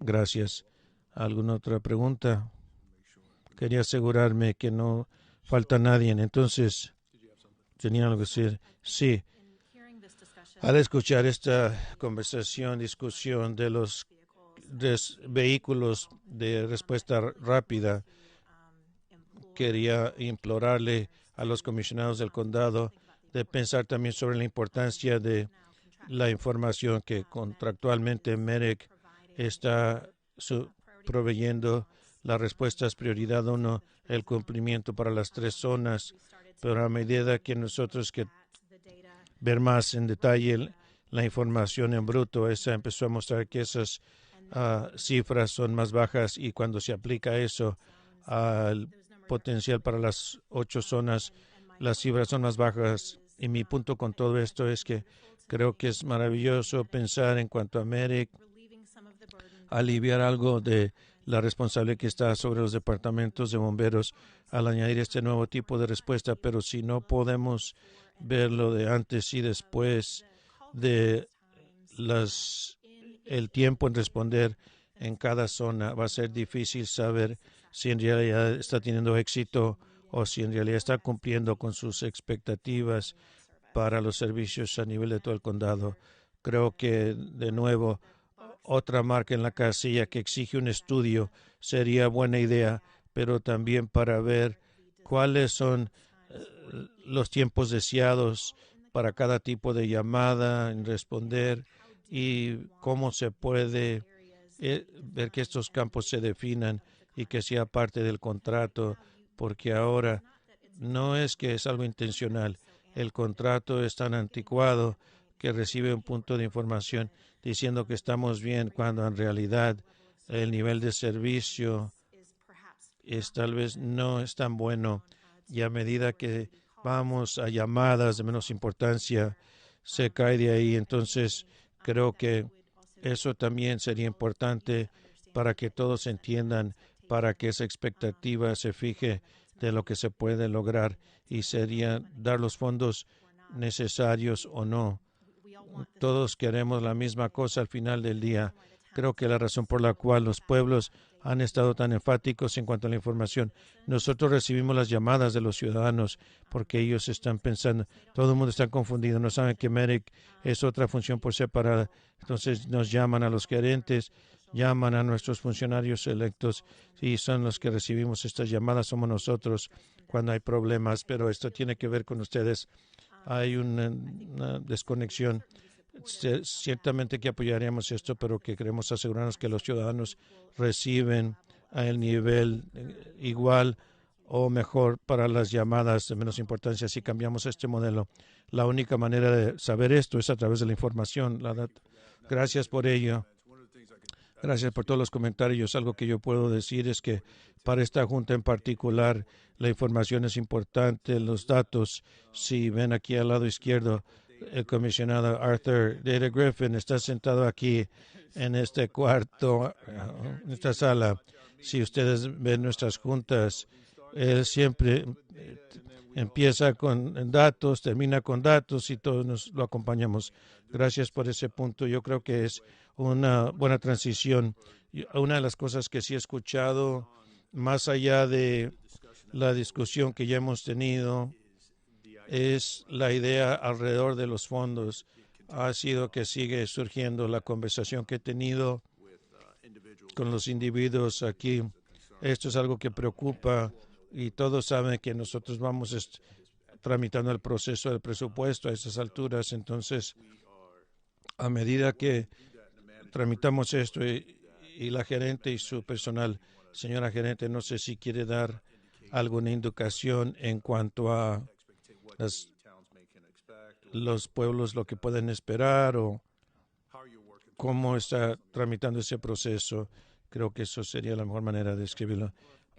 Gracias. ¿Alguna otra pregunta? Quería asegurarme que no falta nadie. Entonces, ¿tenía algo que decir? Sí. Al escuchar esta discusión de los vehículos de respuesta rápida, quería implorarle a los comisionados del condado de pensar también sobre la importancia de la información que contractualmente MEDIC está proveyendo. La respuesta es prioridad 1, el cumplimiento para las 3 zonas, pero a medida que nosotros ver más en detalle la información en bruto, esa empezó a mostrar que esas cifras son más bajas y cuando se aplica eso al potencial para las 8 zonas, las cifras son más bajas. Y mi punto con todo esto es que creo que es maravilloso pensar en cuanto a MEDIC, aliviar algo de la responsabilidad que está sobre los departamentos de bomberos al añadir este nuevo tipo de respuesta, pero si no podemos verlo de antes y después de el tiempo en responder en cada zona, va a ser difícil saber si en realidad está teniendo éxito o si en realidad está cumpliendo con sus expectativas para los servicios a nivel de todo el condado. Creo que, de nuevo, otra marca en la casilla que exige un estudio sería buena idea, pero también para ver cuáles son los tiempos deseados para cada tipo de llamada en responder y cómo se puede ver que estos campos se definan y que sea parte del contrato, porque ahora no es que es algo intencional. El contrato es tan anticuado que recibe un punto de información diciendo que estamos bien cuando en realidad el nivel de servicio tal vez no es tan bueno y a medida que vamos a llamadas de menos importancia se cae de ahí. Entonces creo que eso también sería importante para que todos entiendan, para que esa expectativa se fije de lo que se puede lograr y sería dar los fondos necesarios o no. Todos queremos la misma cosa al final del día. Creo que la razón por la cual los pueblos han estado tan enfáticos en cuanto a la información. Nosotros recibimos las llamadas de los ciudadanos porque ellos están pensando, todo el mundo está confundido, no saben que MEDIC es otra función por separada. Entonces nos llaman a los gerentes llaman a nuestros funcionarios electos y son los que recibimos estas llamadas, somos nosotros cuando hay problemas, pero esto tiene que ver con ustedes. Hay una desconexión. Ciertamente que apoyaríamos esto, pero que queremos asegurarnos que los ciudadanos reciben a el nivel igual o mejor para las llamadas de menos importancia. Si cambiamos este modelo, la única manera de saber esto es a través de la información. Gracias por ello. Gracias por todos los comentarios. Algo que yo puedo decir es que para esta junta en particular, la información es importante, los datos. Si ven aquí al lado izquierdo, el comisionado Arthur Data Griffin está sentado aquí en este cuarto, en esta sala. Si ustedes ven nuestras juntas, él siempre empieza con datos, termina con datos y todos nos lo acompañamos. Gracias por ese punto. Yo creo que es una buena transición. Una de las cosas que sí he escuchado, más allá de la discusión que ya hemos tenido, es la idea alrededor de los fondos. Ha sido que sigue surgiendo la conversación que he tenido con los individuos aquí. Esto es algo que preocupa y todos saben que nosotros vamos tramitando el proceso del presupuesto a estas alturas. Entonces, a medida que tramitamos esto y la gerente y su personal, señora gerente, no sé si quiere dar alguna indicación en cuanto a los pueblos, lo que pueden esperar o cómo está tramitando ese proceso. Creo que eso sería la mejor manera de escribirlo.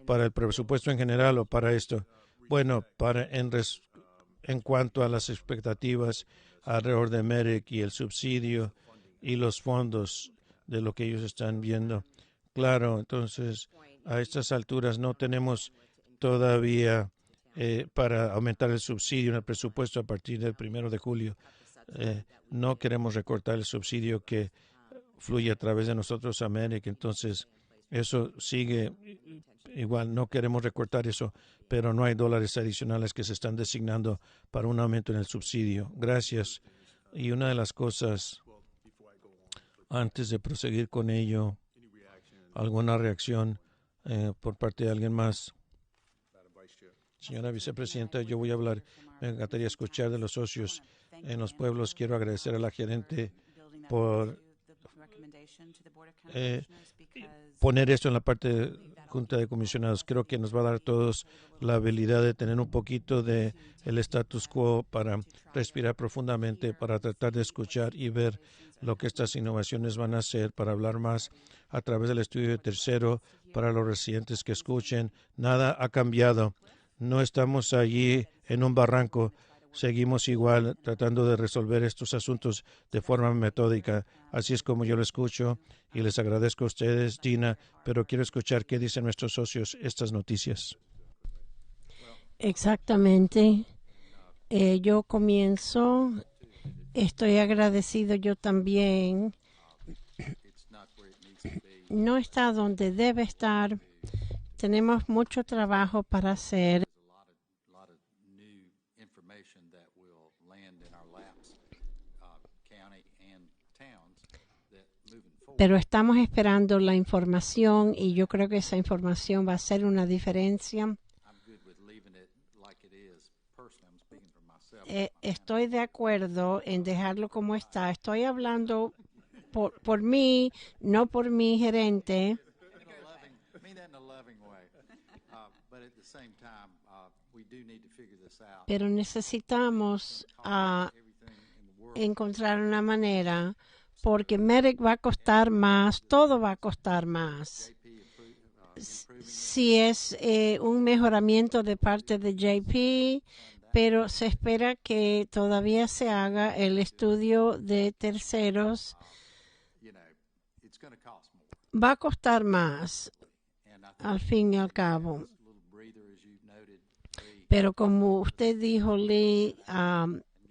Para el presupuesto en general o para esto. Bueno, en cuanto a las expectativas alrededor de MERIC y el subsidio y los fondos de lo que ellos están viendo. Claro, entonces a estas alturas no tenemos todavía para aumentar el subsidio en el presupuesto a partir del 1 de julio. No queremos recortar el subsidio que fluye a través de nosotros a MERIC, entonces eso sigue igual, no queremos recortar eso, pero no hay dólares adicionales que se están designando para un aumento en el subsidio. Gracias. Y una de las cosas, antes de proseguir con ello, alguna reacción por parte de alguien más. Señora vicepresidenta, yo voy a hablar. Me encantaría escuchar de los socios en los pueblos. Quiero agradecer a la gerente por poner esto en la parte de Junta de Comisionados. Creo que nos va a dar a todos la habilidad de tener un poquito de el status quo para respirar profundamente, para tratar de escuchar y ver lo que estas innovaciones van a hacer, para hablar más a través del estudio de tercero para los residentes que escuchen. Nada ha cambiado. No estamos allí en un barranco. Seguimos igual tratando de resolver estos asuntos de forma metódica. Así es como yo lo escucho y les agradezco a ustedes, Dina, pero quiero escuchar qué dicen nuestros socios estas noticias. Exactamente. Yo comienzo. Estoy agradecido yo también. No está donde debe estar. Tenemos mucho trabajo para hacer. Pero estamos esperando la información y yo creo que esa información va a hacer una diferencia. Estoy de acuerdo en dejarlo como está. Estoy hablando por mí, no por mi gerente. Pero necesitamos encontrar una manera, porque MERIC va a costar más, todo va a costar más. Si es un mejoramiento de parte de JP, pero se espera que todavía se haga el estudio de terceros. Va a costar más, al fin y al cabo. Pero como usted dijo, Lee,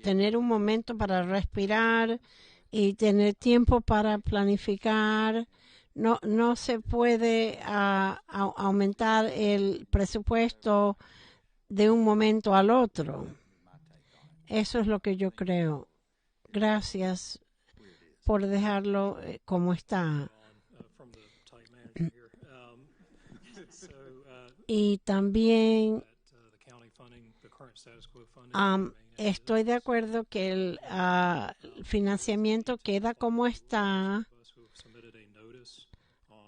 tener un momento para respirar y tener tiempo para planificar. No se puede aumentar el presupuesto de un momento al otro. Eso es lo que yo creo. Gracias por dejarlo como está. Y también estoy de acuerdo que el financiamiento queda como está.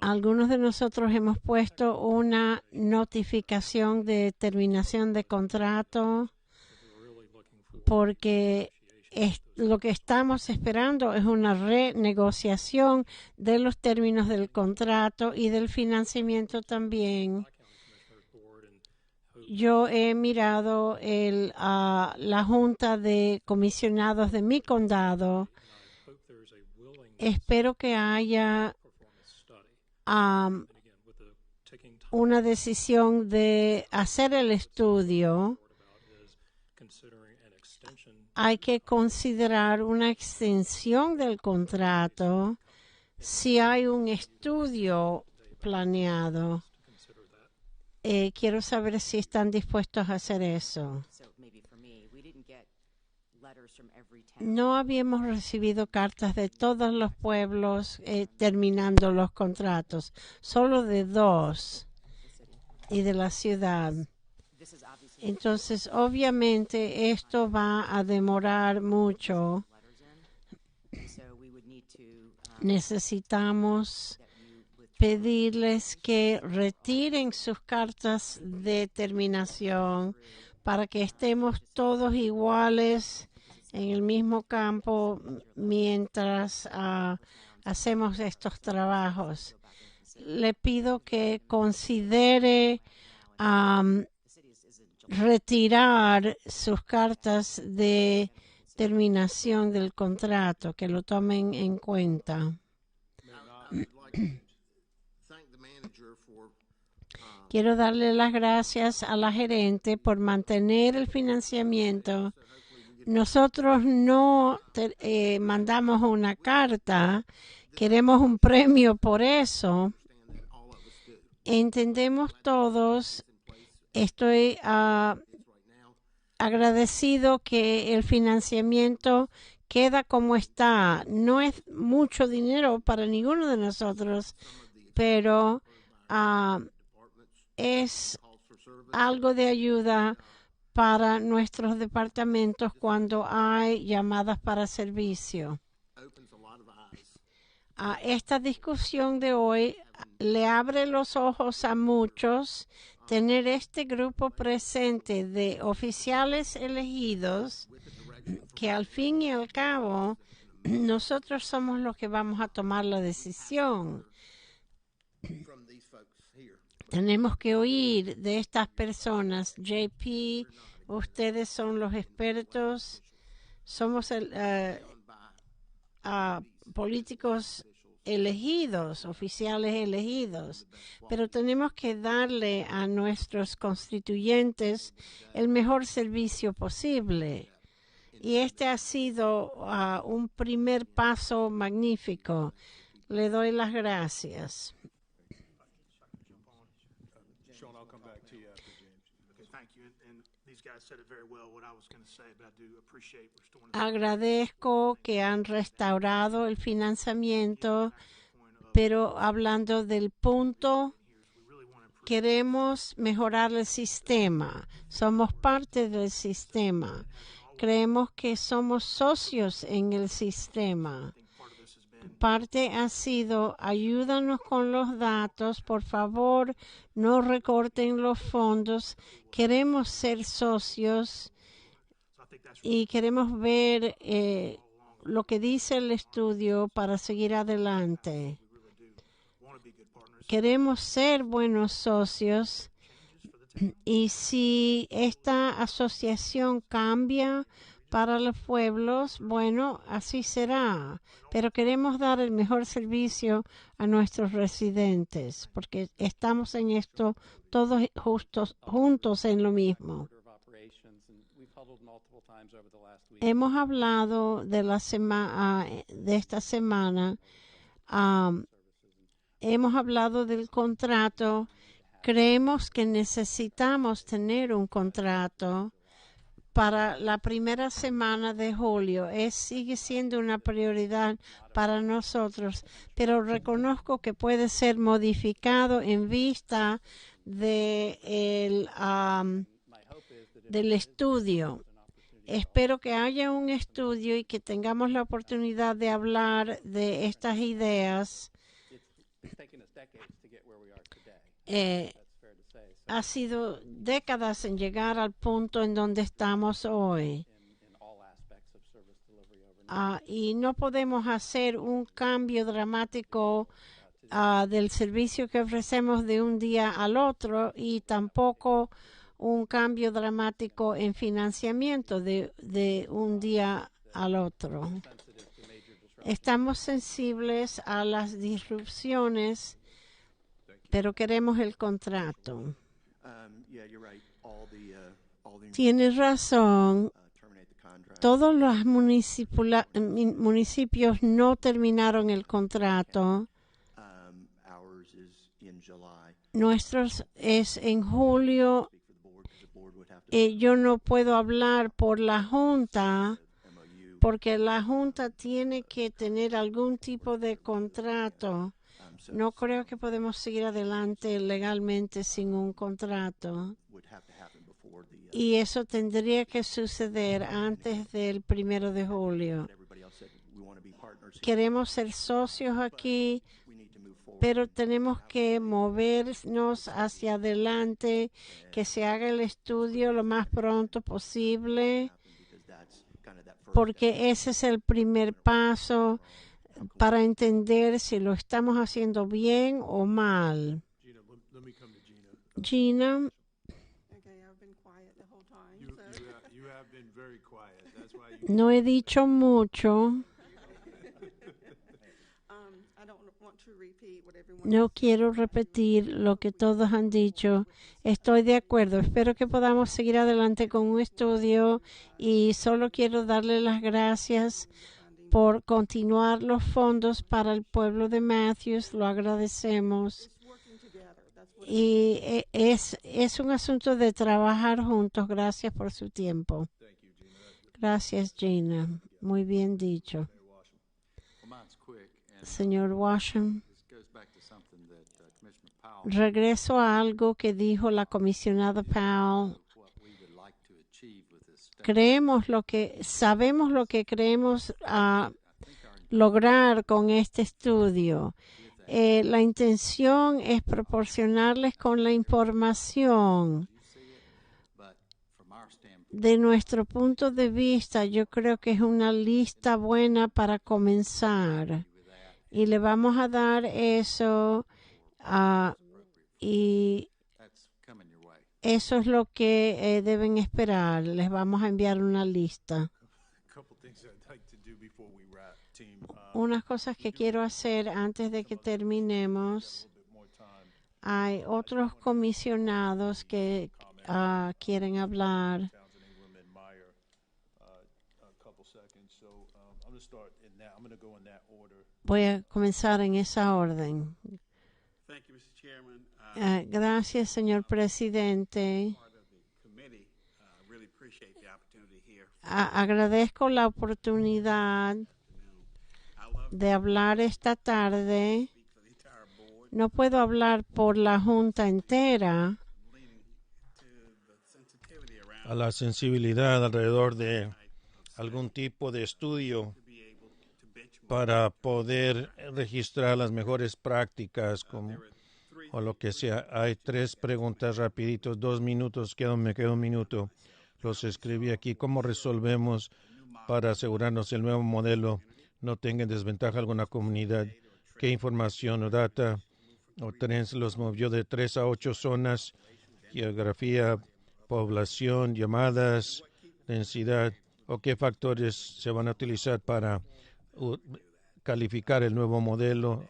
Algunos de nosotros hemos puesto una notificación de terminación de contrato porque lo que estamos esperando es una renegociación de los términos del contrato y del financiamiento también. Yo he mirado la Junta de Comisionados de mi condado. Espero que haya una decisión de hacer el estudio. Hay que considerar una extensión del contrato si hay un estudio planeado. Quiero saber si están dispuestos a hacer eso. No habíamos recibido cartas de todos los pueblos terminando los contratos, solo de 2 y de la ciudad. Entonces, obviamente, esto va a demorar mucho. Necesitamos pedirles que retiren sus cartas de terminación para que estemos todos iguales en el mismo campo mientras hacemos estos trabajos. Le pido que considere retirar sus cartas de terminación del contrato, que lo tomen en cuenta. Quiero darle las gracias a la gerente por mantener el financiamiento. Nosotros no mandamos una carta, queremos un premio por eso. Entendemos todos, estoy agradecido que el financiamiento queda como está. No es mucho dinero para ninguno de nosotros, pero es algo de ayuda para nuestros departamentos cuando hay llamadas para servicio. Esta discusión de hoy le abre los ojos a muchos. Tener este grupo presente de oficiales elegidos, que al fin y al cabo nosotros somos los que vamos a tomar la decisión. Tenemos que oír de estas personas. JP, ustedes son los expertos, somos políticos elegidos, oficiales elegidos, pero tenemos que darle a nuestros constituyentes el mejor servicio posible. Y este ha sido un primer paso magnífico. Le doy las gracias. Agradezco que han restaurado el financiamiento, pero hablando del punto, queremos mejorar el sistema. Somos parte del sistema. Creemos que somos socios en el sistema. Parte ha sido, ayúdanos con los datos, por favor, no recorten los fondos. Queremos ser socios y queremos ver lo que dice el estudio para seguir adelante. Queremos ser buenos socios y si esta asociación cambia para los pueblos, bueno, así será. Pero queremos dar el mejor servicio a nuestros residentes porque estamos en esto todos juntos en lo mismo. Hemos hablado de esta semana. Hemos hablado del contrato. Creemos que necesitamos tener un contrato para la primera semana de julio. Sigue siendo una prioridad para nosotros, pero reconozco que puede ser modificado en vista del estudio. Espero que haya un estudio y que tengamos la oportunidad de hablar de estas ideas. Ha sido décadas en llegar al punto en donde estamos hoy. Y no podemos hacer un cambio dramático del servicio que ofrecemos de un día al otro y tampoco un cambio dramático en financiamiento de un día al otro. Estamos sensibles a las disrupciones, pero queremos el contrato. Tienes razón. Todos los municipios no terminaron el contrato. Nuestros es en julio. Yo no puedo hablar por la Junta porque la Junta tiene que tener algún tipo de contrato. No creo que podemos seguir adelante legalmente sin un contrato. Y eso tendría que suceder antes del 1 de julio. Queremos ser socios aquí, pero tenemos que movernos hacia adelante, que se haga el estudio lo más pronto posible, porque ese es el primer paso para entender si lo estamos haciendo bien o mal. Gina. No he dicho mucho. No quiero repetir lo que todos han dicho. Estoy de acuerdo. Espero que podamos seguir adelante con un estudio y solo quiero darle las gracias por continuar los fondos para el pueblo de Matthews. Lo agradecemos. Y es un asunto de trabajar juntos. Gracias por su tiempo. Gracias, Gina. Muy bien dicho. Señor Washington, regreso a algo que dijo la comisionada Powell. Sabemos lo que queremos lograr con este estudio. La intención es proporcionarles con la información. De nuestro punto de vista, yo creo que es una lista buena para comenzar. Y le vamos a dar eso y eso es lo que deben esperar. Les vamos a enviar una lista. Unas cosas que quiero hacer antes de que terminemos. Hay otros comisionados que quieren hablar. Voy a comenzar en esa orden. Gracias, señor presidente. Agradezco la oportunidad de hablar esta tarde. No puedo hablar por la Junta entera. A la sensibilidad alrededor de algún tipo de estudio para poder registrar las mejores prácticas o lo que sea. Hay 3 preguntas rapiditos, 2 minutos, me queda 1 minuto. Los escribí aquí. ¿Cómo resolvemos para asegurarnos que el nuevo modelo no tenga en desventaja alguna comunidad? ¿Qué información o data o trenes los movió de 3 a 8 zonas? Geografía, población, llamadas, densidad, o qué factores se van a utilizar para calificar el nuevo modelo.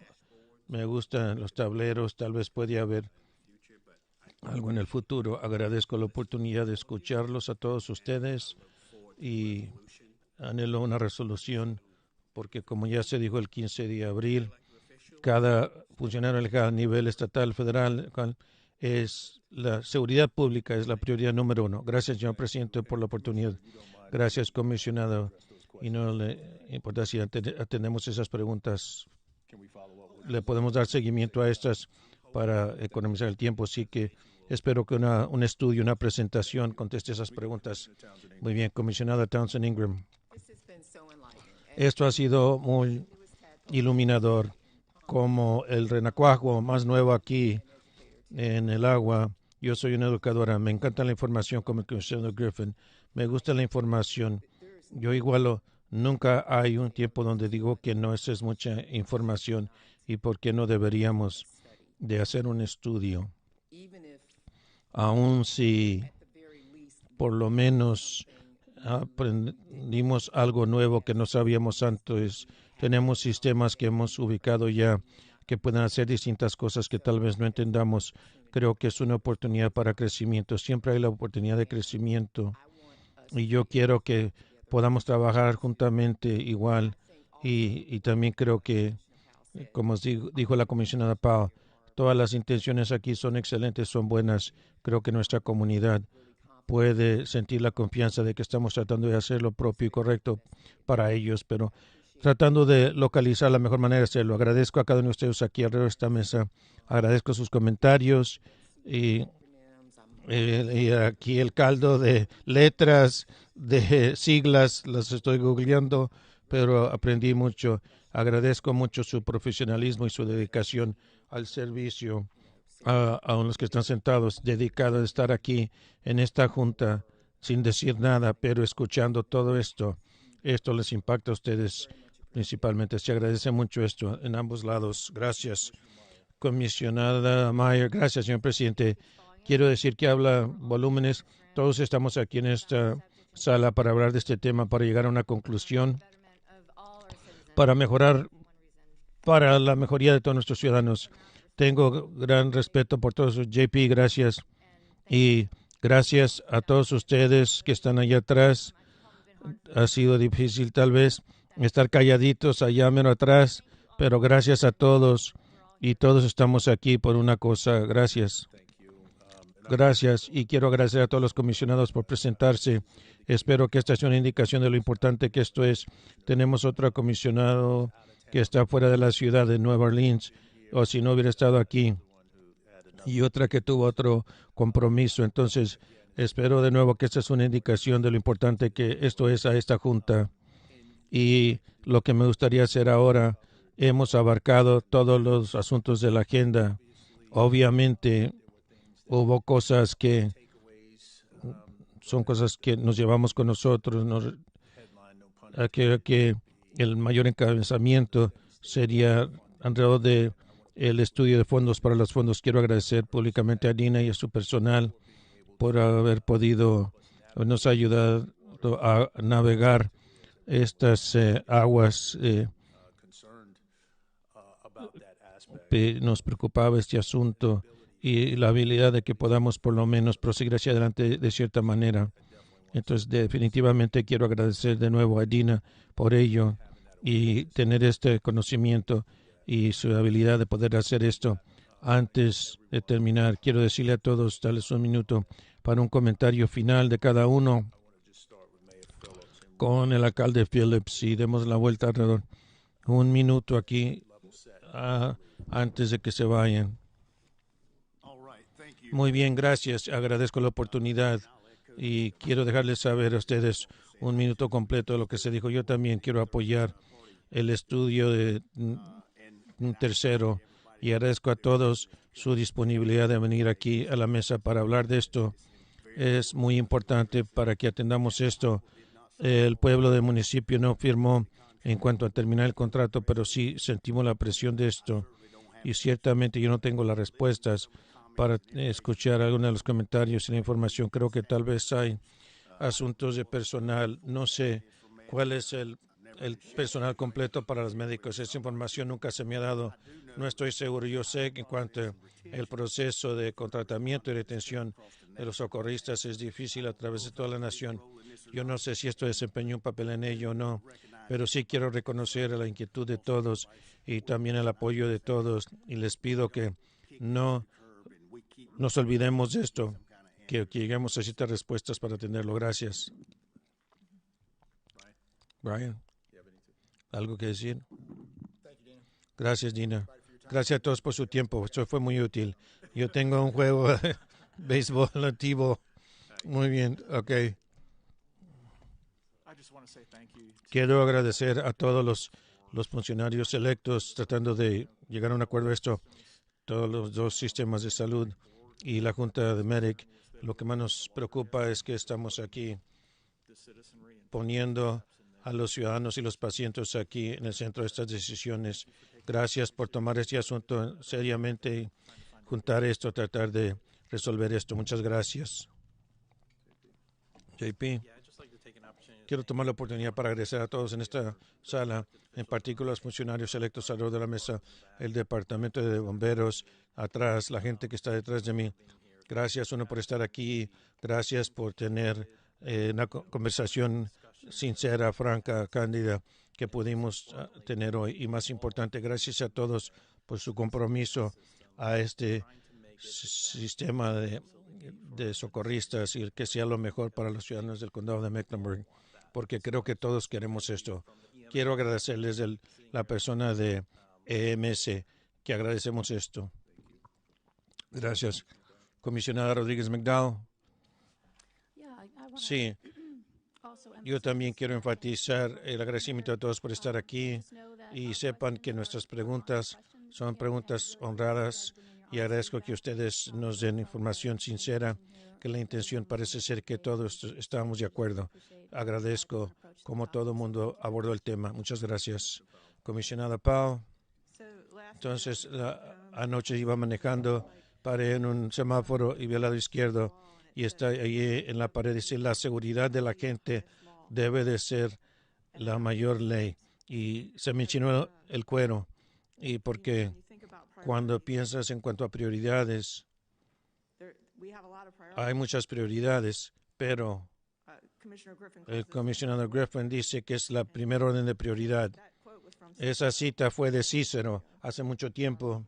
Me gustan los tableros, tal vez puede haber algo en el futuro. Agradezco la oportunidad de escucharlos a todos ustedes y anhelo una resolución porque, como ya se dijo el 15 de abril, cada funcionario de cada nivel estatal, federal, es la seguridad pública, es la prioridad número 1. Gracias, señor presidente, por la oportunidad. Gracias, comisionado. Y no le importa si atendemos esas preguntas. Le podemos dar seguimiento a estas para economizar el tiempo. Así que Espero que un estudio, una presentación conteste esas preguntas. Muy bien, comisionada Townsend Ingram. Esto ha sido muy iluminador, como el renacuajo más nuevo aquí en el agua. Yo soy una educadora, me encanta la información como el comisionado Griffin, me gusta la información. Yo igualo, nunca hay un tiempo donde digo que no, esa es mucha información y por qué no deberíamos de hacer un estudio. Aun si por lo menos aprendimos algo nuevo que no sabíamos antes, tenemos sistemas que hemos ubicado ya que pueden hacer distintas cosas que tal vez no entendamos. Creo que es una oportunidad para crecimiento. Siempre hay la oportunidad de crecimiento. Y yo quiero que podamos trabajar juntamente igual. Y también creo que, como dijo la comisionada Powell, todas las intenciones aquí son excelentes, son buenas. Creo que nuestra comunidad puede sentir la confianza de que estamos tratando de hacer lo propio y correcto para ellos, pero tratando de localizar la mejor manera de hacerlo. Agradezco a cada uno de ustedes aquí alrededor de esta mesa. Agradezco sus comentarios y aquí el caldo de letras, de siglas, las estoy googleando, pero aprendí mucho. Agradezco mucho su profesionalismo y su dedicación al servicio. A los que están sentados, dedicados a estar aquí en esta junta sin decir nada, pero escuchando todo esto. Esto les impacta a ustedes principalmente. Se agradece mucho esto en ambos lados. Gracias, comisionada Meyer. Gracias, señor presidente. Quiero decir que habla volúmenes. Todos estamos aquí en esta sala para hablar de este tema, para llegar a una conclusión, para mejorar, para la mejoría de todos nuestros ciudadanos. Tengo gran respeto por todos. JP, gracias. Y gracias a todos ustedes que están allá atrás. Ha sido difícil tal vez estar calladitos allá menos atrás, pero gracias a todos. Y todos estamos aquí por una cosa. Gracias. Gracias. Y quiero agradecer a todos los comisionados por presentarse. Espero que esta sea una indicación de lo importante que esto es. Tenemos otro comisionado que está fuera de la ciudad de Nueva Orleans, o si no hubiera estado aquí, y otra que tuvo otro compromiso. Entonces, espero de nuevo que esta es una indicación de lo importante que esto es a esta junta. Y lo que me gustaría hacer ahora, hemos abarcado todos los asuntos de la agenda. Obviamente, hubo cosas que son cosas que nos llevamos con nosotros. Que el mayor encabezamiento sería alrededor de el estudio de fondos para los fondos. Quiero agradecer públicamente a Dina y a su personal por haber podido nos ayudar a navegar estas aguas. Nos preocupaba este asunto y la habilidad de que podamos por lo menos proseguir hacia adelante de cierta manera. Entonces, definitivamente quiero agradecer de nuevo a Dina por ello y tener este conocimiento y su habilidad de poder hacer esto. Antes de terminar, quiero decirle a todos, darles un minuto para un comentario final de cada uno con el alcalde Phillips y demos la vuelta alrededor. Un minuto aquí antes de que se vayan. Muy bien, gracias. Agradezco la oportunidad y quiero dejarles saber a ustedes un minuto completo de lo que se dijo. Yo también quiero apoyar el estudio de un tercero y agradezco a todos su disponibilidad de venir aquí a la mesa para hablar de esto. Es muy importante para que atendamos esto. El pueblo del municipio no firmó en cuanto a terminar el contrato, pero sí sentimos la presión de esto y ciertamente yo no tengo las respuestas para escuchar algunos de los comentarios y la información. Creo que tal vez hay asuntos de personal. No sé cuál es el personal completo para los médicos. Esa información nunca se me ha dado. No estoy seguro. Yo sé que en cuanto al proceso de contratamiento y retención de los socorristas es difícil a través de toda la nación. Yo no sé si esto desempeñó un papel en ello o no, pero sí quiero reconocer la inquietud de todos y también el apoyo de todos. Y les pido que no nos olvidemos de esto, que lleguemos a ciertas respuestas para atenderlo. Gracias. Brian, ¿algo que decir? Gracias, Dina. Gracias a todos por su tiempo. Esto fue muy útil. Yo tengo un juego béisbol nativo. Muy bien, ok. Quiero agradecer a todos los funcionarios electos tratando de llegar a un acuerdo a esto, todos los dos sistemas de salud y la Junta de Medic. Lo que más nos preocupa es que estamos aquí poniendo a los ciudadanos y los pacientes aquí en el centro de estas decisiones. Gracias por tomar este asunto seriamente y juntar esto, tratar de resolver esto. Muchas gracias. JP, quiero tomar la oportunidad para agradecer a todos en esta sala, en particular los funcionarios electos alrededor de la mesa, el departamento de bomberos, atrás, la gente que está detrás de mí. Gracias, uno, por estar aquí. Gracias por tener una conversación sincera, franca, cándida que pudimos tener hoy. Y más importante, gracias a todos por su compromiso a este sistema de socorristas y que sea lo mejor para los ciudadanos del condado de Mecklenburg, porque creo que todos queremos esto. Quiero agradecerles la persona de EMS, que agradecemos esto. Gracias. Comisionada Rodríguez McDowell. Sí, yo también quiero enfatizar el agradecimiento a todos por estar aquí y sepan que nuestras preguntas son preguntas honradas y agradezco que ustedes nos den información sincera, que la intención parece ser que todos estamos de acuerdo. Agradezco cómo todo el mundo abordó el tema. Muchas gracias. Comisionada Powell. Entonces, anoche iba manejando, paré en un semáforo y vi al lado izquierdo y está ahí en la pared, dice, la seguridad de la gente debe de ser la mayor ley. Y se mencionó el cuero. Y porque cuando piensas en cuanto a prioridades, hay muchas prioridades, pero el comisionado Griffin dice que es la primera orden de prioridad. Esa cita fue de Cícero hace mucho tiempo,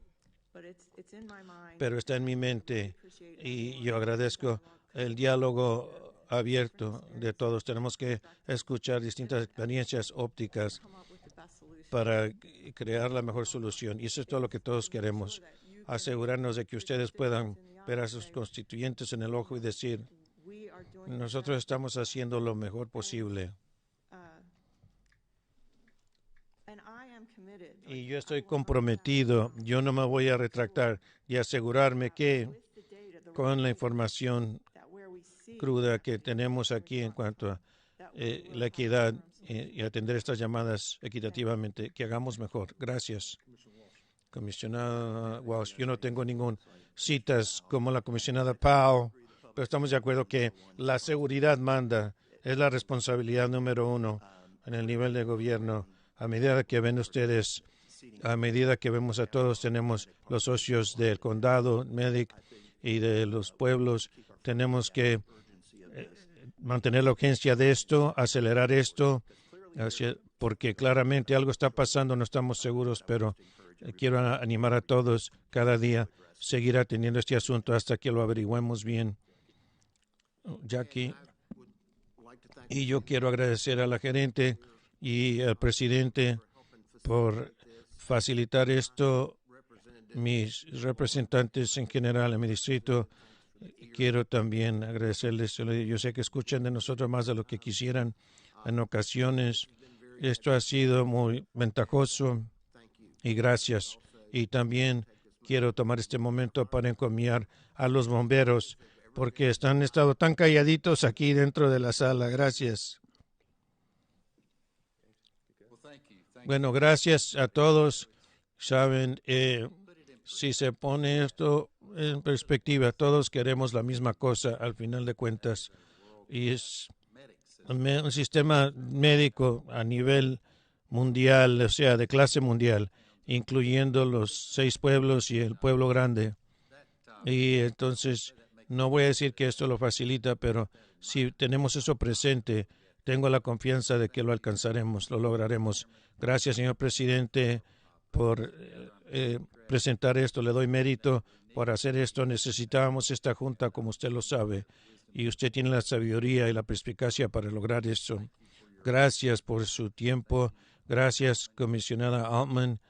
pero está en mi mente y yo agradezco el diálogo abierto de todos. Tenemos que escuchar distintas experiencias ópticas para crear la mejor solución. Y eso es todo lo que todos queremos. Asegurarnos de que ustedes puedan ver a sus constituyentes en el ojo y decir, nosotros estamos haciendo lo mejor posible. Y yo estoy comprometido, yo no me voy a retractar y asegurarme que con la información cruda que tenemos aquí en cuanto a la equidad y atender estas llamadas equitativamente, que hagamos mejor. Gracias. Comisionada Walsh, yo no tengo ninguna citas como la comisionada Powell, pero estamos de acuerdo que la seguridad manda, es la responsabilidad número uno en el nivel de gobierno. A medida que ven ustedes, a medida que vemos a todos, tenemos los socios del condado, Medic y de los pueblos, tenemos que mantener la urgencia de esto, acelerar esto, porque claramente algo está pasando, no estamos seguros, pero quiero animar a todos cada día seguir atendiendo este asunto hasta que lo averigüemos bien. Jackie, y yo quiero agradecer a la gerente y al presidente por facilitar esto, mis representantes en general en mi distrito. Quiero también agradecerles. Yo sé que escuchan de nosotros más de lo que quisieran en ocasiones. Esto ha sido muy ventajoso y gracias. Y también quiero tomar este momento para encomiar a los bomberos porque han estado tan calladitos aquí dentro de la sala. Gracias. Bueno, gracias a todos. Saben, si se pone esto en perspectiva, todos queremos la misma cosa al final de cuentas. Y es un sistema médico a nivel mundial, o sea, de clase mundial, incluyendo los 6 pueblos y el pueblo grande. Y entonces, no voy a decir que esto lo facilita, pero si tenemos eso presente, tengo la confianza de que lo alcanzaremos, lo lograremos. Gracias, señor presidente, por presentar esto. Le doy mérito por hacer esto. Necesitábamos esta junta, como usted lo sabe, y usted tiene la sabiduría y la perspicacia para lograr eso. Gracias por su tiempo. Gracias, comisionada Altman,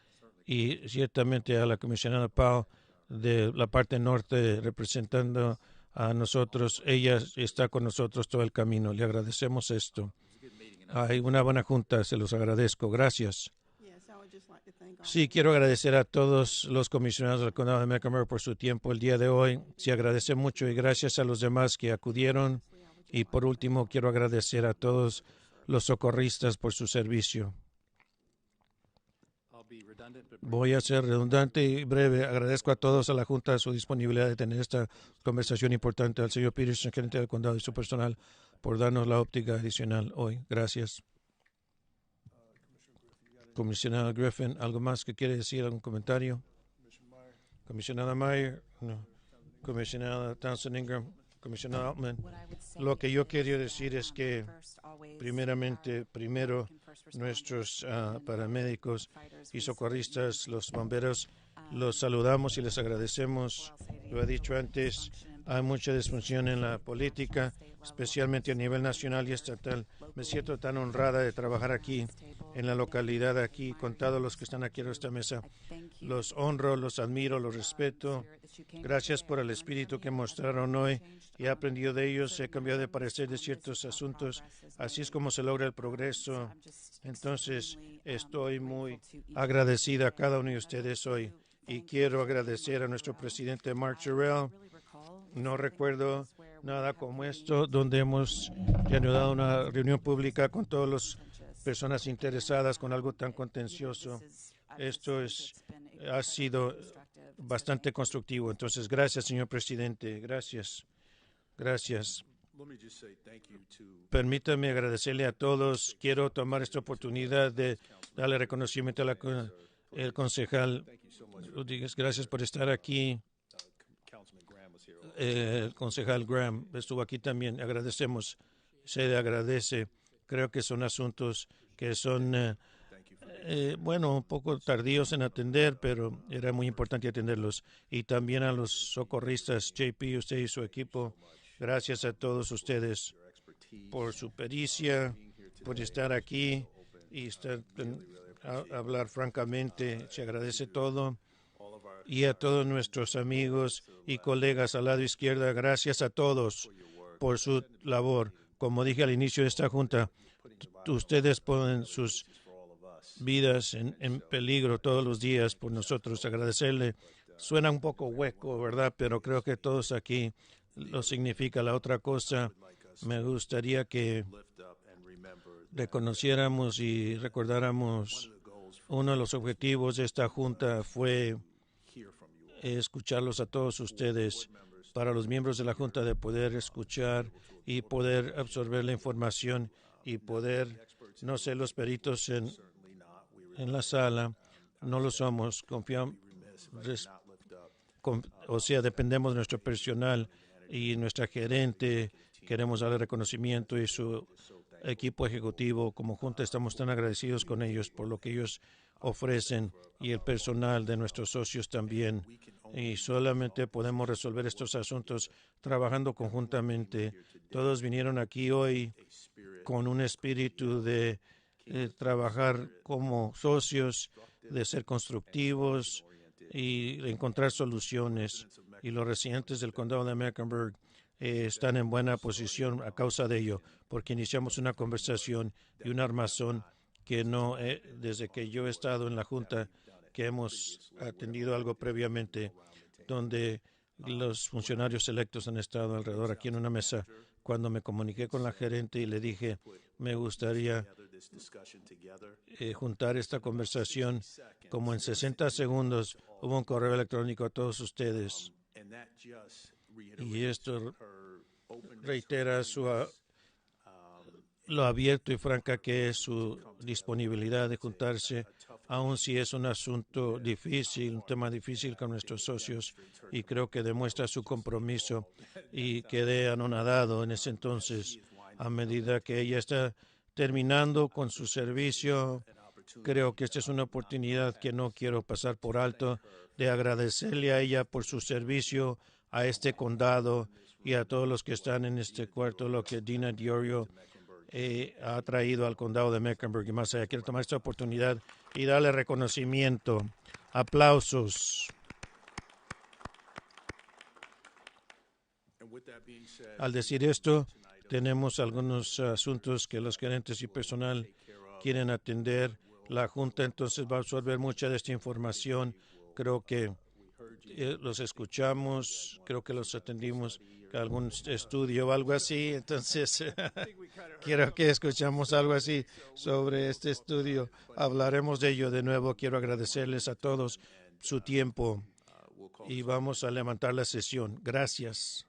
y ciertamente a la comisionada Powell de la parte norte, representando a nosotros. Ella está con nosotros todo el camino. Le agradecemos esto. Hay una buena junta, se los agradezco. Gracias. Sí, quiero agradecer a todos los comisionados del condado de Mecklenburg por su tiempo el día de hoy. Se agradece mucho y gracias a los demás que acudieron. Y por último, quiero agradecer a todos los socorristas por su servicio. Voy a ser redundante y breve. Agradezco a todos a la Junta su disponibilidad de tener esta conversación importante. Al señor Peterson, gerente del condado y su personal, por darnos la óptica adicional hoy. Gracias. Comisionado Griffin, ¿algo más que quiere decir? ¿Algún comentario? Comisionada Meyer, no. Comisionada Townsend Ingram, comisionada Altman. Lo que yo quería decir es que primero nuestros paramédicos y socorristas, los bomberos, los saludamos y les agradecemos. Lo he dicho antes, hay mucha disfunción en la política, especialmente a nivel nacional y estatal. Me siento tan honrada de trabajar aquí, en la localidad aquí, con todos los que están aquí en esta mesa. Los honro, los admiro, los respeto. Gracias por el espíritu que mostraron hoy. He aprendido de ellos, he cambiado de parecer de ciertos asuntos. Así es como se logra el progreso. Entonces, estoy muy agradecida a cada uno de ustedes hoy. Y quiero agradecer a nuestro presidente Mark Terrell. No recuerdo nada como esto, donde hemos reanudado una reunión pública con todas las personas interesadas con algo tan contencioso. Esto ha sido bastante constructivo. Entonces, gracias, señor presidente. Gracias. Gracias. Permítame agradecerle a todos. Quiero tomar esta oportunidad de darle reconocimiento al concejal Rodríguez. Gracias por estar aquí. El concejal Graham estuvo aquí también. Agradecemos. Se le agradece. Creo que son asuntos que son, un poco tardíos en atender, pero era muy importante atenderlos. Y también a los socorristas, JP, usted y su equipo. Gracias a todos ustedes por su pericia, por estar aquí y hablar francamente. Se agradece todo. Y a todos nuestros amigos y colegas al lado izquierdo, gracias a todos por su labor. Como dije al inicio de esta junta, ustedes ponen sus vidas en peligro todos los días por nosotros. Agradecerle. Suena un poco hueco, ¿verdad? Pero creo que todos aquí lo significa. La otra cosa, me gustaría que reconociéramos y recordáramos uno de los objetivos de esta junta fue escucharlos a todos ustedes, para los miembros de la Junta de poder escuchar y poder absorber la información y poder, no ser los peritos en la sala, no lo somos, dependemos de nuestro personal y nuestra gerente, queremos darle reconocimiento y su equipo ejecutivo. Como Junta estamos tan agradecidos con ellos por lo que ellos ofrecen y el personal de nuestros socios también. Y solamente podemos resolver estos asuntos trabajando conjuntamente. Todos vinieron aquí hoy con un espíritu de trabajar como socios, de ser constructivos y de encontrar soluciones. Y los residentes del condado de Mecklenburg están en buena posición a causa de ello, porque iniciamos una conversación y un armazón que no, desde que yo he estado en la Junta, que hemos atendido algo previamente, donde los funcionarios electos han estado alrededor aquí en una mesa. Cuando me comuniqué con la gerente y le dije, me gustaría juntar esta conversación, como en 60 segundos hubo un correo electrónico a todos ustedes. Y esto reitera lo abierto y franca que es su disponibilidad de juntarse, aun si es un asunto difícil, un tema difícil con nuestros socios, y creo que demuestra su compromiso. Y quedé anonadado en ese entonces, a medida que ella está terminando con su servicio. Creo que esta es una oportunidad que no quiero pasar por alto, de agradecerle a ella por su servicio a este condado y a todos los que están en este cuarto, lo que Dina Diorio ha traído al condado de Mecklenburg y más allá. Quiero tomar esta oportunidad y darle reconocimiento. Aplausos. Al decir esto, tenemos algunos asuntos que los gerentes y personal quieren atender. La Junta entonces va a absorber mucha de esta información. Creo que los escuchamos, creo que los atendimos a algún estudio o algo así. Entonces, quiero que escuchamos algo así sobre este estudio. Hablaremos de ello de nuevo. Quiero agradecerles a todos su tiempo y vamos a levantar la sesión. Gracias.